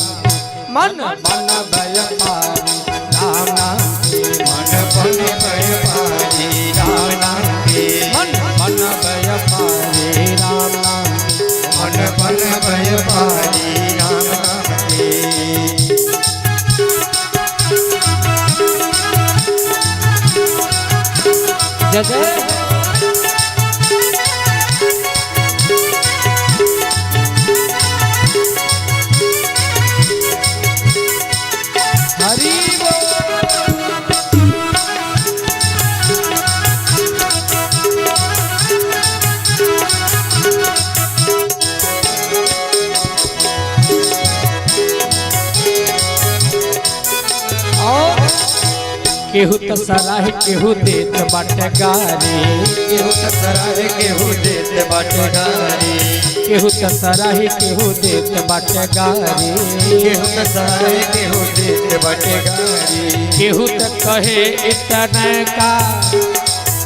मन बन व्यापारी राम नाम के, मन बने व्यापारी राम नाम के, मन बन व्यापारी राम नाम के। मन बने व्यापारी राम नाम के। जय जय। हरि केहू त सराह केहू देत बाटे गारी, केहू त सराह केहू देत बाटे गारी, केहू त सराह केहू देत बाटे गारी। केहू त सराह केहू देत बाटे गारी, केहू त कहे इतने का,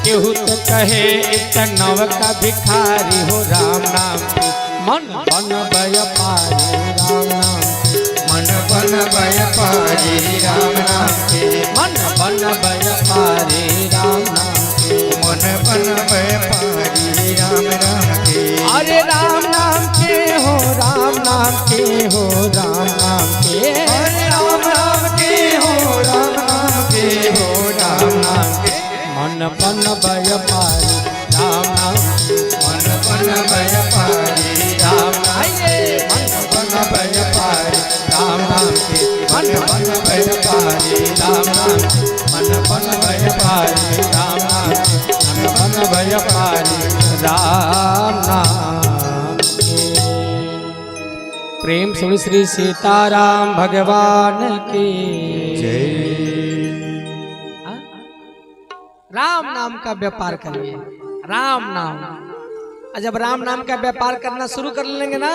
केहू त कहे इतनव का भिखारी हो, राम नाम के। मन बन व्यापारी राम नाम के, मन बन बन व्यापारी राम नाम के मन बन व्यापारी राम नाम के मन बन व्यापारी राम नाम के अरे राम नाम के हो राम नाम के हो राम नाम के अरे राम नाम के हो राम नाम के हो राम नाम के मन बन व्यापारी राम नाम मन बन व्यापारी राम नाम के मन बन व्यापारी राम नाम के मन बन व्यापारी राम नाम के मन बन व्यापारी राम नाम के मन बन व्यापारी राम नाम के। प्रेम सुन श्री सीताराम भगवान की जय। राम नाम का व्यापार करिए। राम नाम, और जब राम नाम का व्यापार करना शुरू कर लेंगे ना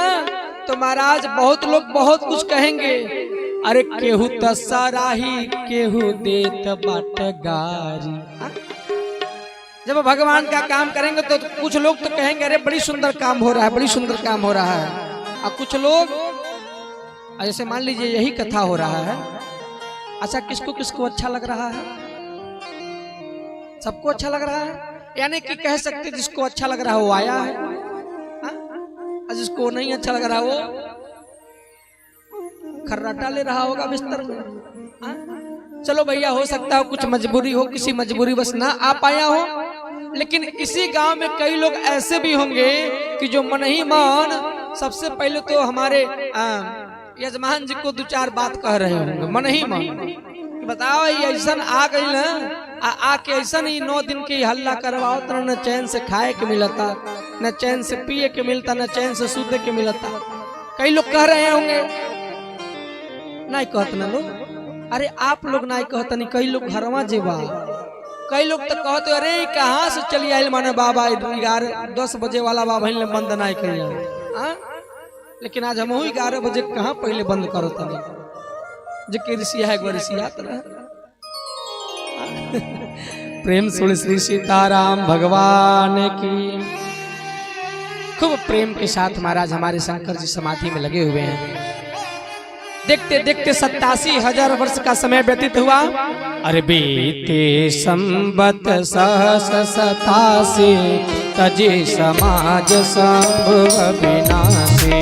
तो महाराज बहुत लोग बहुत कुछ कहेंगे। अरे केहू तसराही केहू देत बाट गारी। जब भगवान का काम करेंगे तो कुछ लोग तो कहेंगे अरे बड़ी सुंदर काम हो रहा है, बड़ी सुंदर काम हो रहा है। और कुछ लोग जैसे मान लीजिए यही कथा हो रहा है, अच्छा किसको किसको अच्छा लग रहा है? सबको अच्छा लग रहा है, यानी कि कह सकते जिसको अच्छा लग रहा है वो आया है, और जिसको नहीं अच्छा लग रहा है वो खर्राटा ले रहा होगा बिस्तर में। चलो भैया, हो सकता हो कुछ मजबूरी हो, किसी मजबूरी बस ना आ पाया हो, लेकिन इसी गांव में कई लोग ऐसे भी होंगे कि जो मन ही मन सबसे पहले तो हमारे यजमान जी को दो चार बात कह रहे होंगे मन ही मन। बताओ ऐसा आ गई ना, आके ऐसा ही 9 दिन की हल्ला करवाओ तो न चैन से खाए के मिलता, न चैन से पिए के मिलता, न चैन से सूते के मिलता। कई लोग कह रहे होंगे, नहीं कहत ना लोग, अरे आप लोग नहीं कहत नहीं, कई लोग घरवा जेबा, कई लोग तो कहते अरे कहाँ से चली आये माने बाबा 10 बजे वाला बाबा ने बंद नहीं करिए, लेकिन आज हम 11 बजे कहाँ पहले बंद करो तनी जो ऋषिया है ऋषिया तरह। प्रेम सुन श्री सीताराम भगवान की। खूब प्रेम के साथ महाराज हमारे शंकर जी समाधि में लगे हुए हैं। देखते देखते 87,000 वर्ष का समय व्यतीत हुआ। अरे बीते संबत सहस 87 तजे समाज संभव विनाशी।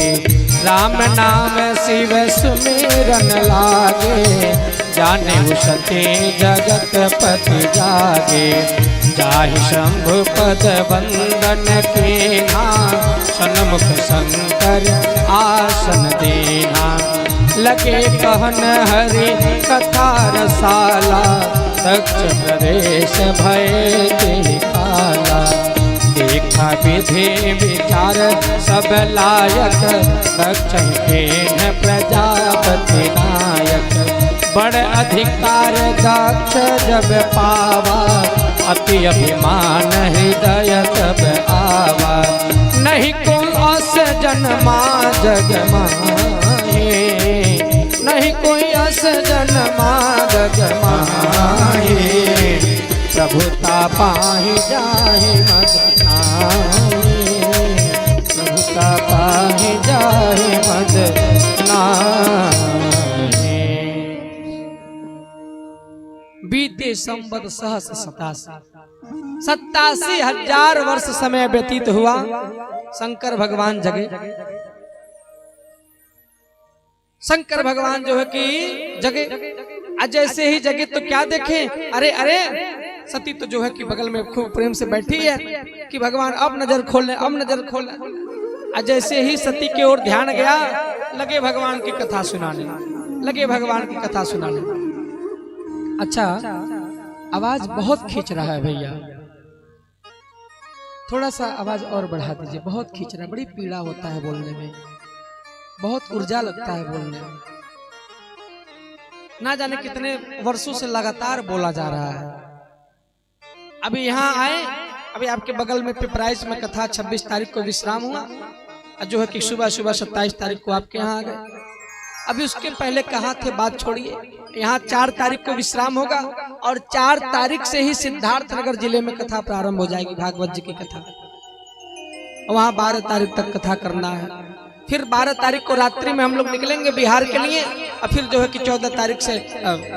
राम नाम शिव सुमिरन लागे, जाने सते जगत पति जागे। जाहि शंभु पद वंदन के नाम, सन्मुख शंकर आसन देना। लगे कहन हरि कथा रसाला, दक्ष प्रवेश भय काला। देखा विधि विचार सब लायक, दक्ष के प्रजापति नायक। बड़ अधिकार दक्ष जब पावा, अति अभिमान हृदय तब आवा। नहीं को अस जन्मा जग माहे, नहीं कोई अस जन्मा जग माहे। प्रभुता पाहि जाहि मद नाहि, प्रभुता पाहि जाहि मद नाहि। बीते संबत सहस 87,000 वर्ष समय व्यतीत हुआ। शंकर भगवान जगे। शंकर भगवान जो है कि जगे, जैसे ही जगे तो क्या देखे, अरे अरे सती तो जो है कि बगल में खूब प्रेम से बैठी है कि भगवान अब नजर खोले, अब नजर खोले। जैसे ही सती की ओर ध्यान गया, लगे भगवान की कथा सुनाने, लगे भगवान की कथा सुनाने। अच्छा, आवाज बहुत खींच रहा है भैया, थोड़ा सा आवाज और बढ़ा दीजिए। बहुत खींच रहा है, बड़ी पीड़ा होता है बोलने में, बहुत ऊर्जा लगता है बोलने में। ना जाने कितने वर्षों से लगातार बोला जा रहा है। अभी यहाँ आए, अभी आपके बगल में पिपराइस में कथा 26 तारीख को विश्राम हुआ, जो है कि सुबह सुबह 27 तारीख को आपके यहाँ आ गए। अभी उसके पहले कहाँ थे बात छोड़िए, यहाँ 4 तारीख को विश्राम होगा और 4 तारीख से ही सिद्धार्थनगर जिले में कथा प्रारंभ हो जाएगी, भागवत जी की कथा। वहाँ 12 तारीख तक कथा करना है। फिर 12 तारीख को रात्रि में हम लोग निकलेंगे बिहार के लिए और फिर जो है कि 14 तारीख से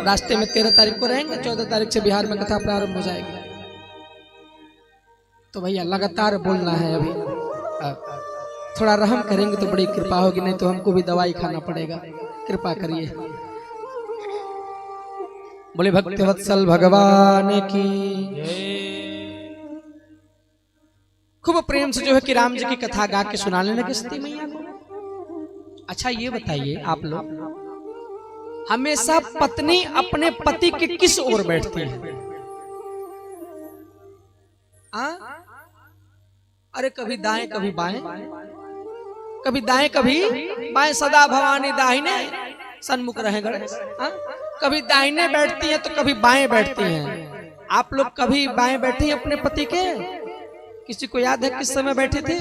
रास्ते में 13 तारीख को रहेंगे, 14 तारीख से बिहार में कथा प्रारंभ हो जाएगी। तो भैया लगातार बोलना है। अभी थोड़ा रहम करेंगे तो बड़ी कृपा होगी, नहीं तो हमको भी दवाई खाना पड़ेगा। कृपा करिए। बोले भक्तवत्सल भगवान की। खूब प्रेम से जो है कि राम जी की कथा गा के सुनाने लगे सती मैया को। अच्छा ये बताइए आप लोग, हमेशा पत्नी अपने पति के किस ओर बैठती है? अरे कभी दाएं कभी बाएं, कभी दाएं कभी बाएं, सदा भवानी दाहिने सन्मुख रहे गणेश। कभी दाहिने बैठती हैं तो कभी बाएं बैठती हैं। आप लोग कभी बाएं बैठे हैं अपने पति के? किसी को याद है किस समय बैठे थे?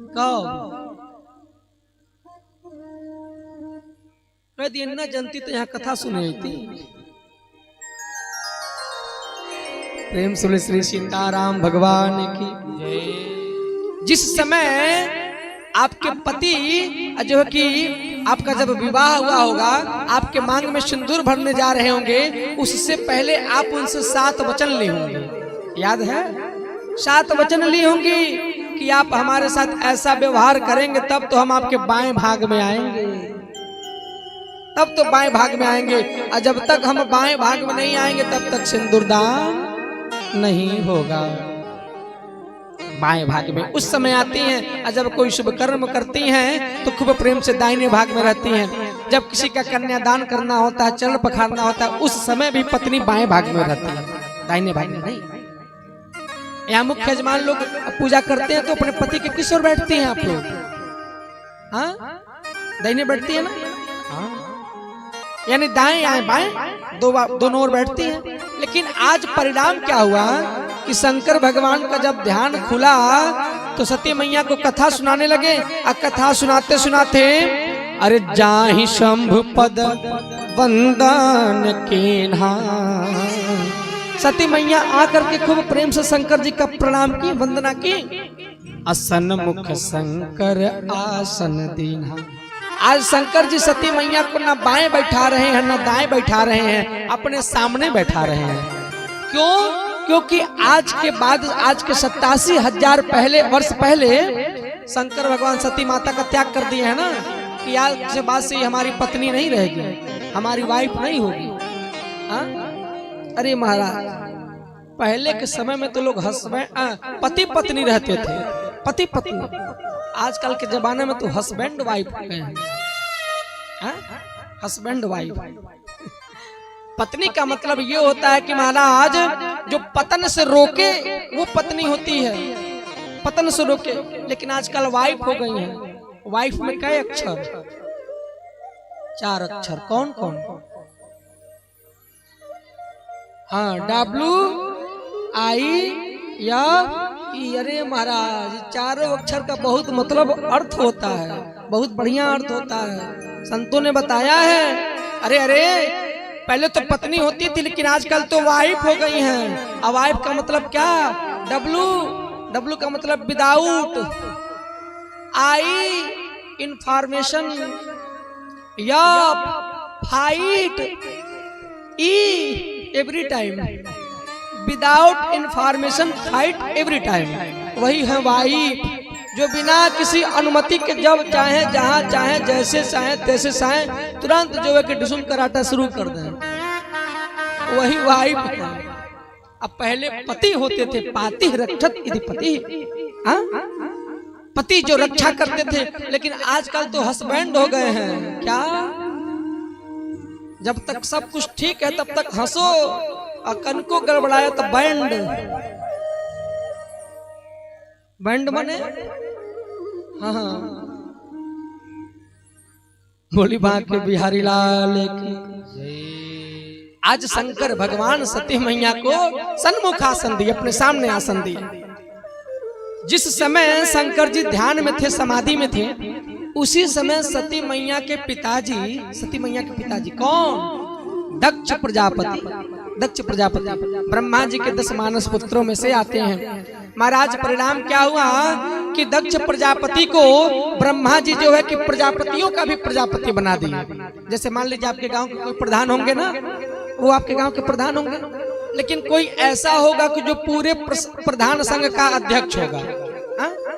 कब? यदि न जानती तो यहाँ कथा सुनी थी। प्रेम सुन श्री सीताराम भगवान की। जिस समय आपके पति जो है कि आपका जब विवाह हुआ होगा, आपके मांग में सिंदूर भरने जा रहे होंगे, उससे पहले आप उनसे 7 वचन ली होंगे। याद है? 7 वचन ली होंगी कि आप हमारे साथ ऐसा व्यवहार करेंगे तब तो हम आपके बाएं भाग में आएंगे, तब तो बाएं भाग में आएंगे। और जब तक हम बाएं भाग में नहीं आएंगे तब तक सिंदूरदान नहीं होगा। बाएं भाग में उस समय आती हैं, और जब कोई शुभ कर्म करती हैं तो खूब प्रेम से दाहिने भाग में रहती हैं। जब किसी का कन्यादान करना होता है, चरण पखारना होता है, उस समय भी पत्नी बाएं भाग में रहती है, दाहिने भाग में नहीं। यहाँ मुख्य यजमान लोग पूजा करते हैं तो अपने पति के किस ओर बैठती हैं आप लोग? हाँ, दाहिने बैठती है ना? हाँ, यानी दाएं आए बाएं दोनों ओर बैठती हैं। लेकिन आज परिणाम क्या हुआ कि शंकर भगवान का जब ध्यान खुला तो सती मैया को कथा सुनाने लगे। और कथा सुनाते सुनाते अरे जाहि शंभु पद वंदन कीन्हा, सती मैया आकर के खूब प्रेम से शंकर जी का प्रणाम की, वंदना की। असन मुख शंकर आसन दीन्हा। आज शंकर जी सती मैया को ना बाएं बैठा रहे हैं ना दाएं बैठा रहे हैं, अपने सामने बैठा रहे हैं। क्यों? क्योंकि आज के बाद, आज के 87,000 वर्ष पहले शंकर भगवान सती माता का त्याग कर दिए है ना, कि आज के बाद से हमारी पत्नी नहीं रहेगी, हमारी वाइफ नहीं होगी। अरे महाराज, पहले के समय में तो लोग पति पत्नी रहते थे, पति पत्नी। आजकल के जमाने में तो हस्बैंड वाइफ हो गए हैं। Husband wife. पत्नी का मतलब ये होता है कि महाराज जो पतन से रोके वो पत्नी होती है, पतन से रोके। लेकिन आजकल वाइफ हो गई है। वाइफ में कई अक्षर? 4 अक्षर। कौन कौन? हाँ, WIF। अरे महाराज, 4 अक्षर का बहुत मतलब अर्थ होता है, बहुत बढ़िया अर्थ होता है। संतों ने बताया है। अरे अरे, पहले तो पत्नी होती थी लेकिन आजकल तो वाइफ हो गई हैं। अब वाइफ का मतलब क्या? W का मतलब विदाउट, I इंफॉर्मेशन, या fight, E every time, without information fight every time. वही है वाइफ, जो बिना किसी अनुमति के जब चाहे, जहां चाहे, जैसे चाहे, तैसे चाहे, तुरंत जो है कि डिसुम कराटा शुरू कर दें, वही वाइफ है। अब पहले पति होते थे, पाति रक्षत इति पति, पति जो रक्षा करते थे। लेकिन आजकल तो हस्बैंड हो गए हैं। क्या? जब तक सब कुछ ठीक है तब तक हंसो, और कन को गड़बड़ाया तो बैंड। बैंड माने? हाँ, बोली बांके बिहारी लाल की। आज शंकर भगवान सती मैया को सन्मुख आसन दिए, अपने सामने आसन दिए। जिस समय शंकर जी ध्यान में थे, समाधि में थे, उसी समय सती मैया के पिताजी कौन? दक्ष प्रजापति। दक्ष प्रजापति ब्रह्मा जी के 10 मानस पुत्रों में से आते हैं। महाराज परिणाम क्या हुआ कि दक्ष प्रजापति को ब्रह्मा जी जो है कि प्रजापतियों का भी प्रजापति बना दिया। जैसे मान लीजिए आपके गांव के कोई प्रधान होंगे ना, वो आपके गांव के प्रधान होंगे, लेकिन कोई ऐसा होगा कि जो पूरे प्रधान संघ का अध्यक्ष होगा,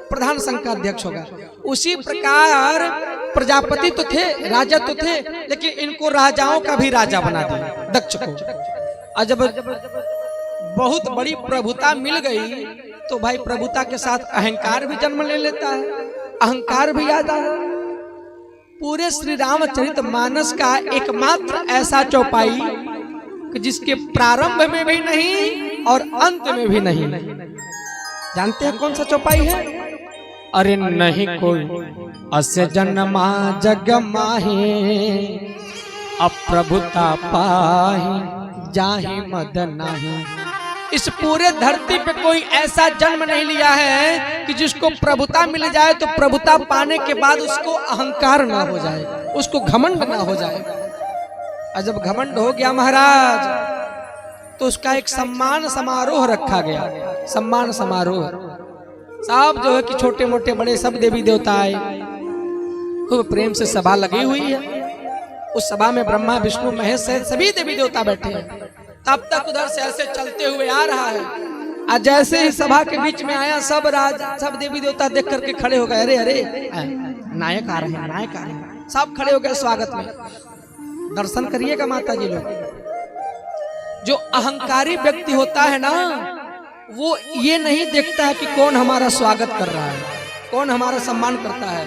प्रधान संघ का अध्यक्ष होगा। उसी प्रकार प्रजापति तो थे, राजा तो थे, लेकिन इनको राजाओं का भी राजा बना दिया दक्ष को। और जब बहुत बड़ी प्रभुता मिल गई तो भाई प्रभुता के साथ अहंकार भी जन्म ले लेता है, अहंकार भी आता है। पूरे श्री रामचरितमानस का एकमात्र ऐसा चौपाई कि जिसके प्रारंभ में भी नहीं और अंत में भी नहीं। जानते हैं कौन सा चौपाई है? अरे नहीं कोई अस्य जन्मा जग माहे, अप्रभुता पाहि जाहि मद नाही। इस पूरे धरती पे कोई ऐसा जन्म नहीं लिया है कि जिसको प्रभुता मिल जाए तो प्रभुता पाने के बाद उसको अहंकार ना हो जाए, उसको घमंड ना हो जाए। और जब घमंड हो गया महाराज तो उसका एक सम्मान समारोह रखा गया। सम्मान समारोह सब जो है कि छोटे मोटे बड़े सब देवी देवता आए, खूब प्रेम से सभा लगी हुई है। उस सभा में ब्रह्मा विष्णु महेश सहित सभी देवी देवता बैठे हैं। तब तक उधर से ऐसे चलते हुए आ रहा है, और जैसे ही सभा के बीच में आया सब देवी देवता देख करके खड़े हो गए। अरे अरे नायक आ रहे हैं, नायक आ रहे हैं। सब खड़े हो गए स्वागत में। दर्शन करिएगा माता जी लोग। जो अहंकारी व्यक्ति होता है ना, वो ये नहीं देखता है कि कौन हमारा स्वागत कर रहा है, कौन हमारा सम्मान करता है।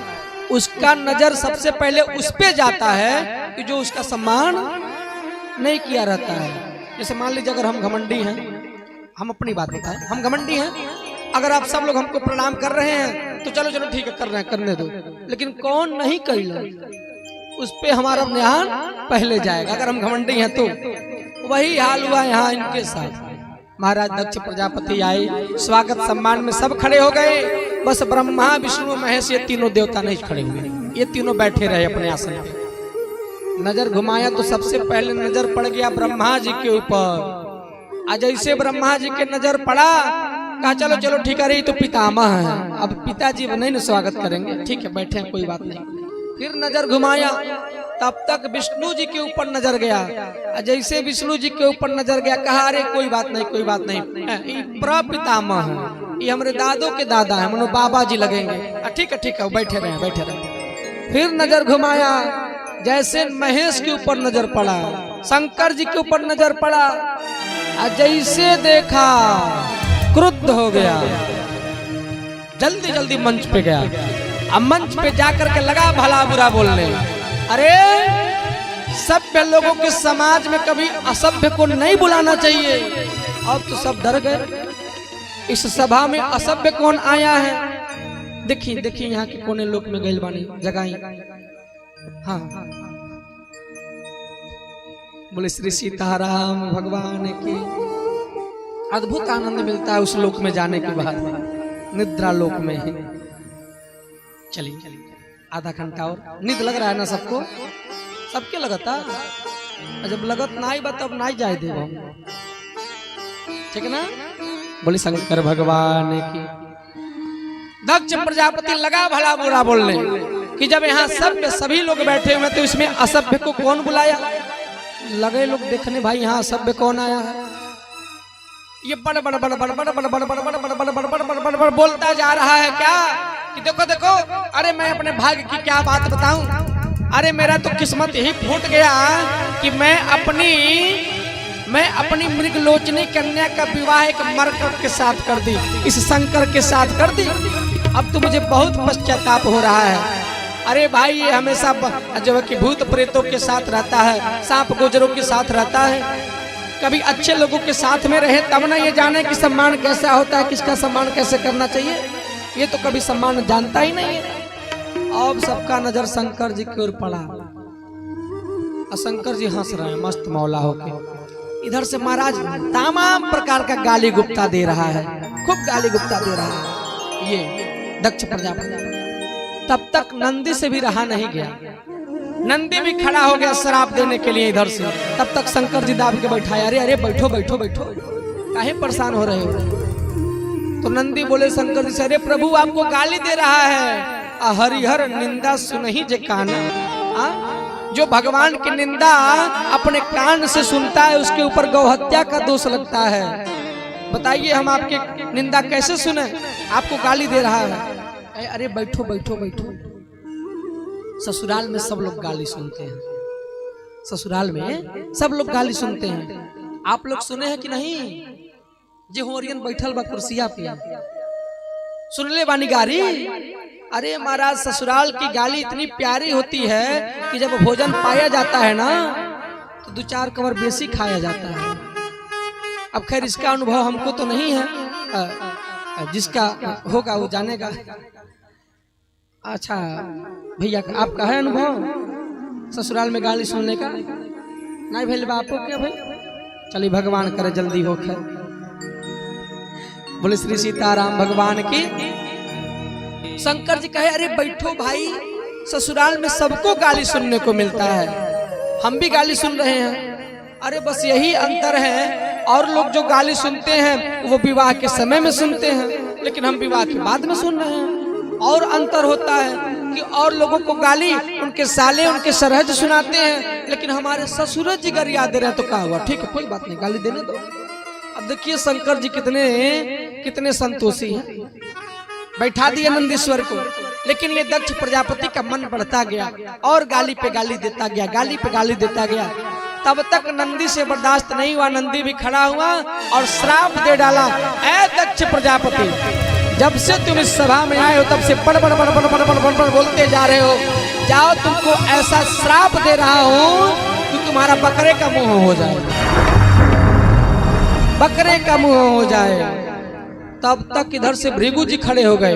उसका नजर सबसे पहले उस पे जाता है कि जो उसका सम्मान नहीं किया रहता है। जैसे मान लीजिए अगर हम घमंडी हैं, हम अपनी बात बताएं, हम घमंडी हैं, अगर आप सब लोग हमको प्रणाम कर रहे हैं तो चलो चलो ठीक है, कर रहे हैं, करने दो। लेकिन कौन नहीं करेगा, उस पे हमारा ध्यान पहले जाएगा। अगर हम घमंडी हैं तो वही हाल हुआ यहाँ इनके साथ। महाराज दक्ष प्रजापति आए, स्वागत सम्मान में सब खड़े हो गए, बस ब्रह्मा विष्णु महेश ये तीनों देवता नहीं खड़े हुए, ये तीनों बैठे रहे अपने आसन पे। नजर घुमाया तो सबसे पहले नजर पड़ गया ब्रह्मा जी के ऊपर। आज जैसे ब्रह्मा जी के नजर पड़ा, कहा चलो चलो ठीक है, तो पितामह है, अब पिताजी नहीं ना स्वागत करेंगे, ठीक है बैठे हैं, कोई बात नहीं। फिर नजर घुमाया, तब तक विष्णु जी के ऊपर नजर गया। जैसे विष्णु जी के ऊपर नजर गया, कहा अरे कोई बात नहीं, कोई बात नहीं, प्रपितामह है, ये हमारे दादों के दादा है, मनो बाबा जी लगेंगे। ठीक है, बैठे रहे, बैठे रहे। फिर नजर घुमाया, जैसे महेश के ऊपर नजर पड़ा, शंकर जी के ऊपर नजर पड़ा, जैसे देखा क्रुद्ध हो गया, जल्दी जल्दी मंच पे गया। अब मंच पे जाकर के लगा भला बुरा बोलने। अरे सभ्य लोगों के समाज में कभी असभ्य को नहीं बुलाना चाहिए। अब तो सब डर गए, इस सभा में असभ्य कौन आया है? देखिए देखिए यहाँ के कोने लोक में गइल बानी जगाई। हाँ बोले श्री सीताराम भगवान की। अद्भुत आनंद मिलता है उस लोक में जाने के बाद, निद्रा लोक में है। चलिए आधा घंटा और। नींद लग रहा है ना सबको? सबके लगता, जब लगत ना ही तब ना ही जाए देव, ठीक है ना? बोले शंकर भगवान की। दक्ष प्रजापति लगा भला बुरा बोलने कि जब यहाँ सभी लोग बैठे हुए तो इसमें असभ्य को कौन बुलाया? लगे लोग देखने भाई यहाँ असभ्य कौन आया है। ये बड़ बड़ बड़ बड़ बड़ बड़ बड़ बड़ बड़ बड़ बड़ बड़ बड़ बड़ बड़ बोलता जा रहा है क्या कि देखो देखो, अरे मैं अपने भाग्य की क्या बात बताऊं। अरे मेरा तो किस्मत यही फूट गया कि मैं अपनी मृगलोचनी कन्या का विवाह एक मरकट के साथ कर दी, इस शंकर के साथ कर दी। अब तो मुझे बहुत पश्चाताप हो रहा है। अरे भाई ये हमेशा जो है कि भूत प्रेतों के साथ रहता है, सांप गुजरों के साथ रहता है। कभी अच्छे लोगों के साथ में रहे तब ना ये जाने कि सम्मान कैसा होता है, किसका सम्मान कैसे करना चाहिए। ये तो कभी सम्मान जानता ही नहीं है। अब सबका नजर शंकर जी की ओर पड़ा और शंकर जी हंस रहे हैं मस्त मौला होके। इधर से महाराज तमाम प्रकार का गाली गुप्ता दे रहा है, खूब गाली गुप्ता दे रहा है ये दक्ष प्रजापति। तब तक नंदी से भी रहा नहीं गया, नंदी भी खड़ा हो गया शराब देने के लिए इधर से। तब तक शंकर जी दाब के बैठाया, अरे अरे बैठो बैठो बैठो, काहे परेशान हो रहे हो? तो नंदी बोले शंकर जी से, अरे प्रभु आपको गाली दे रहा है। हरिहर निंदा सुनहि जे काना। जो भगवान की निंदा अपने कान से सुनता है उसके ऊपर गौहत्या का दोष लगता है। बताइए हम आपके निंदा कैसे सुने? आपको गाली दे रहा है। अरे बैठो बैठो बैठो। ससुराल में सब लोग गाली सुनते हैं, ससुराल में सब लोग गाली सुनते हैं। आप लोग सुने हैं कि नहीं? जे होरियन बैठल बा कुर्सिया पे, सुनले बानी गाली? अरे महाराज, ससुराल की गाली इतनी प्यारी होती है कि जब भोजन पाया जाता है ना तो 2-4 कवर बेसी खाया जाता है। अब खैर इसका अनुभव हमको तो नहीं है, जिसका होगा वो जानेगा। अच्छा भैया, आपका है अनुभव ससुराल में गाली सुनने का? नहीं भैया, आपको क्या भाई? चलिए भगवान करे जल्दी हो। खैर बोले श्री सीताराम भगवान की। शंकर जी कहे, अरे बैठो भाई, ससुराल में सबको गाली सुनने को मिलता है, हम भी गाली सुन रहे हैं। अरे बस यही अंतर है, और लोग जो गाली सुनते हैं वो विवाह के समय में सुनते हैं, लेकिन हम विवाह के बाद में सुन रहे हैं। और अंतर होता है कि और लोगों को गाली उनके साले उनके सरहज सुनाते हैं, लेकिन हमारे ससुर जी गर याद रहे तो क्या हुआ, ठीक है कोई बात नहीं, गाली देने दो। अब देखिए शंकर जी कितने संतोषी हैं। बैठा दिए नंदीश्वर को, लेकिन ये दक्ष प्रजापति का मन बढ़ता गया और गाली पे गाली देता गया, गाली पे गाली देता गया। तब तक नंदी से बर्दाश्त नहीं हुआ, नंदी भी खड़ा हुआ और श्राप दे डाला, ऐ दक्ष प्रजापति, जब से तुम इस सभा में आए हो तब से बड़ बड़ बड़ बड़ बड़ बड़ बड़ बोलते जा रहे हो। जाओ, तुमको ऐसा श्राप दे रहा हूँ कि तुम्हारा बकरे का मुंह हो जाए, बकरे का मुंह हो जाए। तब तक इधर से भृगु जी खड़े हो गए।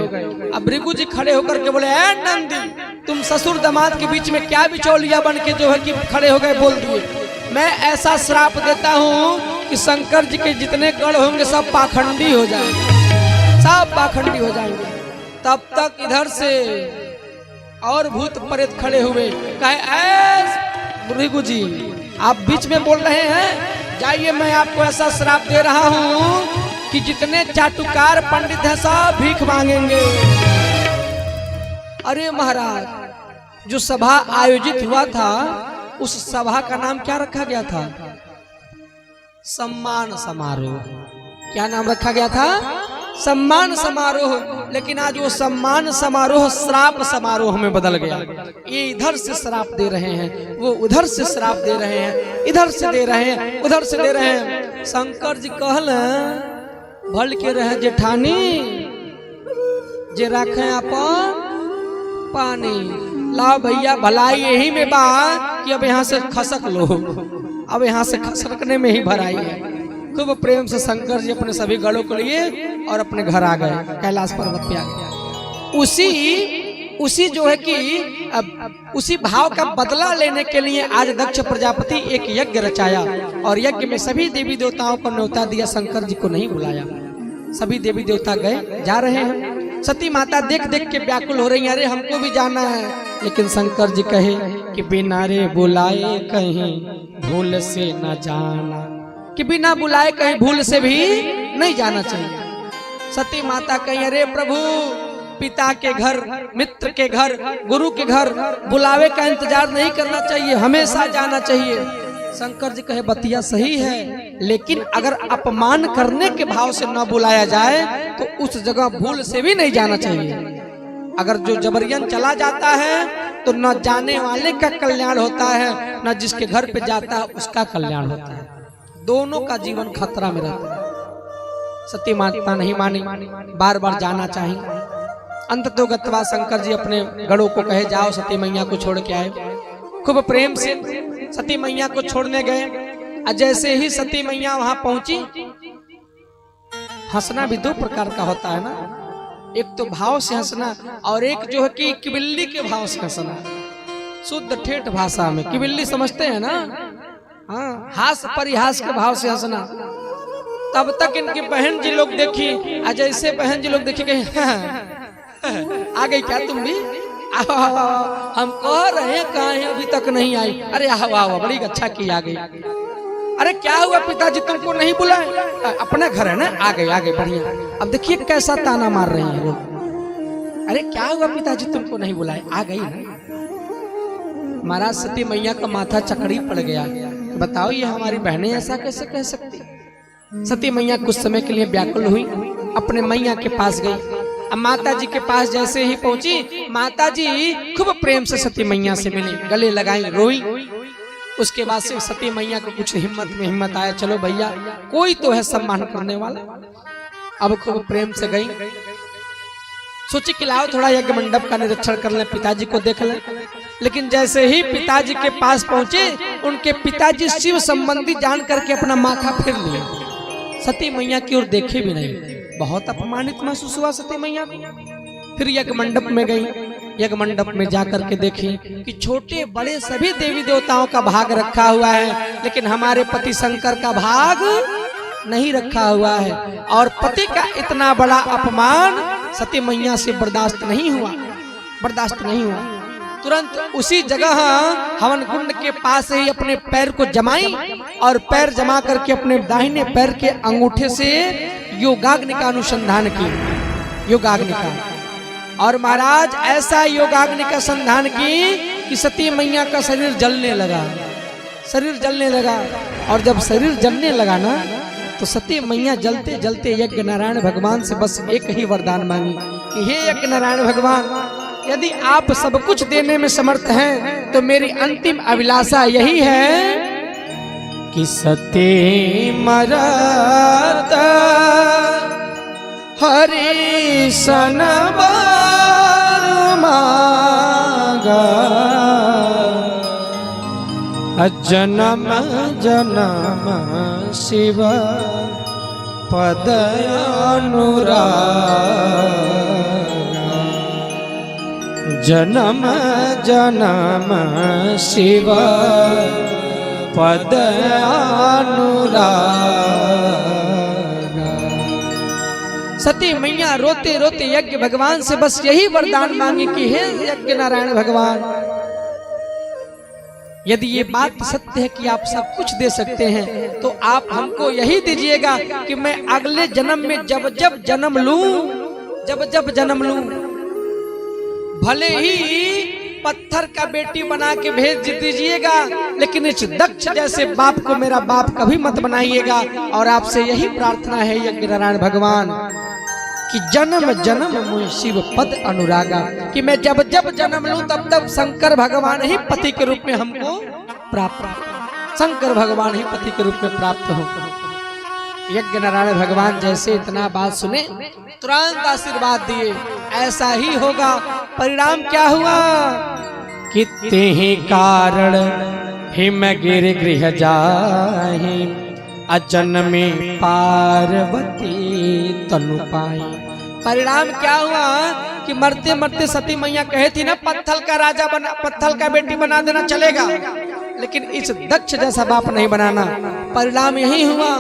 अब भृगु जी खड़े होकर के बोले, ऐ नंदी, तुम ससुर दामाद के बीच में क्या बिचौलिया बन के जो है कि खड़े हो गए, बोल दिए। मैं ऐसा श्राप देता हूँ कि शंकर जी के जितने गढ़ होंगे सब पाखंडी हो जाएंगे, सब पाखंडी हो जाएंगे। तब तक इधर से और भूत प्रेत खड़े हुए, कहे, ऐ भृगु जी, आप बीच में बोल रहे हैं, जाइए, मैं आपको ऐसा श्राप दे रहा हूँ कि जितने चाटुकार पंडित हैं सब भीख मांगेंगे। अरे महाराज, जो सभा आयोजित हुआ था उस सभा का नाम क्या रखा गया था? सम्मान समारोह। क्या नाम रखा गया था? सम्मान समारोह। लेकिन आज वो सम्मान समारोह श्राप समारोह में बदल गया। ये इधर से श्राप दे रहे हैं, वो उधर से श्राप दे रहे हैं, इधर से दे रहे हैं, उधर से दे रहे हैं। शंकर जी कहल, भल के रहे जेठानी, जे रखे अपन पानी। लाओ भैया, भलाई यही में बा कि अब यहाँ से खसक लो, अब यहाँ से खसकने में ही भराई है। खूब प्रेम से शंकर जी अपने सभी गढ़ों को लिए और अपने घर आ गए, कैलाश पर्वत पे आ गए। उसी जो है कि उसी भाव का बदला लेने के लिए आज दक्ष प्रजापति एक यज्ञ रचाया और यज्ञ में सभी देवी देवताओं को न्योता दिया, शंकर जी को नहीं बुलाया। सभी देवी देवता गए, जा रहे हैं। सती माता देख देख के व्याकुल हो रही है, अरे हमको भी जाना है। लेकिन शंकर जी कहे कि बिना रे बुलाए कहीं भूल से न जाना, कि बिना बुलाए कहीं भूल से भी नहीं जाना चाहिए। सती माता कहीं, अरे प्रभु, पिता के घर, मित्र के घर, गुरु के घर बुलावे का इंतजार नहीं करना चाहिए, हमेशा जाना चाहिए। शंकर जी कहे, बतिया सही है, लेकिन अगर अपमान करने के भाव से न बुलाया जाए तो उस जगह भूल से भी नहीं जाना चाहिए। अगर जो जबरियन चला जाता है तो न जाने वाले का कल्याण होता है, न जिसके घर पे जाता है उसका कल्याण होता है। दोनों का जीवन खतरा में रहता है। सती माता नहीं मानी, बार बार जाना चाहिए। अंततो गत्वा शंकर जी अपने गढ़ों को कहे, जाओ सती मैया को छोड़ के आए। खूब प्रेम से सती मैया को छोड़ने गए। जैसे ही सती मैया वहां पहुंची, हंसना भी दो प्रकार का होता है ना, एक तो भाव से हंसना और एक जो है कि किबिल्ली के भाव से हंसना। शुद्ध ठेठ भाषा में किबिल्ली समझते हैं ना, हाँ, हास परिहास के भाव से हंसना। तब तक इनकी बहन जी लोग देखी, जैसे बहन जी लोग देखी गई, आ गई क्या तुम भी? आओ आओ आओ, हम कह रहे हैं कहाँ है, अभी तक नहीं आई। अरे आओ आओ, बड़ी अच्छा की आ गई। अरे क्या हुआ पिताजी, तुमको नहीं बुलाए? अपना घर है ना, आ गए बढ़िया। अब देखिए कैसा ताना मार रही है लोग। अरे क्या हुआ पिताजी, तुमको नहीं बुलाए? आ गई ना। महाराज सती मैया का माथा चकड़ी पड़ गया। बताओ ये हमारी बहनें ऐसा कैसे कह सकती? सती मैया कुछ समय के लिए व्याकुल हुई, अपने मैया के पास गई। अब माता जी के पास जैसे ही पहुंची, माता जी खूब प्रेम से सती मैया से मिली, गले लगाई, रोई। उसके बाद से सती मैया को कुछ हिम्मत में हिम्मत आया, चलो भैया कोई तो है सम्मान करने वाला। अब खूब प्रेम से गई, सोची कि लाओ थोड़ा यज्ञ मंडप का निरीक्षण कर लें, पिताजी को देख लें। लेकिन जैसे ही पिताजी के पास पहुंचे, उनके पिताजी शिव संबंधी जान करके अपना माथा फेर लिए, सती मैया की ओर देखे भी नहीं। बहुत अपमानित महसूस हुआ सती मैया को। फिर यज्ञ मंडप में गई, यज्ञ मंडप में जाकर के देखी कि छोटे बड़े सभी देवी देवताओं का भाग रखा हुआ है, लेकिन हमारे पति शंकर का भाग नहीं रखा हुआ है। और पति का इतना बड़ा अपमान सती मैया से बर्दाश्त नहीं हुआ। तुरंत उसी जगह हवन कुंड के पास ही अपने पैर को जमाई और पैर जमा करके अपने दाहिने पैर के अंगूठे से योगाग्नि का अनुसंधान की। योगाग्नि का, और महाराज ऐसा योगाग्नि का संधान की कि सती मैया का शरीर जलने लगा। और जब शरीर जलने लगा ना, तो सती मैया जलते जलते यज्ञ नारायण भगवान से बस एक ही वरदान मांगी कि हे यज्ञ नारायण भगवान, यदि आप सब कुछ देने में समर्थ हैं तो मेरी अंतिम अभिलाषा यही है कि सती मरत हरि सन मांगा, जन्म जन्म शिव पद अनुराग, जन्म जन्म शिव पद अनुराग। सती मैया रोते रोते यज्ञ भगवान से बस यही वरदान मांगी कि हे यज्ञ नारायण भगवान, यदि ये बात सत्य है कि आप सब कुछ दे सकते हैं, तो आप हमको यही दीजिएगा कि मैं अगले जन्म में जब जब जन्म लूं, भले ही पत्थर का बेटी बना के भेज दीजिएगा, लेकिन इस दक्ष जैसे बाप को मेरा बाप कभी मत बनाइएगा। और आपसे यही प्रार्थना है यज्ञ नारायण भगवान कि जन्म जन्म मुझ शिव पद अनुरागा, कि मैं जब जब जन्म लूं तब तब शंकर भगवान ही पति के रूप में हमको प्राप्त हो। यज्ञ नारायण भगवान जैसे इतना बात सुने, तुरंत आशीर्वाद दिए, ऐसा ही होगा। परिणाम क्या हुआ कि तेहि कारण हिम गिर गृह जाहि, अजन्मे पार्वती तनु पाई। परिणाम क्या हुआ कि मरते मरते सती मैया कहे थी ना, पत्थल का बेटी बना देना चलेगा, लेकिन इस दक्ष जैसा बाप नहीं बनाना। परिणाम यही हुआ,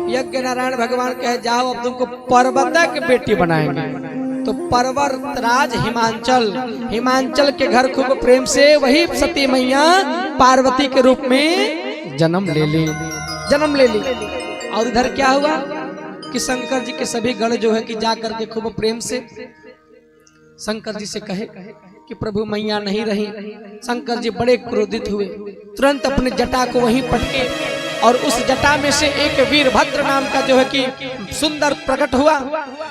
यज्ञ नारायण भगवान कहे जाओ अब तुमको पर्वत की बेटी बनाएंगे। तो पर्वतराज हिमांचल के घर खूब प्रेम से वही सती मैया पार्वती के रूप में जन्म ले ली। और इधर क्या हुआ कि शंकर जी के सभी गण जो है कि जा करके खूब प्रेम से शंकर जी से कहे कि प्रभु मैया नहीं रही। शंकर जी बड़े क्रोधित हुए, तुरंत अपने जटा को वहीं पटके और उस जटा में से एक वीरभद्र नाम का जो है कि सुंदर प्रकट हुआ।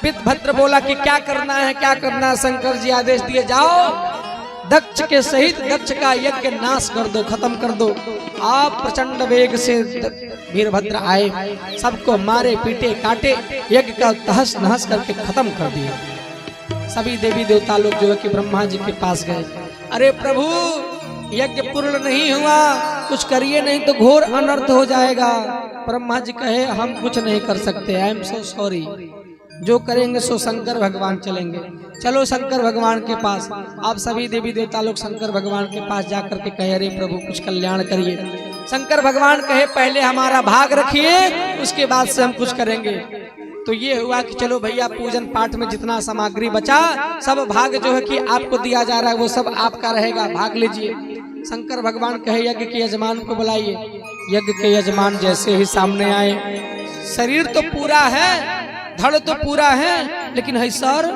वीरभद्र बोला कि क्या करना है। शंकर जी आदेश दिए, जाओ दक्ष के सहित दक्ष का यज्ञ नाश कर दो, खत्म कर दो। आप प्रचंड वेग से वीरभद्र आए, सबको मारे पीटे काटे, यज्ञ का तहस नहस करके खत्म कर दिया। सभी देवी देवता लोग जो है कि ब्रह्मा जी के पास गए, अरे प्रभु यज्ञ पूर्ण नहीं हुआ, कुछ करिए नहीं तो घोर अनर्थ हो जाएगा। ब्रह्मा जी कहे हम कुछ नहीं कर सकते, आई एम सो सॉरी, जो करेंगे सो शंकर भगवान चलेंगे। चलो शंकर भगवान के पास। आप सभी देवी देवता लोग शंकर भगवान के पास जाकर के कहे, अरे प्रभु कुछ कल्याण करिए। शंकर भगवान कहे पहले हमारा भाग रखिए, उसके बाद से हम कुछ करेंगे। तो ये हुआ कि चलो भैया पूजन पाठ में जितना सामग्री बचा सब भाग जो है कि आपको दिया जा रहा है, वो सब आपका रहेगा, भाग लीजिए। शंकर भगवान कहे यज्ञ के यजमान को बुलाइए। यज्ञ के यजमान जैसे ही सामने आए, शरीर तो पूरा है धड़ तो पूरा है लेकिन है सर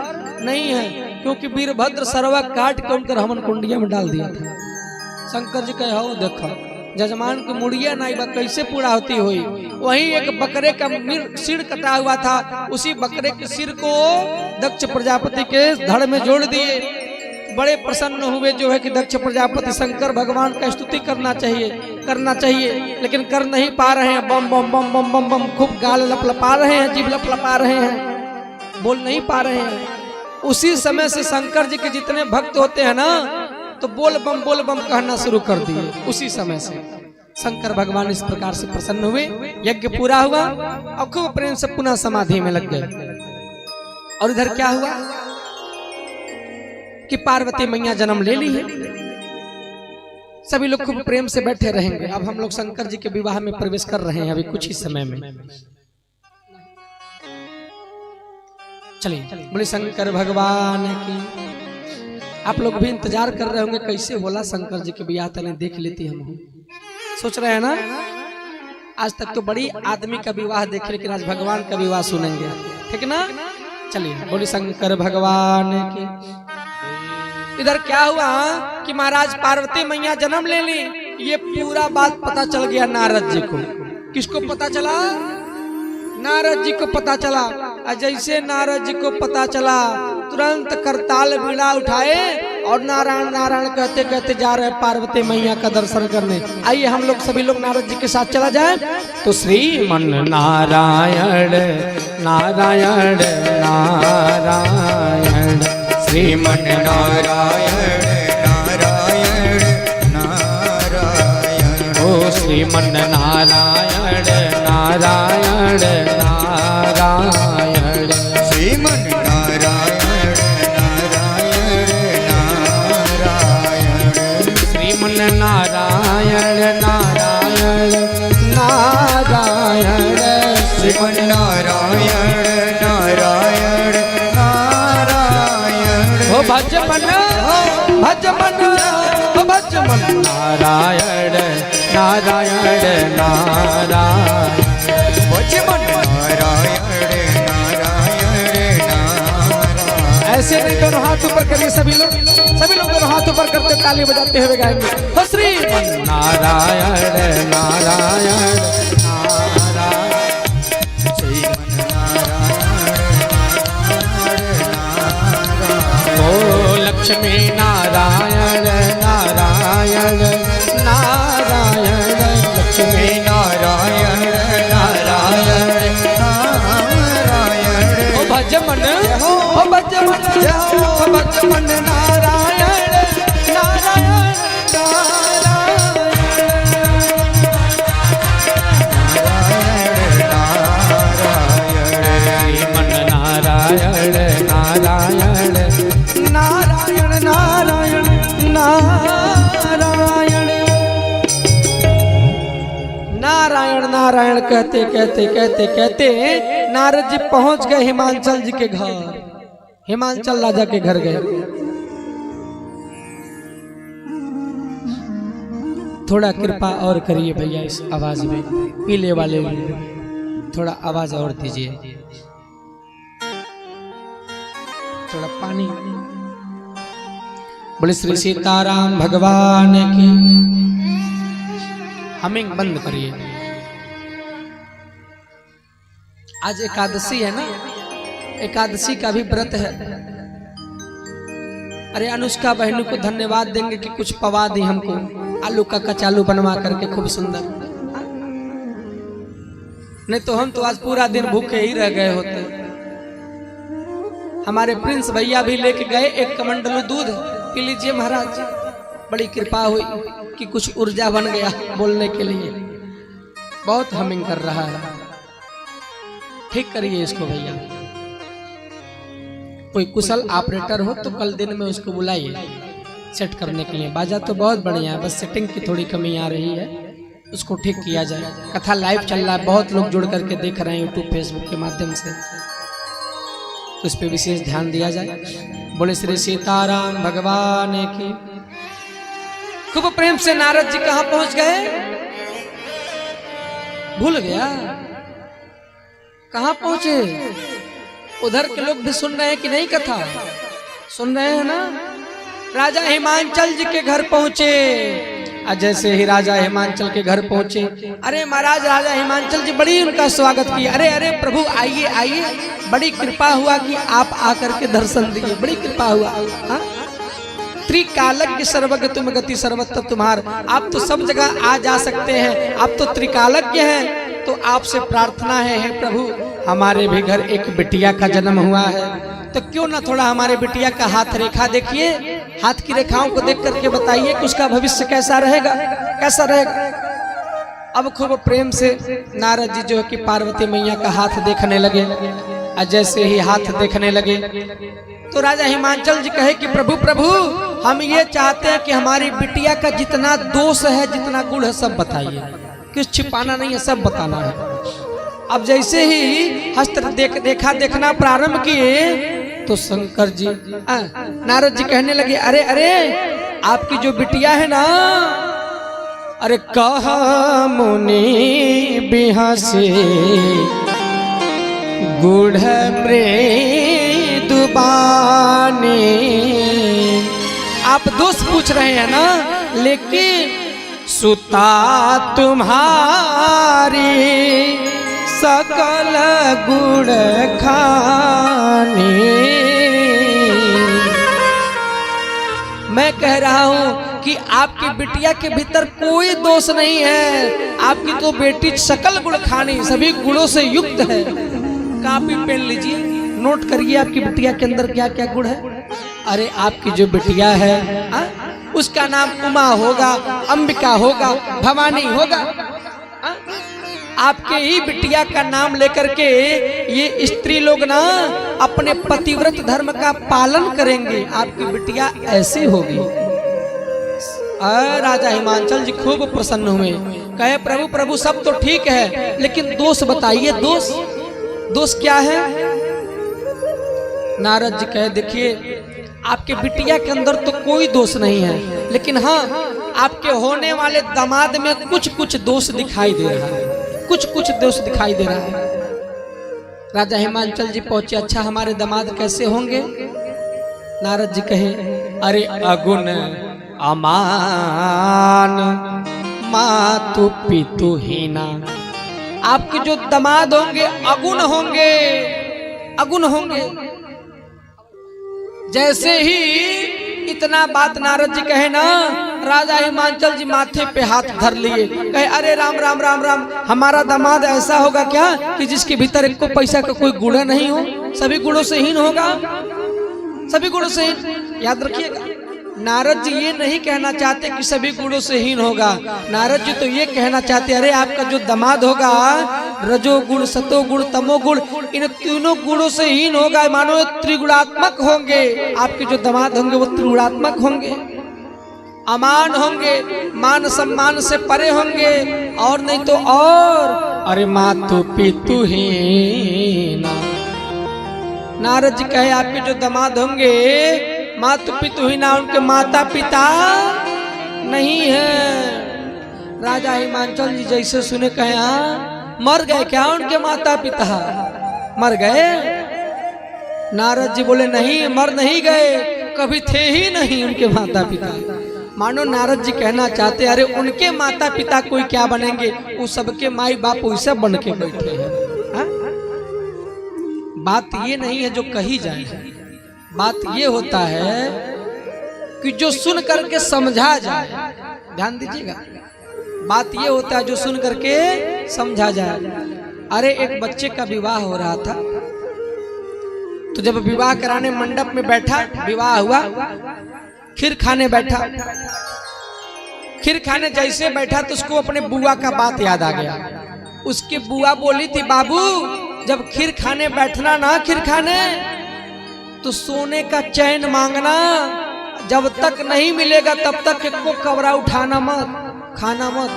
नहीं है, क्योंकि वीरभद्र सरवा काट के उनकर हमन कुंडिया में डाल दिया था। शंकर जी कहे हो देखो जजमान की मुड़िया नहीं बा कैसे पूरा होती हुई। वहीं एक बकरे का सिर कटा हुआ था, उसी बकरे के सिर को दक्ष प्रजापति के धड़ में जोड़ दिए। बड़े प्रसन्न हुए जो है कि दक्ष प्रजापति शंकर भगवान का स्तुति करना चाहिए लेकिन कर नहीं पा रहे हैं। बम बम बम बम बम बम खूब गाल लपलपा रहे हैं, जीभ लपलपा रहे हैं, बोल नहीं पा रहे हैं। उसी समय से शंकर जी के जितने भक्त होते हैं ना तो बोल बम कहना शुरू कर दिए। उसी समय से शंकर भगवान इस प्रकार से प्रसन्न हुए, यज्ञ पूरा हुआ और खूब प्रेम से पुनः समाधि में लग गए। और इधर क्या हुआ कि पार्वती मैया जन्म ले ली है। सभी लोग खूब प्रेम से बैठे रहेंगे। अब हम लोग शंकर जी के विवाह में प्रवेश कर रहे हैं अभी कुछ ही समय में। चलिए बोले शंकर भगवान की। आप लोग भी इंतजार कर रहे होंगे कैसे होला शंकर जी के विवाह, तने देख लेती हम सोच रहे हैं ना। आज तक तो बड़ी आदमी का विवाह देखे लेकिन आज भगवान का विवाह सुनेंगे, ठीक ना। चलिए बोले शंकर भगवान की। इधर क्या हुआ कि महाराज पार्वती मैया जन्म ले ली। ये पूरा बात पता चल गया नारद जी को। किसको पता चला? नारद जी को पता चला। जैसे नारद जी को पता चला तुरंत करताल बीड़ा उठाए और नारायण नारायण कहते कहते जा रहे पार्वती मैया का दर्शन करने। आइए हम लोग सभी लोग नारद जी के साथ चला जाए। तो श्रीमन नारायण नारायण नारायण श्रीमन नारायण नारायण नारायण। ओ श्रीमन नारायण नारायण नारायण। श्रीमन नारायण नारायण नारायण। श्रीमन नारायण नारायण नारायण। श्रीमन नारायण नारायण नारायण। भज मन नारायण नारायण नारायण। भज मन नारायण नारायण नारायण। ऐसे नहीं दोनों हाथ ऊपर करिए सभी लोग दोनों हाथ ऊपर करते ताली बजाते हुए गाएंगे। तो श्रीमन नारायण नारायण नारायण। श्रीमन नारायण नारायण। ओ लक्ष्मी नारायण नारायण नारायण। लक्ष्मी नारायण नारायण नारायण। ओ भज मन नारायण नारायण नारायण नारायण नारायण नारायण नारायण। नारायण नारायण कहते कहते कहते कहते नारद जी पहुंच गए हिमांचल जी के घर। हिमांचल राजा के घर गए। थोड़ा कृपा और करिए भैया इस आवाज में, पीले वाले में थोड़ा आवाज और दीजिए, थोड़ा पानी। बोले श्री सीताराम भगवान की। हमिंग बंद करिए। आज एकादशी है ना, एकादशी का भी व्रत है। अरे अनुष्का बहनों को धन्यवाद देंगे कि कुछ पवा दी हमको, आलू का कचालू बनवा करके खूब सुंदर। नहीं तो हम तो आज पूरा दिन भूखे ही रह गए होते। हमारे प्रिंस भैया भी लेके गए एक कमंडलू दूध, पी लीजिए महाराज। बड़ी कृपा हुई कि कुछ ऊर्जा बन गया बोलने के लिए। बहुत हमिंग कर रहा है, ठीक करिए इसको भैया। कोई कुशल ऑपरेटर हो तो कल दिन में उसको बुलाइए सेट करने के लिए। बाजा तो बहुत बढ़िया है, बस सेटिंग की थोड़ी कमी आ रही है, उसको ठीक किया जाए। कथा लाइव चल रहा है, बहुत लोग जुड़ करके देख रहे हैं यूट्यूब फेसबुक के माध्यम से, तो उस पर विशेष ध्यान दिया जाए। बोले श्री सीताराम भगवान की। खूब प्रेम से नारद जी कहां पहुंच गए? भूल गया कहां पहुंचे? उधर के लोग भी सुन रहे हैं कि नहीं कथा? सुन रहे हैं ना? राजा हिमांचल जी के घर पहुंचे। जैसे ही राजा हिमांचल के घर पहुंचे, अरे महाराज राजा हिमांचल जी बड़ी उनका स्वागत किया। अरे अरे प्रभु आइए आइए, बड़ी कृपा हुआ कि आप आकर के दर्शन दिए, बड़ी कृपा हुआ। हाँ? त्रिकालज्ञ सर्वज्ञ तुम गति सर्वत्र तुम्हार, आप तो सब जगह आ जा सकते हैं, आप तो त्रिकालज्ञ हैं। तो आपसे प्रार्थना है, हे प्रभु हमारे भी घर एक बिटिया का जन्म हुआ है, तो क्यों ना थोड़ा हमारे बिटिया का हाथ रेखा देखिए, हाथ की रेखाओं को देख करके बताइए कि उसका भविष्य कैसा रहेगा, कैसा रहेगा। अब खूब प्रेम से नारद जी जो है कि पार्वती मैया का हाथ देखने लगे। और जैसे ही हाथ देखने लगे तो राजा हिमांचल जी कहे कि प्रभु प्रभु हम ये चाहते हैं कि हमारी बिटिया का जितना दोष है, जितना गुण है, सब बताइए, कुछ छिपाना नहीं है, सब बताना है। अब जैसे ही हस्त देखना प्रारंभ किए तो शंकर जी नारद जी कहने लगे, अरे अरे आपकी जो बिटिया है ना, अरे कहा मुनि बिहासे गुढ़ मृदुबानी। आप दोष पूछ रहे हैं ना, लेकिन सुता तुम्हारी सकल गुण खानी। मैं कह रहा हूं कि आपकी बिटिया के भीतर कोई दोष नहीं है, आपकी तो बेटी सकल गुण खानी, सभी गुणों से युक्त है। कापी पेन लीजिए, नोट करिए आपकी बिटिया के अंदर क्या क्या गुण है। अरे आपकी जो बिटिया है उसका नाम उमा होगा, अंबिका होगा, भवानी होगा। आपके ही बिटिया का नाम लेकर के ये स्त्री लोग ना अपने पतिव्रत धर्म का पालन करेंगे। आपकी बिटिया ऐसी होगी। राजा हिमांचल जी खूब प्रसन्न हुए, कहे प्रभु प्रभु सब तो ठीक है, लेकिन दोष बताइए, दोष दोष क्या है? नारद जी कहे देखिए आपके बिटिया के अंदर तो कोई दोष नहीं है, लेकिन हाँ आपके होने वाले दामाद में कुछ कुछ दोष दिखाई दे रहा है, कुछ कुछ दोष दिखाई दे रहा है। राजा हिमांचल जी पहुंचे, अच्छा हमारे दामाद कैसे होंगे? नारद जी कहे अरे अगुण अमान मातु पितु हीना। आपके जो दामाद होंगे अगुण होंगे, अगुण होंगे। जैसे ही इतना बात नारद जी कहे ना, राजा हिमांचल जी माथे पे हाथ धर लिए, कहे अरे राम राम राम राम, हमारा दामाद ऐसा होगा क्या कि जिसके भीतर एक को पैसा का कोई गुण नहीं हो, सभी गुणों से हीन होगा, सभी गुणों से हीन। याद रखिएगा, नारद जी ये नहीं कहना चाहते कि सभी गुणों से हीन होगा। नारद जी तो ये कहना चाहते अरे आपका जो दामाद होगा रजोगुण सतोगुण तमोगुण इन तीनों गुणों से हीन होगा, मानो त्रिगुणात्मक होंगे। आपके जो दामाद होंगे वो त्रिगुणात्मक होंगे, अमान होंगे, मान सम्मान से परे होंगे, और नहीं तो और। अरे मातु पितु हीना। नारद जी कहे आपके जो दामाद होंगे मातु पितु हीना, उनके माता पिता नहीं है। राजा हिमांचल जी जैसे सुने कहे मर गए क्या उनके माता पिता? मर गए? नारद जी बोले नहीं, मर नहीं गए, कभी थे ही नहीं उनके माता पिता। मानो नारद जी कहना चाहते अरे उनके माता पिता कोई क्या बनेंगे, वो सबके माई बाप वैसे बन के बैठे हैं। बात ये नहीं है जो कही जाए, बात ये होता है कि जो सुन करके समझा जाए। ध्यान दीजिएगा, बात ये होता है जो सुन करके समझा जाए। अरे एक बच्चे का विवाह हो रहा था, तो जब विवाह कराने मंडप में बैठा, विवाह हुआ, खीर खाने बैठा। खीर खाने जैसे बैठा तो उसको अपने बुआ का बात याद आ गया। उसकी बुआ बोली थी बाबू जब खीर खाने बैठना ना, खीर खाने तो सोने का चैन मांगना, जब तक नहीं मिलेगा तब तक को कवरा उठाना मत, खाना मत।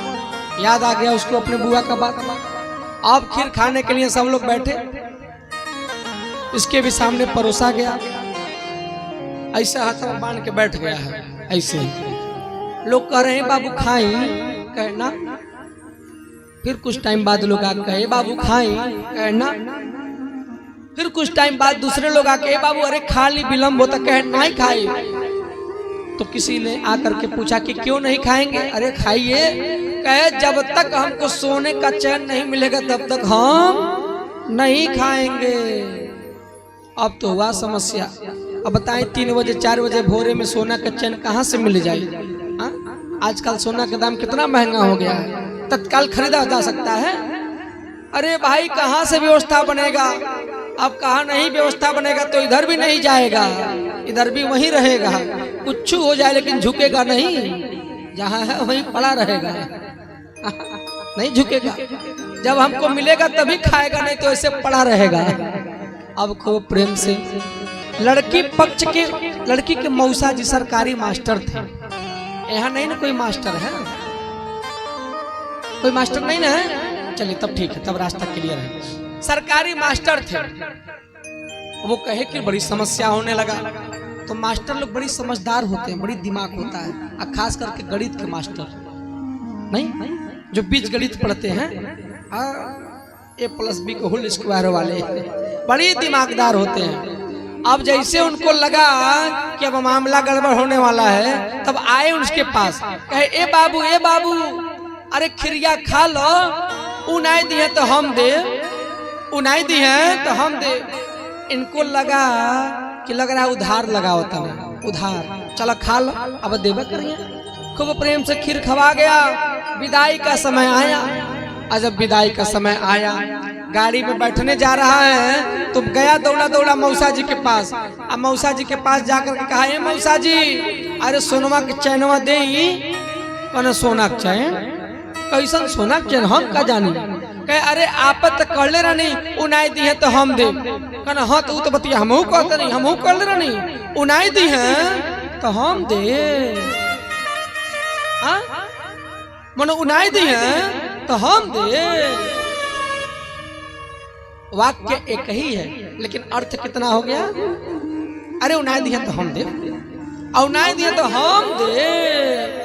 याद आ गया उसको अपने बुआ का बात। अब खीर खाने के लिए सब लोग बैठे, इसके भी सामने परोसा गया, ऐसा हाथ में बांध के बैठ गया है। ऐसे लोग कह रहे हैं बाबू खाई, कहना। फिर कुछ टाइम बाद लोग आके कहे बाबू खाई, कहना। फिर कुछ टाइम बाद दूसरे लोग आके बाबू अरे खा ली, विलम्ब होता, कहे नहीं खाए। तो किसी ने आकर के पूछा कि क्यों नहीं खाएंगे? अरे खाइए। कहे जब तक हमको सोने का चैन नहीं मिलेगा तब तक हम नहीं खाएंगे। अब तो हुआ समस्या। अब बताएं 3 बजे 4 बजे भोरे में सोना का चैन कहाँ से मिल जाए? आजकल सोना का दाम कितना महंगा हो गया है, तत्काल खरीदा जा सकता है। अरे भाई कहाँ से व्यवस्था बनेगा? अब कहाँ नहीं व्यवस्था बनेगा तो इधर भी नहीं जाएगा, इधर भी वहीं रहेगा। कुछ हो जाए लेकिन झुकेगा नहीं, जहाँ है वहीं पड़ा रहेगा, नहीं झुकेगा। जब हमको मिलेगा तभी खाएगा, नहीं तो ऐसे पड़ा रहेगा। अब खूब प्रेम से लड़की पक्ष के, लड़की के मौसा जी सरकारी मास्टर थे। यहाँ नहीं ना कोई मास्टर है, कोई मास्टर नहीं ना है, चलिए तब ठीक है, तब रास्ता क्लियर है। सरकारी मास्टर थे। वो कहे कि बड़ी समस्या होने लगा। तो मास्टर लोग बड़ी समझदार होते हैं, बड़ी दिमाग होता है, और खास करके गणित के मास्टर नहीं, जो बीज गणित पढ़ते हैं, A+B को होल स्क्वायर वाले, बड़ी दिमागदार होते हैं। अब जैसे उनको लगा कि अब मामला गड़बड़ होने वाला है, तब आए उसके पास, कहे ए बाबू अरे खिरिया खा लो, उनाई दी है तो हम दे, उनाई दी है तो हम दे। इनको लगा कि लग रहा है उधार लगा होता है, उधार, चलो खा लो, अब देवे करिए। खूब प्रेम से खीर खवा गया। विदाई का समय आया, और जब विदाई का समय आया, गाड़ी में बैठने जा रहा है तो गया दौड़ा दौड़ा मौसा जी के पास। अब मौसा जी के पास जाकर के कहा, मौसा जी अरे सोनवा के चैनवा दे, कौन सोना के चैन? कैसन सोना के चैन? हम का जानी। कहे अरे आप तो कर ले रही, उनाई दी है तो हम दे। कहना हाँ तो बतिया हमहू कहते नहीं, हमहू कर ले रही, उनाई दी है तो हम दे, मनो उनाई दी है तो हम दे। वाक्य एक ही है लेकिन अर्थ कितना हो गया? अरे उनाई दी है तो हम दे, उनाई दी है तो हम दे।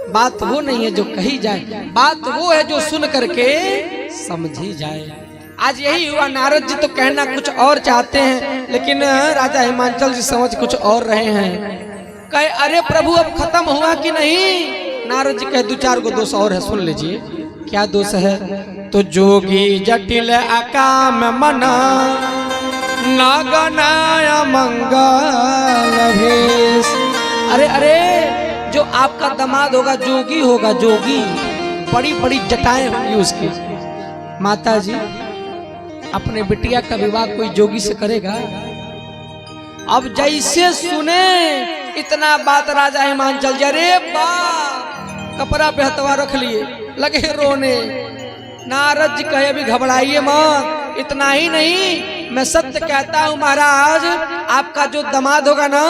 बात वो नहीं है जो कही जाए, बात वो है जो सुन करके समझी जाए। आज यही हुआ। नारद जी तो कहना कुछ और चाहते हैं, लेकिन राजा हिमांचल जी समझ कुछ और रहे हैं। कहे अरे प्रभु अब खत्म हुआ कि नहीं? नारद जी कहे 2-4 गो दोष और है, सुन लीजिए। क्या दोष है? तो जोगी जटिल अकाम मना, नागनाय मंगल भेष। अरे जो आपका दामाद होगा जोगी होगा, जोगी, बड़ी बड़ी जटाएं होंगी उसकी। माता जी अपने बिटिया का विवाह कोई जोगी से करेगा? अब जैसे सुने इतना बात राजा हिमांचल जी, अरे कपड़ा पे हथवा रख लिए, लगे रोने। नारद जी कहे अभी घबराइए मत, इतना ही नहीं, मैं सत्य कहता हूँ महाराज, आपका जो दामाद होगा ना,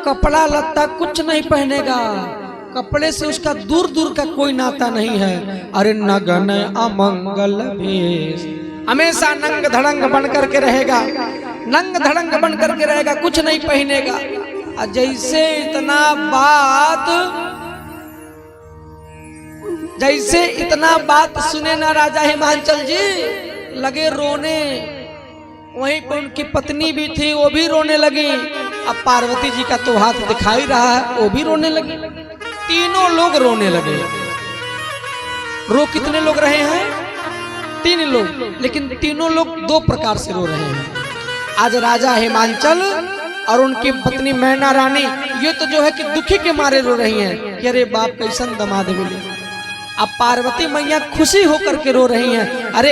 कपड़ा लत्ता कुछ नहीं पहनेगा, कपड़े से उसका दूर दूर का कोई नाता नहीं है। अरे नगन अमंगल भेष, हमेशा नंग धड़ंग बन करके रहेगा, नंग धड़ंग बन करके रहेगा, कुछ नहीं पहनेगा। और जैसे इतना बात सुने ना राजा हिमांचल जी, लगे रोने। वहीं पर उनकी पत्नी भी थी, वो भी रोने लगी। अब पार्वती जी का तो हाथ दिखाई रहा है, वो भी रोने लगी। तीनों लोग रोने लगे। रो कितने लोग रहे हैं? 3 लोग, लेकिन तीनों लोग 2 प्रकार से रो रहे हैं। आज राजा हिमांचल और उनकी पत्नी मैना रानी, ये तो जो है कि दुखी के मारे रो रही हैं कि अरे बाप कैसन दामाद मिले। अब पार्वती मैया खुशी होकर के रो रही हैं, अरे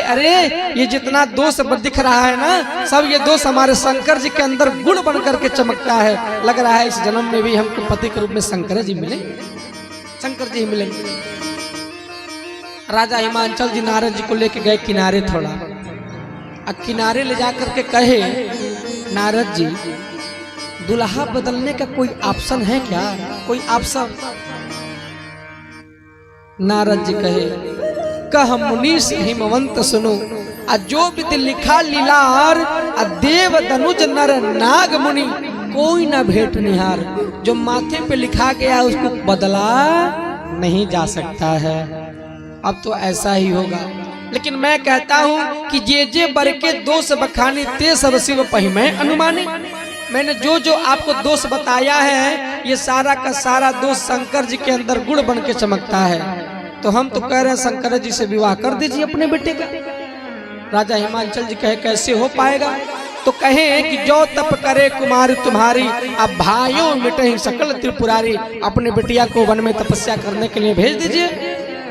ये जितना दोष दिख रहा है ना, सब ये दोष हमारे शंकर जी के अंदर गुण बन करके चमकता है। लग रहा है इस जन्म में भी हमको पति के रूप में शंकर जी मिले, शंकर जी मिलेंगे। राजा हिमांचल जी नारद जी को लेके गए किनारे थोड़ा, अब किनारे ले जाकर के कहे, नारद जी दुल्हा बदलने का कोई ऑप्शन है क्या? कोई ऑप्शन? नारद जी कहे, कह मुनीष हिमवंत सुनो, जो विधि लिखा लीलार, देव दनुज नर नाग मुनि, कोई न भेंट निहार। जो माथे पे लिखा गया उसको बदला नहीं जा सकता है। अब तो ऐसा ही होगा। लेकिन मैं कहता हूँ कि जे बर के दोष बखानी ते सब शिव पहिमै अनुमानी। मैंने जो आपको दोष बताया है ये सारा का सारा दोष शंकर जी के अंदर गुण बन के चमकता है। तो हम तो कह रहे हैं शंकर जी से विवाह कर दीजिए अपने बेटे का। राजा हिमाचल जी कहे कैसे हो पाएगा? तो कहे कि जो तप करे कुमारी तुम्हारी, अब भाइयों मिटे सकल त्रिपुरारी। अपने बिटिया को वन में तपस्या करने के लिए भेज दीजिए।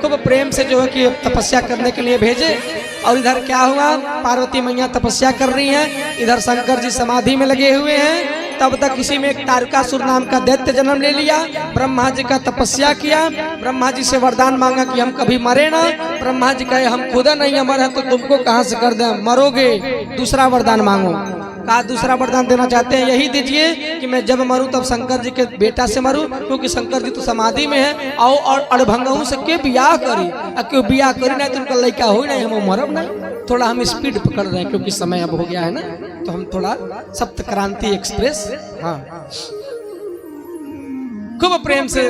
खूब प्रेम से जो है कि तपस्या करने के लिए भेजे। और इधर क्या हुआ, पार्वती मैया तपस्या कर रही हैं, इधर शंकर जी समाधि में लगे हुए हैं। तब तक किसी में एक तारकासुर नाम का दैत्य जन्म ले लिया। ब्रह्मा जी का तपस्या किया, ब्रह्मा जी से वरदान मांगा कि हम कभी मरे ना। ब्रह्मा जी कहे हम खुदा नहीं अमर है तो तुमको कहाँ से कर दें, मरोगे, दूसरा वरदान मांगो। कहा दूसरा वरदान देना चाहते हैं, यही दीजिए कि मैं जब मरूं तब शंकर जी के बेटा से मरूं, क्योंकि शंकर जी तो समाधि में है। आओ और अड़भंगों से के बियाह करी, क्यों बियाह करी नहीं तो उनका लड़का हो नहीं, हम मरब नहीं। थोड़ा हम स्पीड पकड़ रहे हैं क्योंकि समय अब हो गया है ना, तो हम थोड़ा सप्त क्रांति एक्सप्रेस। हाँ, खूब प्रेम से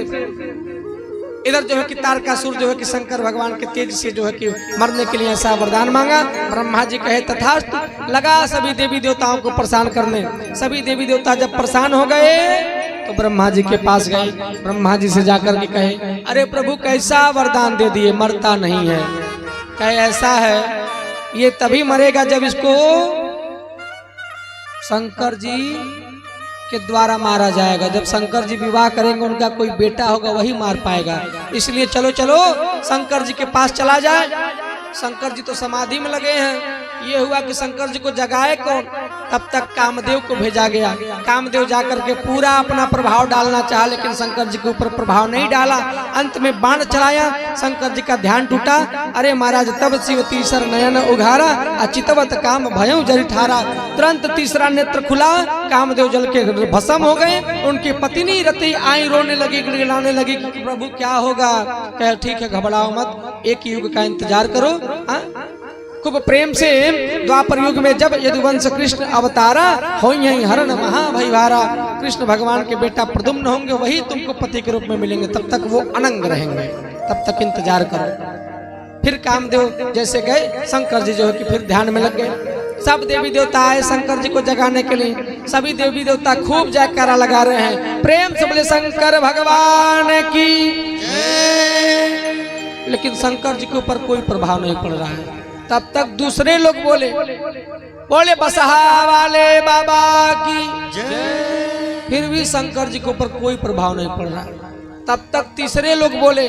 इधर जो है कि तारकासुर जो है कि शंकर भगवान के तेज से जो है कि मरने के लिए ऐसा वरदान मांगा। ब्रह्मा जी कहे तथास्तु। लगा सभी देवी देवताओं को परेशान करने। सभी देवी देवता जब परेशान हो गए तो ब्रह्मा जी के पास गए। ब्रह्मा जी से जाकर के कहे अरे प्रभु कैसा वरदान दे दिए, मरता नहीं है। कहे ऐसा है ये तभी मरेगा जब इसको शंकर जी के द्वारा मारा जाएगा। जब शंकर जी विवाह करेंगे उनका कोई बेटा होगा वही मार पाएगा। इसलिए चलो चलो शंकर जी के पास चला जाए। शंकर जी तो समाधि में लगे हैं। ये हुआ कि शंकर जी को जगाए कौन, तब तक कामदेव को भेजा गया। कामदेव जाकर के पूरा अपना प्रभाव डालना चाहा, लेकिन शंकर जी के ऊपर प्रभाव नहीं डाला। अंत में बाण चलाया, शंकर जी का ध्यान टूटा। अरे महाराज तब शिव तीसर नयन उघारा, अचितवत काम भयं जरिठारा। तुरंत तीसरा नेत्र खुला, कामदेव जल के भस्म हो गए। उनकी पत्नी रति आई रोने लगी, गिड़गिड़ाने लगी कि प्रभु क्या होगा। कहे ठीक है घबराओ मत, एक युग का इंतजार करो। खूब प्रेम से द्वापर युग में जब यदुवंश कृष्ण अवतारा हो हरण महाभयभारा। कृष्ण भगवान के बेटा प्रद्युम्न होंगे, वही तुमको पति के रूप में मिलेंगे। तब तक वो अनंग रहेंगे, तब तक इंतजार करो। फिर कामदेव जैसे गए, शंकर जी जो है कि फिर ध्यान में लग गए। सब देवी देवता आए शंकर जी को जगाने के लिए। सभी देवी देवता खूब जयकारा लगा रहे हैं, प्रेम से बोले शंकर भगवान की। लेकिन शंकर जी के ऊपर कोई प्रभाव नहीं पड़ रहा है। तब तक दूसरे लोग बोले बसहा वाले बाबा की। फिर भी शंकर जी के ऊपर कोई प्रभाव नहीं पड़ रहा। तब तक तीसरे लोग बोले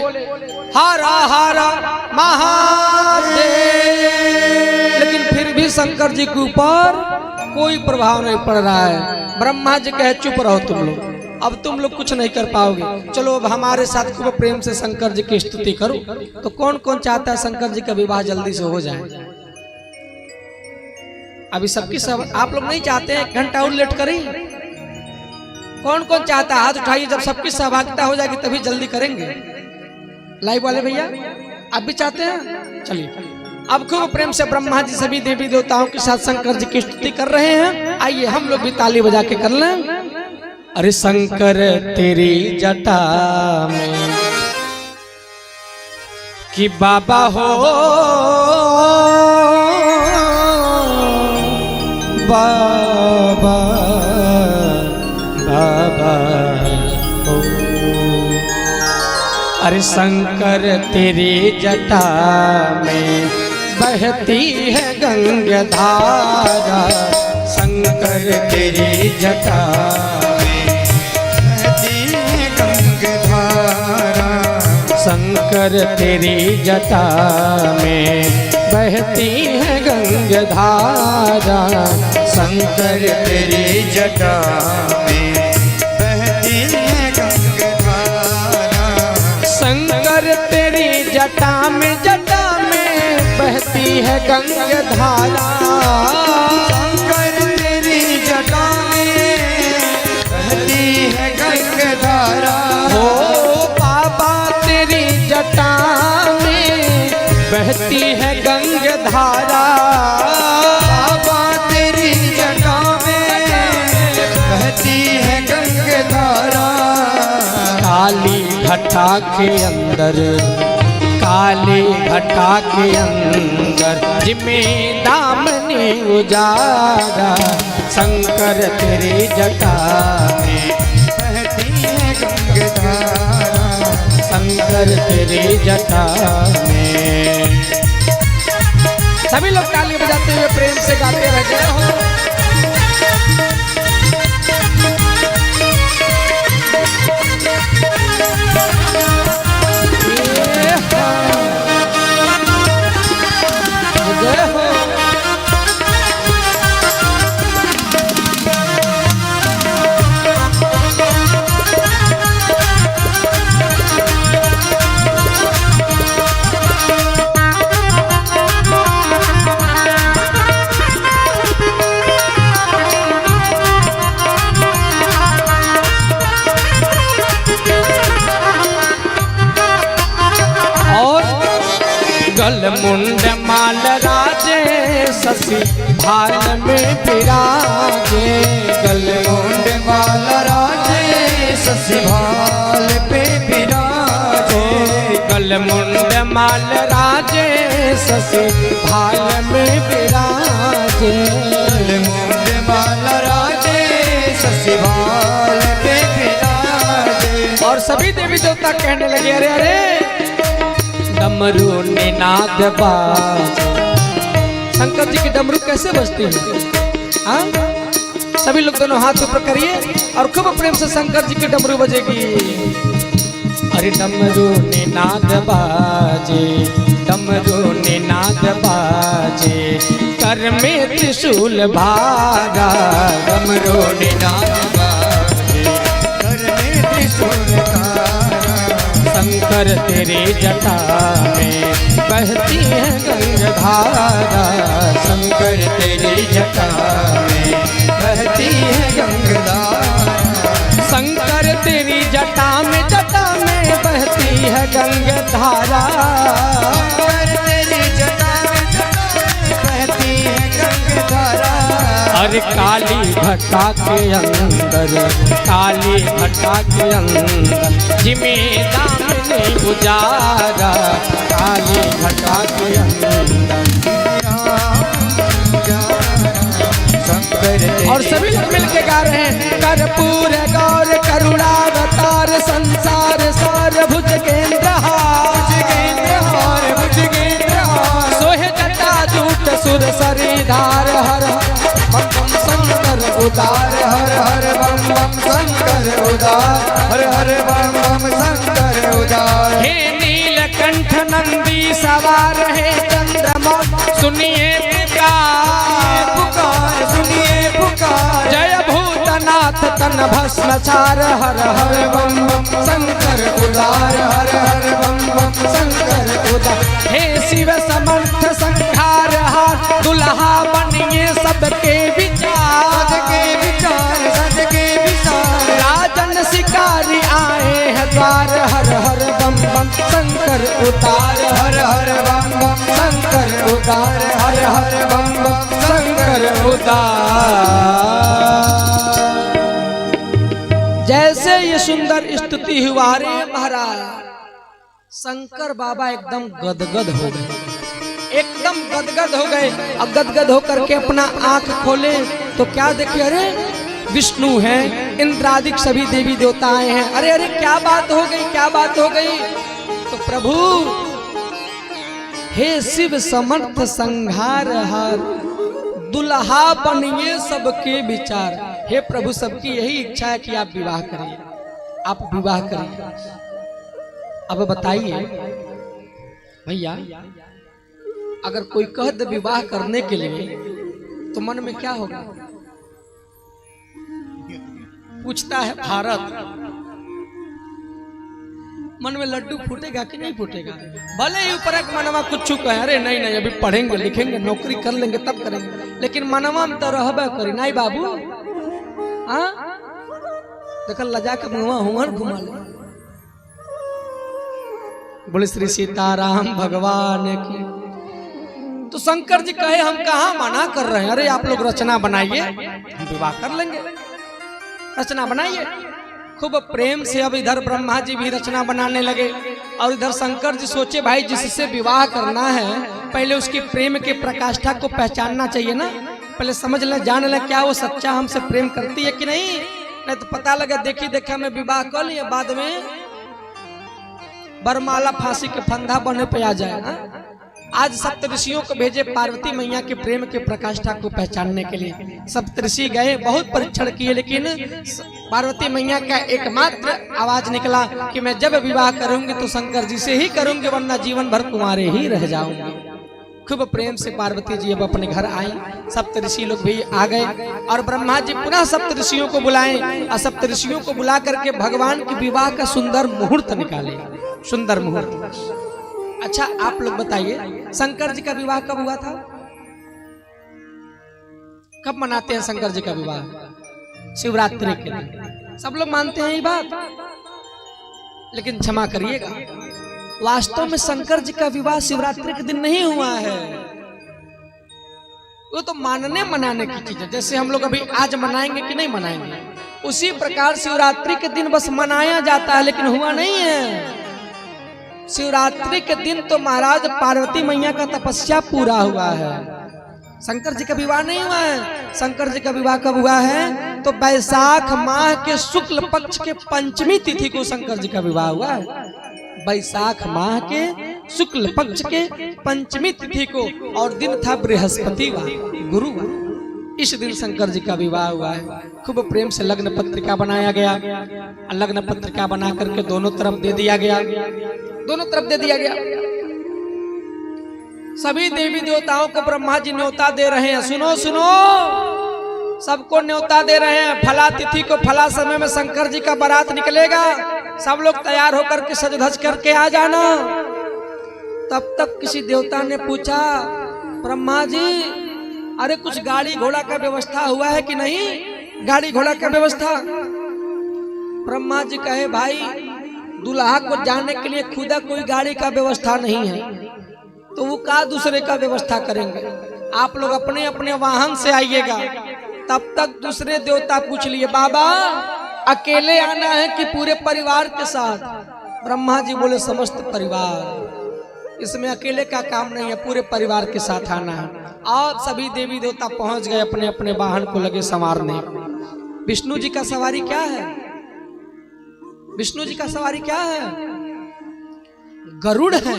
हारा हारा महादेव। लेकिन फिर भी शंकर जी के ऊपर कोई प्रभाव नहीं पड़ रहा है। ब्रह्मा जी कहे चुप रहो तुम लोग, अब तुम लोग कुछ नहीं कर पाओगे। चलो अब हमारे साथ खूब प्रेम से शंकर जी की स्तुति करो। तो कौन कौन चाहता है शंकर जी का विवाह जल्दी से हो जाए? अभी सबकी सब आप लोग नहीं चाहते हैं, घंटा और लेट करें। कौन कौन चाहता है हाथ उठाइए। जब सबकी सहभागिता हो जाएगी तभी जल्दी करेंगे। लाइव वाले भैया आप भी चाहते हैं? चलिए अब खूब प्रेम से ब्रह्मा जी सभी देवी देवताओं के साथ शंकर जी की स्तुति कर रहे हैं। आइए हम लोग भी ताली बजा के कर लें। अरे शंकर तेरी जटा में कि बाबा हो, बाबा बाबा हो। अरे शंकर तेरी जटा में बहती है गंगा धारा। शंकर तेरी जटा शंकर तेरी जटा में बहती है गंगा धारा। शंकर तेरी जटा में बहती है गंगा धारा। शंकर तेरी जटा में बहती है गंगा धारा। शंकर तेरी जटा में बहती है गंगा धारा। हो बाबा तेरी जटा में बहती है गंगा धारा। बाबा तेरी जटा में बहती है गंगा धारा। काली घटा के अंदर काली घटा के अंदर जिम्मे दामने उजारा शंकर तेरी जटा में बहती है गंगाधारा, शंकर तेरी जटा में। सभी लोग ताली बजाते हुए प्रेम से गाते रह गए हो। जय हो। गल मुंड माल राजे शशि भाल में विराजे, गल मुंड माल राजे शशि भाल पे विराजे, गल मुंड माल राजे शशि भाल में विराजे, गल मुंड माल राजे शशि भाल पे विराजे। और सभी देवी देवता कहने लगे अरे अरे डमरू निनाद बाज। शंकर जी की डमरू कैसे बजती है? हाँ, सभी लोग दोनों हाथ ऊपर करिए और खूब प्रेम से शंकर जी की डमरू बजेगी। अरे डमरू निनाद बाजे, डमरू निनाद बाजे, कर में त्रिशूल भागा, डमरू निनाद बाजे, कर में त्रिशूल धारा, शंकर तेरी जटा में बहती है गंगाधारा, शंकर तेरी जटा में बहती है गंगाधारा, शंकर तेरी जटा में बहती है गंगाधारा, शंकर तेरी जटा में बहती है गंगाधारा। अरे काली घटा के अंदर, काली घटा के अंदर जिमे दामने उजारा, काली घटा के अंदर। और सभी लोग मिलके गा रहे हैं कर्पूर गौर करुणावतार संसार सार भुजगेंद्रहार, सोहे जटा जूट सुर सरीधार, हर बम बम शंकर उदार, हर हर बम बम शंकर उदार, हर हर बम बम शंकर उदार। हे नीलकंठ नंदी सवार है चंद्रमा सुनिए पुकार, सुनिए पुकार, जय भूतनाथ तन भस्म चार, हर हर बम बम शंकर उदार, हर हर बम बम शंकर उदार। हे शिव समर्थ संहार हार, दुल्हा बनिए सबके विचार, के विचार, सद के विचार, राजन शिकारी आए हैं द्वार, हर हर बम बम शंकर उतार, हर हर बम बम शंकर उदार, हर हर बम बम शंकर उदार। जैसे ये सुंदर स्तुति हुआ रे महाराज, शंकर बाबा एकदम गदगद हो गए, एकदम गदगद हो गए। अब गदगद होकर के अपना आंख खोले तो क्या देखे, अरे विष्णु हैं, इंद्रादिक सभी देवी देवता आए हैं। अरे अरे क्या बात हो गई, क्या बात हो गई? तो प्रभु हे शिव समर्थ संहार हार, दुल्हा बनिए सबके विचार। हे प्रभु सबकी यही इच्छा है कि आप विवाह करिए, आप विवाह करिए। अब बताइए भैया, अगर कोई कह दे विवाह करने के लिए तो मन में क्या होगा? पूछता है भारत, मन में लड्डू फूटेगा कि नहीं फूटेगा? भले ही ऊपर एक मनवा कुछ कहे, अरे नहीं नहीं अभी पढ़ेंगे लिखेंगे नौकरी कर लेंगे तब करेंगे, लेकिन मनवा में तो रहबे करी नहीं बाबू। हाँ देख लजा के मुँह हुमर घुमा ले। बोले श्री सीताराम भगवान की। तो शंकर जी कहे हम कहाँ मना कर रहे हैं, अरे आप लोग रचना बनाइए, हम विवाह कर लेंगे। रचना बनाइए, खूब प्रेम से अब इधर ब्रह्मा जी भी रचना बनाने लगे और इधर शंकर जी सोचे भाई जिससे विवाह करना है पहले उसकी प्रेम के प्रकाष्ठा को पहचानना चाहिए ना, पहले समझ ले जान ले क्या वो सच्चा हमसे प्रेम करती है कि नहीं तो पता लगे देखी देखा में विवाह कर लिए बाद में बरमाला फांसी के फंदा बने पे आ जाए ना। आज सप्तऋषियों को भेजे पार्वती मैया के प्रेम के प्रकाष्ठा को पहचानने के लिए। सप्तऋषि गए, बहुत परीक्षण किए, लेकिन पार्वती मैया का एकमात्र आवाज निकला कि मैं जब विवाह करूंगी तो शंकर जी से ही करूंगी, वरना जीवन भर कुंवारे ही रह जाऊंगी। खूब प्रेम से पार्वती जी अब अपने घर आई, सप्तऋषि लोग भी आ गए और ब्रह्मा जी पुनः सप्तऋषियों को बुलाए और सप्तऋषियों को बुला करके भगवान के विवाह का सुंदर मुहूर्त निकाले, सुंदर मुहूर्त। अच्छा आप लोग बताइए शंकर जी का विवाह कब हुआ था? कब मनाते हैं शंकर जी का विवाह? शिवरात्रि के दिन। सब लोग मानते हैं ये बात, लेकिन क्षमा करिएगा वास्तव में शंकर जी का विवाह शिवरात्रि के दिन नहीं हुआ है। वो तो मानने मनाने की चीज है, जैसे हम लोग अभी आज मनाएंगे कि नहीं मनाएंगे, उसी प्रकार शिवरात्रि के दिन बस मनाया जाता है, लेकिन हुआ नहीं है। शिवरात्रि के दिन तो महाराज पार्वती मैया का तपस्या पूरा हुआ है, शंकर जी का विवाह नहीं हुआ है। शंकर जी का विवाह कब हुआ है? तो बैसाख माह के शुक्ल पक्ष के पंचमी तिथि को शंकर जी का विवाह हुआ है। बैसाख माह के शुक्ल पक्ष के पंचमी तिथि को, और दिन था बृहस्पतिवार, गुरुवार। इस दिन शंकर जी का विवाह हुआ है। खूब प्रेम से लग्न पत्रिका बनाया गया, लग्न पत्रिका बना करके दोनों तरफ दे दिया गया, दोनों तरफ दे दिया गया। सभी देवी देवताओं को ब्रह्मा जी न्योता दे रहे हैं, सुनो सुनो, सबको न्योता दे रहे हैं। फला तिथि को फला समय में शंकर जी का बारात निकलेगा, सब लोग तैयार होकर के सज धज करके आ जाना। तब तक किसी देवता ने पूछा, ब्रह्मा जी अरे कुछ गाड़ी घोड़ा का व्यवस्था हुआ है कि नहीं? गाड़ी घोड़ा का व्यवस्था? ब्रह्मा जी कहे भाई दुल्हा को जाने के लिए खुदा कोई गाड़ी का व्यवस्था नहीं है, तो वो का दूसरे का व्यवस्था करेंगे? आप लोग अपने अपने वाहन से आइएगा। तब तक दूसरे देवता पूछ लिए, बाबा अकेले आना है कि पूरे परिवार के साथ? ब्रह्मा जी बोले समस्त परिवार, इसमें अकेले का काम नहीं है, पूरे परिवार के साथ आना है। और सभी देवी देवता पहुंच गए अपने अपने वाहन को लगे संवारने। विष्णु जी का सवारी क्या है? विष्णु जी का सवारी क्या है? गरुड़ है।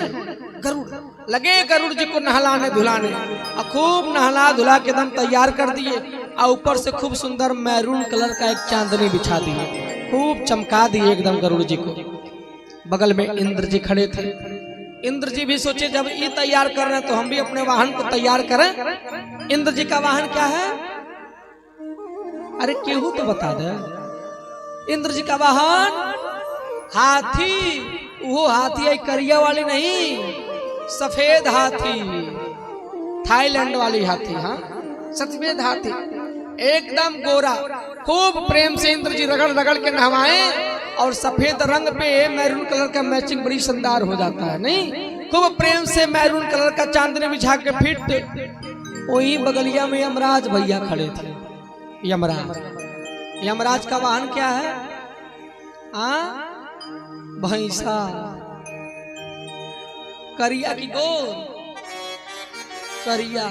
गरुड़ लगे गरुड़ जी को नहलाने धुलाने, और खूब नहला धुला के दम तैयार कर दिए, और ऊपर से खूब सुंदर मैरून कलर का एक चांदनी बिछा दिए, खूब चमका दिए एकदम गरुड़ जी को। बगल में इंद्र जी खड़े थे। इंद्र जी भी सोचे जब ये तैयार कर रहे हैं तो हम भी अपने वाहन को तैयार करें। इंद्र जी का वाहन क्या है? अरे केहू तो बता दे। इंद्र जी का वाहन हाथी। वो हाथी है करिया वाली नहीं, सफेद हाथी, थाईलैंड वाली हाथी। हाँ सफेद हाथी, एकदम गोरा। खूब प्रेम से इंद्र जी रगड़ रगड़ के नहवाए, और सफेद रंग पे मैरून कलर का मैचिंग बड़ी शानदार हो जाता है नहीं। खूब प्रेम से मैरून कलर का चांदनी बिछा के फिट वही बगलिया में यमराज भैया खड़े थे। यमराज, यमराज का वाहन क्या है? भैंसा, करिया की गोर, करिया।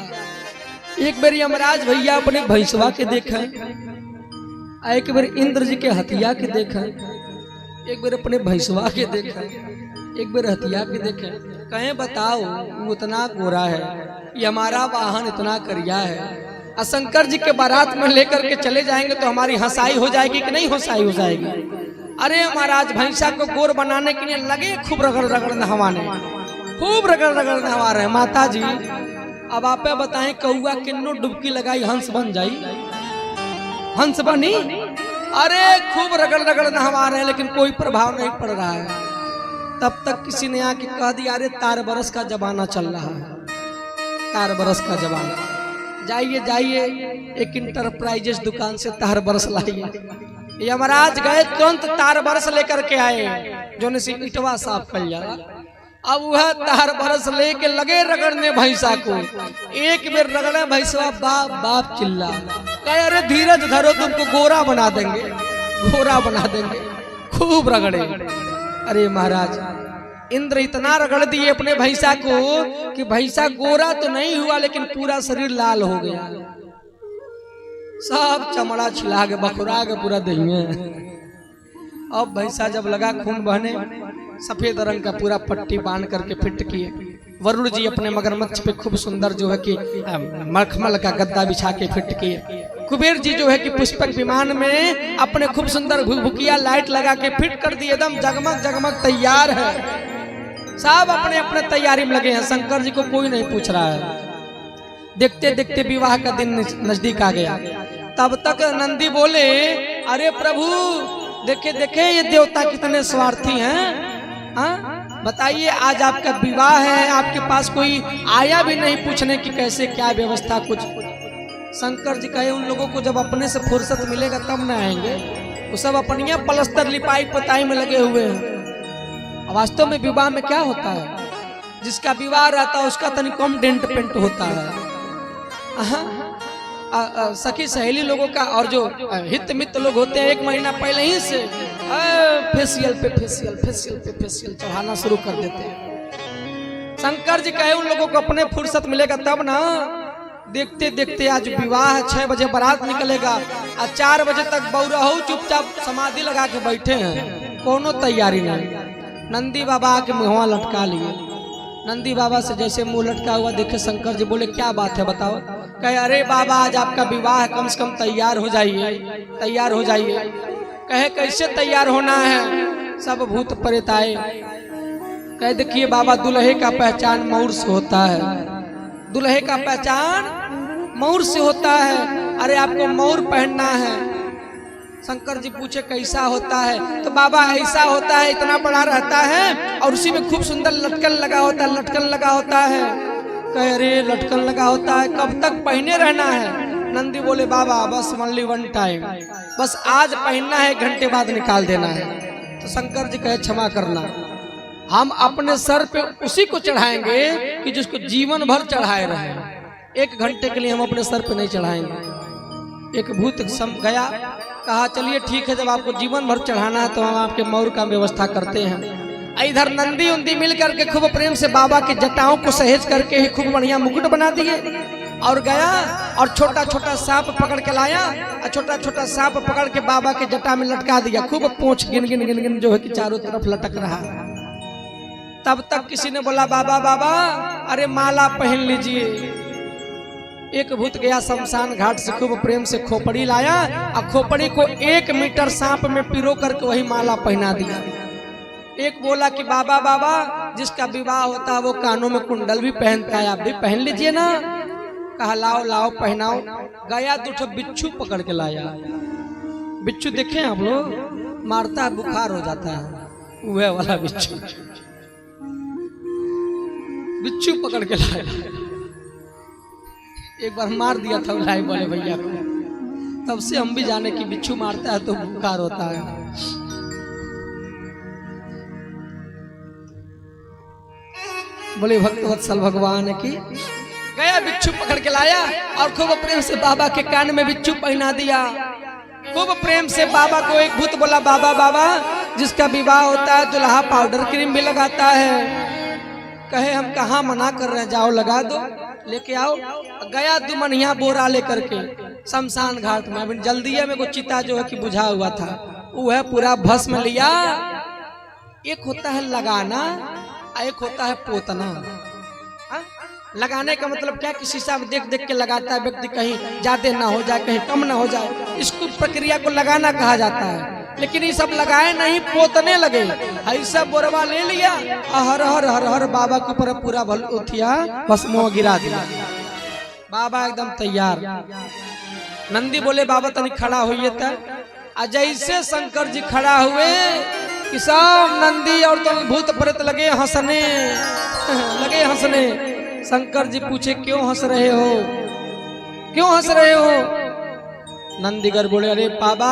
एक बार यमराज भैया अपने भैंसवा के देखे, एक बार इंद्र जी के हथिया के देखे, एक बार अपने भैंसवा के देखे, एक बार हथिया के देखे। कहें बताओ वो इतना गोरा है, ये हमारा वाहन इतना करिया है, शंकर जी के बारात में लेकर के चले जाएंगे तो हमारी हंसाई हो जाएगी कि नहीं हंसाई हो जाएगी? अरे महाराज भैंसा को गोर बनाने के लिए लगे खूब रगड़ रगड़ नहवाने, खूब रगड़ रगड़ नहवा रहे। माता जी अब आप बताएं कौआ किन्नो डुबकी लगाई हंस बन जाई? हंस बनी? अरे खूब रगड़ रगड़ नहवा रहे हैं, लेकिन कोई प्रभाव नहीं पड़ रहा है। तब तक किसी ने आके कह दिया, अरे तार बरस का जमाना चल रहा है, तार बरस का जमाना। जाइए जाइए एक इंटरप्राइजेस दुकान से तार बरस लाइए। यमराज गए, तुरंत तार बरस लेकर के आए, जो से इटवा साफ कर जा। अब वह तार बरस लेके लगे रगड़ने भैंसा को। एक बेर रगड़े भैंसवा बाप बाप चिल्ला, कहे अरे धीरज धरो तुमको गोरा बना देंगे, गोरा बना देंगे। खूब रगड़े। अरे महाराज, इंद्र इतना रगड़ दिए अपने भैंसा को कि भैंसा गोरा तो नहीं हुआ लेकिन पूरा शरीर लाल हो गया, सब चमड़ा छिला के बखुरा के पूरा दही में। अब भैंसा जब लगा खून बहने, सफेद रंग का पूरा पट्टी बांध करके फिट किए। वरुण जी अपने मगरमच्छ पे खूब सुंदर जो है कि मखमल का गद्दा बिछा के फिट किए। कुबेर जी जो है कि पुष्पक विमान में अपने खूब सुंदर भुकभुकिया लाइट लगा के फिट कर दिए, एकदम जगमग जगमग तैयार है। सब अपने अपने तैयारी में लगे हैं, शंकर जी को कोई नहीं पूछ रहा है। देखते देखते विवाह का दिन नजदीक आ गया। तब तक नंदी बोले, अरे प्रभु देखे देखे ये देवता कितने स्वार्थी हैं। बताइए, आज आपका विवाह है, आपके पास कोई आया भी नहीं पूछने की कैसे क्या व्यवस्था कुछ। शंकर जी कहे, उन लोगों को जब अपने से फुर्सत मिलेगा तब न आएंगे, वो सब अपनिया पलस्तर लिपाई पोताई में लगे हुए हैं। वास्तव में विवाह में क्या होता है, जिसका विवाह रहता है उसका तनिक कम डेंट पेंट होता है। सखी सहेली लोगों का और जो हित मित्र लोग होते हैं, एक महीना पहले ही से फेशियल पे फेशियल फेशियल पे फेशियल चढ़ाना शुरू कर देते हैं। शंकर जी कहे, उन लोगों को अपने फुर्सत मिलेगा तब ना। देखते देखते आज विवाह है, 6 बजे बारात निकलेगा और 4 बजे तक बौरहू चुपचाप समाधि लगा के बैठे हैं, कोनो तैयारी नहीं। नंदी बाबा आके मुँह लटका लिए। नंदी बाबा से जैसे मुंह लटका हुआ देखे शंकर जी बोले, क्या बात है बताओ। कहे, अरे बाबा आज आपका विवाह है, कम से कम तैयार हो जाइए, तैयार हो जाइए। कहे, कैसे तैयार होना है। सब भूत प्रेत आए। कहे, देखिए बाबा, दुल्हे का पहचान मौर से होता है, दुल्हे का पहचान मौर से होता है। अरे आपको मौर पहनना है। शंकर जी पूछे, कैसा होता है। तो बाबा ऐसा होता है, इतना बड़ा रहता है और उसी में खूब सुंदर लटकन लगा होता है, लटकन लगा होता है। कहे, अरे लटकन लगा होता है, कब तक पहने रहना है। नंदी बोले, बाबा बस ओनली 1 टाइम, बस आज पहनना है, 1 घंटे बाद निकाल देना है। तो शंकर जी कहे, क्षमा करना, हम अपने सर पे उसी को चढ़ाएंगे कि जिसको जीवन भर चढ़ाए रहे। 1 घंटे के लिए हम अपने सर पे नहीं चढ़ाएंगे। एक भूत गया, कहा चलिए ठीक है, जब आपको जीवन भर चढ़ाना है तो हम आपके मौर का व्यवस्था करते हैं। इधर नंदी उंदी मिल करके खूब प्रेम से बाबा के जटाओं को सहेज करके ही खूब बढ़िया मुकुट बना दिए और गया और छोटा छोटा सांप पकड़ के लाया और छोटा छोटा सांप पकड़ के बाबा के जटा में लटका दिया। खूब पूंछ गिन गिन गिन गिन जो है कि चारों तरफ लटक रहा। तब तक किसी ने बोला, बाबा बाबा अरे माला पहन लीजिए। एक भूत गया शमशान घाट से खूब प्रेम से खोपड़ी लाया और खोपड़ी को 1 मीटर सांप में पिरो करके वही माला पहना दिया। एक बोला कि बाबा बाबा जिसका विवाह होता है वो कानों में कुंडल भी पहनता है, आप भी पहन लीजिए ना। कहा लाओ लाओ पहनाओ। गया 2 बिच्छू पकड़ के लाया। बिच्छू देखे आप लोग, मारता है बुखार हो जाता है, वह वाला बिच्छू। बिच्छू पकड़ के लाया, एक बार मार दिया था लाई बोले भैया को। तब से हम भी जाने कि बिच्छू मारता है तो बुखार होता है। बोले भक्तवत्सल भगवान की। गया बिच्छू पकड़ के लाया और खूब प्रेम से बाबा के कान में बिच्छू पहना दिया। खूब प्रेम से बाबा को एक भूत बोला, बाबा बाबा जिसका विवाह होता है दुल्हा पाउडर क्रीम भी लगाता है। कहे हम कहाँ मना कर रहे हैं, जाओ लगा दो, लेके आओ। गया 2 मनिया बोरा लेकर के शमशान घाट में। अभी जल्दी में को चिता जो है कि बुझा हुआ था, वो है पूरा भस्म लिया। एक होता है लगाना, एक होता है पोतना। लगाने का मतलब क्या, किसी से देख देख के लगाता है व्यक्ति, कहीं ज्यादा ना हो जाए कहीं कम ना हो जाए, इसको प्रक्रिया को लगाना कहा जाता है। लेकिन ये सब लगाए नहीं, पोतने लगे। ऐसा बोरवा ले लिया, हर हर हर हर बाबा के ऊपर पूरा भल उठिया बस मुँह गिरा दिया। बाबा एकदम तैयार। नंदी बोले बाबा तनिक खड़ा होइए था। जैसे शंकर जी खड़ा हुए कि सब नंदी और तो भूत प्रेत लगे हंसने, लगे हंसने। शंकर जी पूछे क्यों हंस रहे हो, क्यों हंस रहे हो। नंदीगर बोले अरे बाबा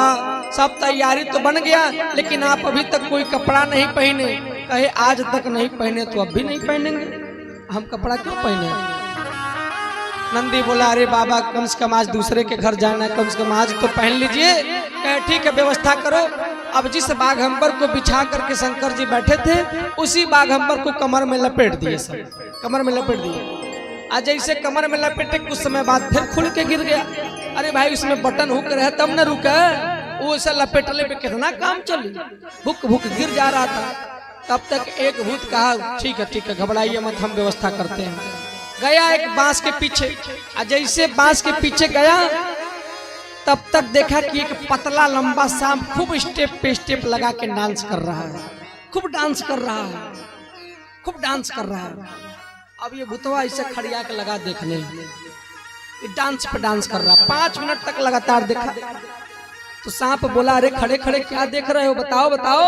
सब तैयारी तो बन गया लेकिन आप अभी तक कोई कपड़ा नहीं पहने। कहे आज तक नहीं पहने तो अब भी नहीं पहनेंगे, हम कपड़ा क्यों पहने। नंदी बोला अरे बाबा कम से कम आज दूसरे के घर जाना है, कम से कम आज तो पहन लीजिए। कहे ठीक है व्यवस्था करो। अब जिस बाघंबर को बिछा करके शंकर जी बैठे थे उसी बाघंबर को कमर में लपेट दिए, सब कमर में लपेट दिए। आज जैसे कमर में लपेटे कुछ समय बाद फिर खुल के गिर गया। अरे भाई उसमें बटन हुक रहे तब न रुका, वो ऐसा लपेटले पे कितना काम चली, भुक भुक गिर जा रहा था। तब तक एक भूत कहा ठीक है घबराइए मत, हम व्यवस्था करते हैं। गया एक बांस के पीछे, जैसे बांस के पीछे गया तब तक देखा कि एक पतला लंबा सांप खूब स्टेप पे स्टेप लगा के डांस कर रहा है, खूब डांस कर रहा है, खूब डांस कर रहा है। अब ये भूतवा इसे खड़िया के लगा देखने, ये डांस पे डांस कर रहा। 5 मिनट तक लगातार देखा तो सांप बोला अरे खड़े खड़े क्या देख रहे हो, बताओ बताओ।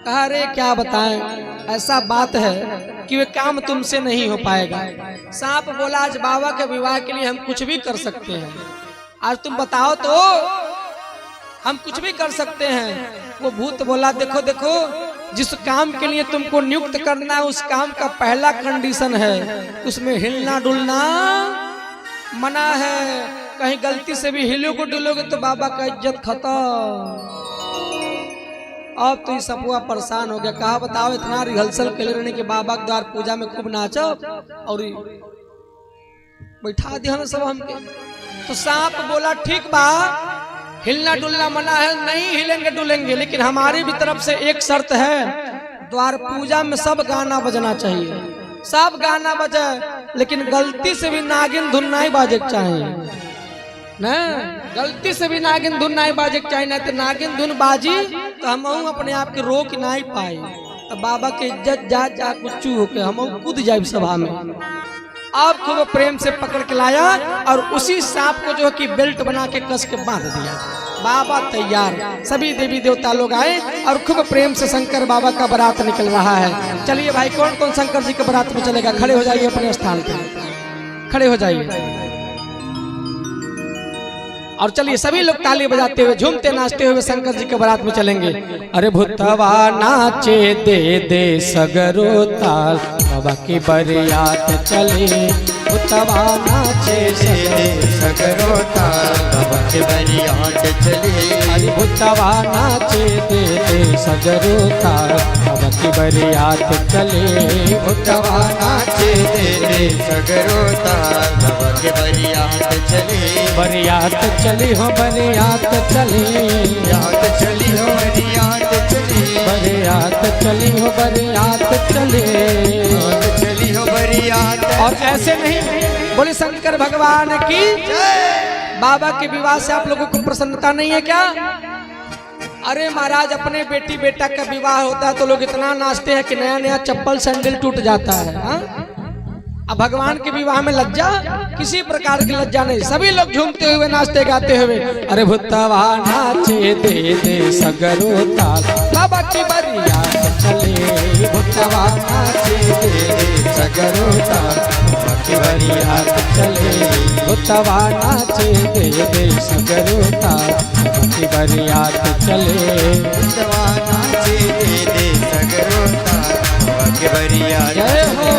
कहा अरे क्या बताएं, ऐसा बात है कि वे काम तुमसे नहीं हो पाएगा। सांप बोला आज बाबा के विवाह के लिए हम कुछ भी कर सकते हैं, आज तुम बताओ तो हम कुछ भी कर सकते हैं। वो भूत बोला देखो देखो, जिस काम के लिए तुमको नियुक्त करना है उस काम का पहला कंडीशन है उसमें हिलना डुलना मना है। कहीं गलती से भी हिलोगे डुलोगे तो बाबा का इज्जत खत्म। अब तो इस सपुआ परेशान हो गया, कहा बताओ इतना रिहर्सल के लिए कि बाबा के द्वार पूजा में खूब नाचो और बैठा दिया सब हमके। तो सांप बोला ठीक बा, हिलना डुलना मना है, नहीं हिलेंगे डुलेंगे, लेकिन हमारी भी तरफ से एक शर्त है, द्वार पूजा में सब गाना बजना चाहिए, सब गाना बजे, लेकिन गलती से भी नागिन धुन नहीं बाजे चाहिए न, गलती से भी नागिन धुन नहीं बाजे चाहिए, नहीं तो नागिन धुन बाजी तो हम अपने आप के रोक नहीं पाए, तो बाबा के इज्जत जा कुछ होके हम कूद जाए सभा में। आप खूब प्रेम से पकड़ के लाया और उसी सांप को जो कि बेल्ट बना के कस के बांध दिया। बाबा तैयार, सभी देवी देवता लोग आए और खूब प्रेम से शंकर बाबा का बारात निकल रहा है। चलिए भाई कौन कौन शंकर जी के बारात में चलेगा, खड़े हो जाइए अपने स्थान पे, खड़े हो जाइए और चलिए सभी लोग ताली बजाते हुए झूमते नाचते हुए शंकर जी के बारात में चलेंगे। अरे भूतवा नाचे दे दे सगरो ताल, बाबा की बरियात चले, भूतवा नाचे दे दे सगरो ताल, बाबा की बरियात चले। अरे भूतवा नाचे दे दे सगरो ताल, बाबा की बरियात चले, भूतवा नाचे दे दे सगरो ताल, बाबा की बरियात चले। बरियात चली हो बरियात चली, बरियात चली हो बरियात चली, बरियात चली हो बरियात चली, चली हो बरियात। और ऐसे नहीं, बोले शंकर भगवान की बाबा के विवाह से आप लोगों को प्रसन्नता नहीं है क्या? अरे महाराज अपने बेटी बेटा का विवाह होता है तो लोग इतना नाचते हैं कि नया नया चप्पल सैंडल टूट जाता है। अब भगवान के विवाह में लज्जा, किसी प्रकार की लज्जा नहीं, सभी लोग झूमते हुए नाचते गाते हुए। अरे भूतवा नाचे दे दे सगरो ताल, बाबा की बरियात चले, भूतवा नाचे दे दे सगरो ताल, बाबा की बरियात चले, भूतवा नाचे दे दे सगरो ताल, बाबा की बरियात चले, भूतवा नाचे दे दे सगरो ताल, बाबा की बरियात। जय हो।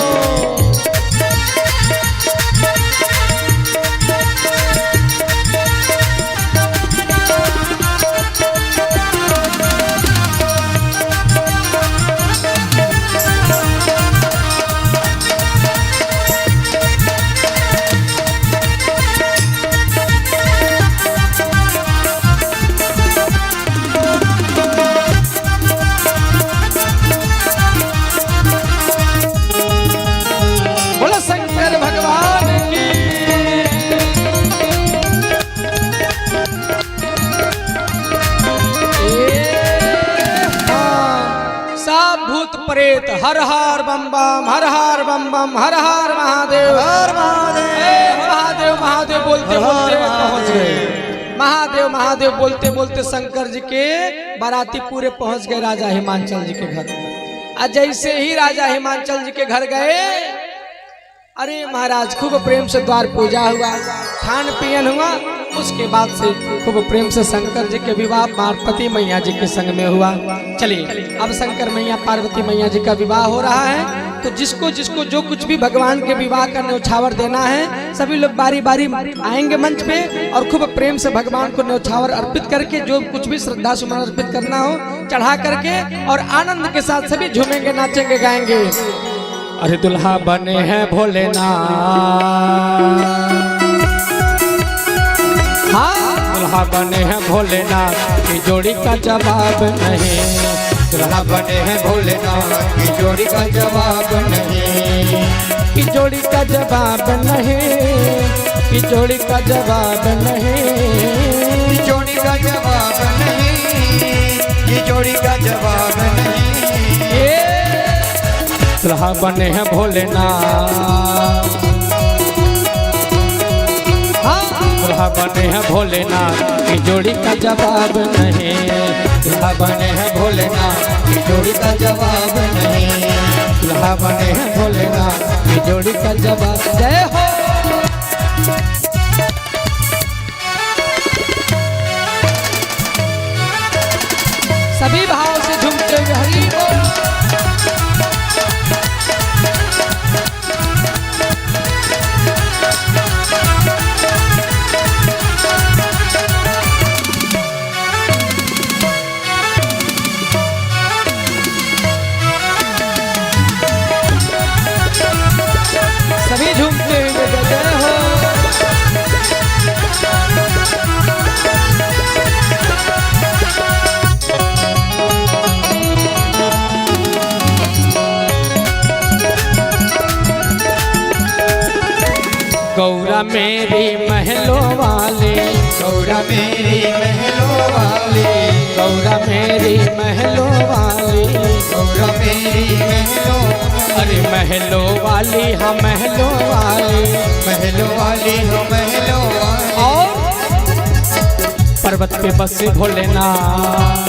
प्रेत हर हर बम बम, हर हर बम बम, हर हर महादेव, हर महादेव, महादेव महादेव बोलते बोलते पहुंच गए। महादेव महादेव बोलते बोलते शंकर जी के बाराती पूरे पहुंच गए राजा हिमांचल जी के घर। आज जैसे ही राजा हिमांचल जी के घर गए, अरे महाराज खूब प्रेम से द्वार पूजा हुआ, खान पियन हुआ, उसके बाद से खूब प्रेम से शंकर जी के विवाह पार्वती मैया जी के संग में हुआ। चलिए अब शंकर मैया पार्वती मैया जी का विवाह हो रहा है। तो जिसको जिसको जो कुछ भी भगवान के विवाह का न्यौछावर देना है, सभी लोग बारी बारी आएंगे मंच पे और खूब प्रेम से भगवान को न्यौछावर अर्पित करके जो कुछ भी श्रद्धा सुमन अर्पित करना हो चढ़ा करके और आनंद के साथ सभी झूमेंगे, नाचेंगे, गाएंगे। अरे दुल्हा बने हैं भोलेनाथ, हाँ दुल्हा बने हैं भोलेनाथ की जोड़ी का जवाब नहीं। दुल्हा बने हैं भोलेनाथ की जोड़ी का जवाब नहीं। की जोड़ी का जवाब नहीं, की जोड़ी का जवाब नहीं, की जोड़ी का जवाब नहीं, की जोड़ी का जवाब नहीं। दुल्हा बने हैं भोलेनाथ, दुल्हा बने हैं भोलेनाथ की जोड़ी का जवाब नहीं। दुल्हा बने हैं भोलेनाथ की जोड़ी का जवाब नहीं। दुल्हा बने हैं भोलेनाथ की जोड़ी का जवाब। जय हो। सभी भाव से झूमते हुए हरि बोल। सभी झूमते हुए जय हो। गौरा मेरी महलों वाली, गौरा मेरी महलों वाली, गौरा मेरी महलों वाली, गौरा मेरी महलों, अरे महलों वाली हाँ महलों वाली, महलों वाली हो महलों वाली। और पर्वत पे बसे भोलेनाथ,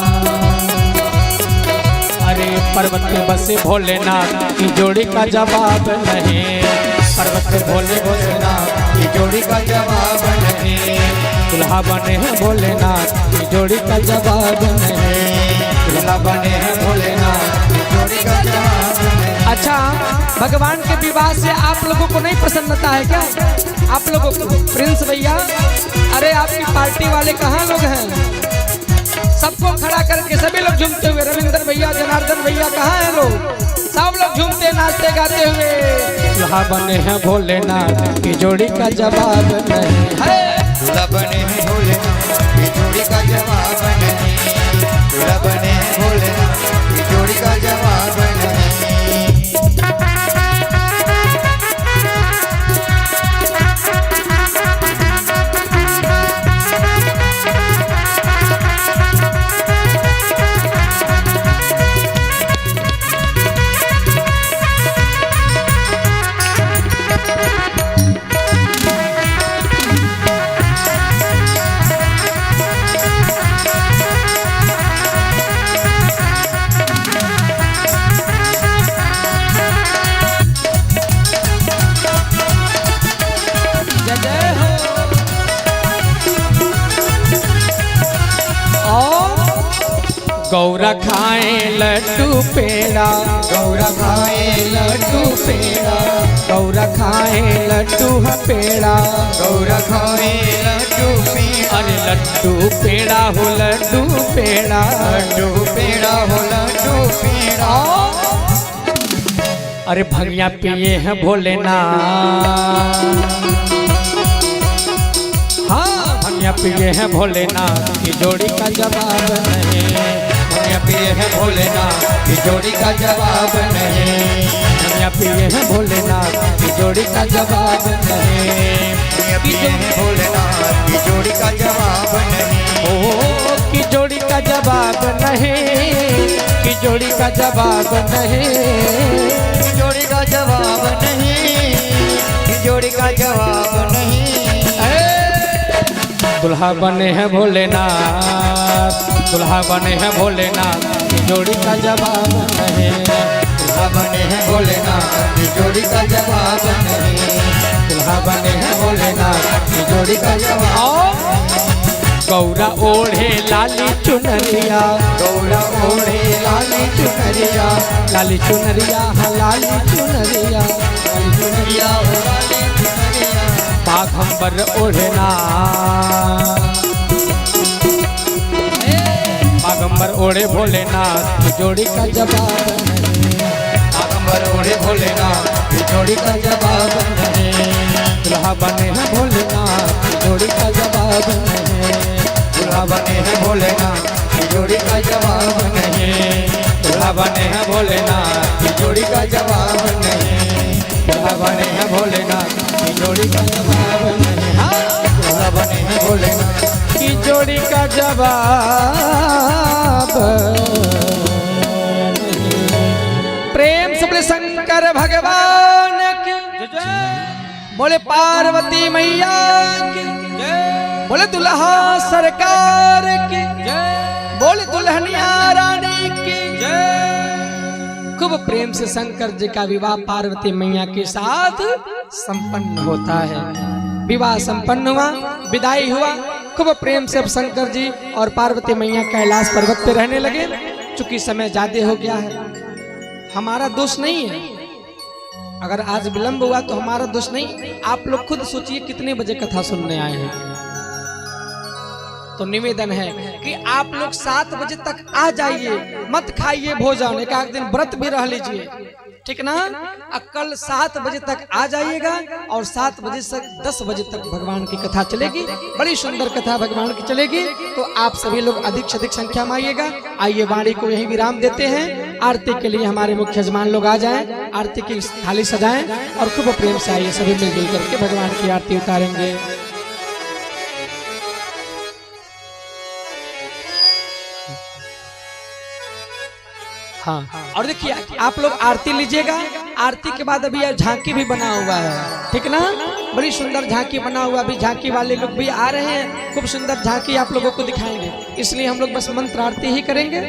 अरे पर्वत पे बसे भोलेनाथ की जोड़ी का जवाब नहीं। पर्वत पे भोले भोलेनाथ की जोड़ी का जवाब नहीं। दुल्हा बने हैं भोलेनाथ की जोड़ी का जवाब नहीं। दुल्हा बने हैं भोलेनाथ की जोड़ी का जवाब नहीं। अच्छा, भगवान के विवाह से आप लोगों को नहीं प्रसन्नता है क्या? आप लोगों को प्रिंस भैया, अरे आपकी पार्टी वाले कहाँ लोग हैं? सबको खड़ा करके सभी लोग झूमते हुए, रविंद्र भैया, जनार्दन भैया कहाँ हैं लोग? सब लोग झूमते नाचते गाते हुए। दुल्हा बने हैं भोलेनाथ की जोड़ी का जवाब नहीं। दुल्हा बने हैं भोलेनाथ की जोड़ी का जवाब नहीं। दुल्हा बने हैं भोलेनाथ की जोड़ी का जवाब नहीं। गौरा खाए लड्डू पेड़ा, गौरा खाए लड्डू पेड़ा, गौरा खाए लड्डू पेड़ा, गौरा खाए लड्डू पेड़ा। अरे लड्डू पेड़ा हो लड्डू पेड़ा, लड्डू पेड़ा हो लड्डू पेड़ा। अरे भंगिया पिए हैं भोलेनाथ, हाँ भंगिया पिए हैं भोलेनाथ की जोड़ी का जवाब नहीं। भंगिया पिए हैं भोलेनाथ की जोड़ी का जवाब नहीं। भंगिया पिए हैं भोलेनाथ की जोड़ी का जवाब नहीं। भंगिया पिए हैं भोलेनाथ की जोड़ी का जवाब नहीं। ओ की जोड़ी का जवाब नहीं, की जोड़ी का जवाब नहीं, की जोड़ी का जवाब नहीं, की जोड़ी का जवाब नहीं। दुल्हा बने हैं भोलेनाथ, दुल्हा बने हैं भोलेनाथ की जोड़ी का जवाब नहीं। दुल्हा बने हैं भोलेनाथ की जोड़ी का जवाब नहीं। दुल्हा बने हैं भोलेनाथ की जोड़ी का जवाब। गौरा ओढ़े लाली चुनरिया, गौरा ओढ़े लाली चुनरिया, लाली चुनरिया हाँ लाली चुनरिया, लाली चुनरिया हो लाली चुनरिया। बाघंबर ओढ़ना, बाघंबर ओढ़े भोलेनाथ जोड़ी का जवाब नहीं, बाघंबर ओढ़े भोलेनाथ जोड़ी का जवाब नहीं, दुल्हा बने हैं भोलेनाथ जोड़ी का जवाब नहीं, दूल्हा बने हैं भोलेनाथ जोड़ी का जवाब नहीं, दूल्हा बने हैं भोलेनाथ जोड़ी का जवाब नहीं, दूल्हा बने हैं भोलेनाथ जोड़ी का जवाब नहीं, दूल्हा बने हैं भोलेनाथ की जोड़ी का जवाब। प्रेम से बोले शंकर भगवान की जय, बोले पार्वती मैया की जय, बोले दुल्हा सरकार की जय, बोले दुल्हनिया रानी की जय। खूब प्रेम से शंकर जी का विवाह पार्वती मैया के साथ संपन्न होता है। विवाह संपन्न हुआ, विदाई हुआ। खूब प्रेम से अब शंकर जी और पार्वती मैया कैलाश पर्वत पे रहने लगे। चूंकि समय ज्यादा हो गया है, हमारा दोष नहीं है, अगर आज विलंब हुआ तो हमारा दोष नहीं। आप लोग खुद सोचिए कितने बजे कथा सुनने आए हैं। तो निवेदन है कि आप लोग 7 बजे तक आ जाइए, मत खाइए भोजन, एक आध दिन व्रत भी रह लीजिए, ठीक ना। कल 7 बजे तक आ जाइएगा और 7 बजे से 10 बजे तक भगवान की कथा चलेगी। बड़ी सुंदर कथा भगवान की चलेगी। तो आप सभी लोग अधिक से अधिक संख्या में आइएगा। आइए वाणी को यही विराम देते हैं। आरती के लिए हमारे मुख्य यजमान लोग आ जाएं, आरती की थाली सजाएं और खूब प्रेम से आइए सभी मिलजुल करके भगवान की आरती उतारेंगे। हाँ, और देखिए आप लोग आरती लीजिएगा। आरती के बाद अभी झांकी भी बना हुआ है, ठीक ना। बड़ी सुंदर झांकी बना हुआ, अभी झांकी वाले लोग भी आ रहे हैं। खूब सुंदर झांकी आप लोगों को दिखाएंगे, इसलिए हम लोग बस मंत्र आरती ही करेंगे।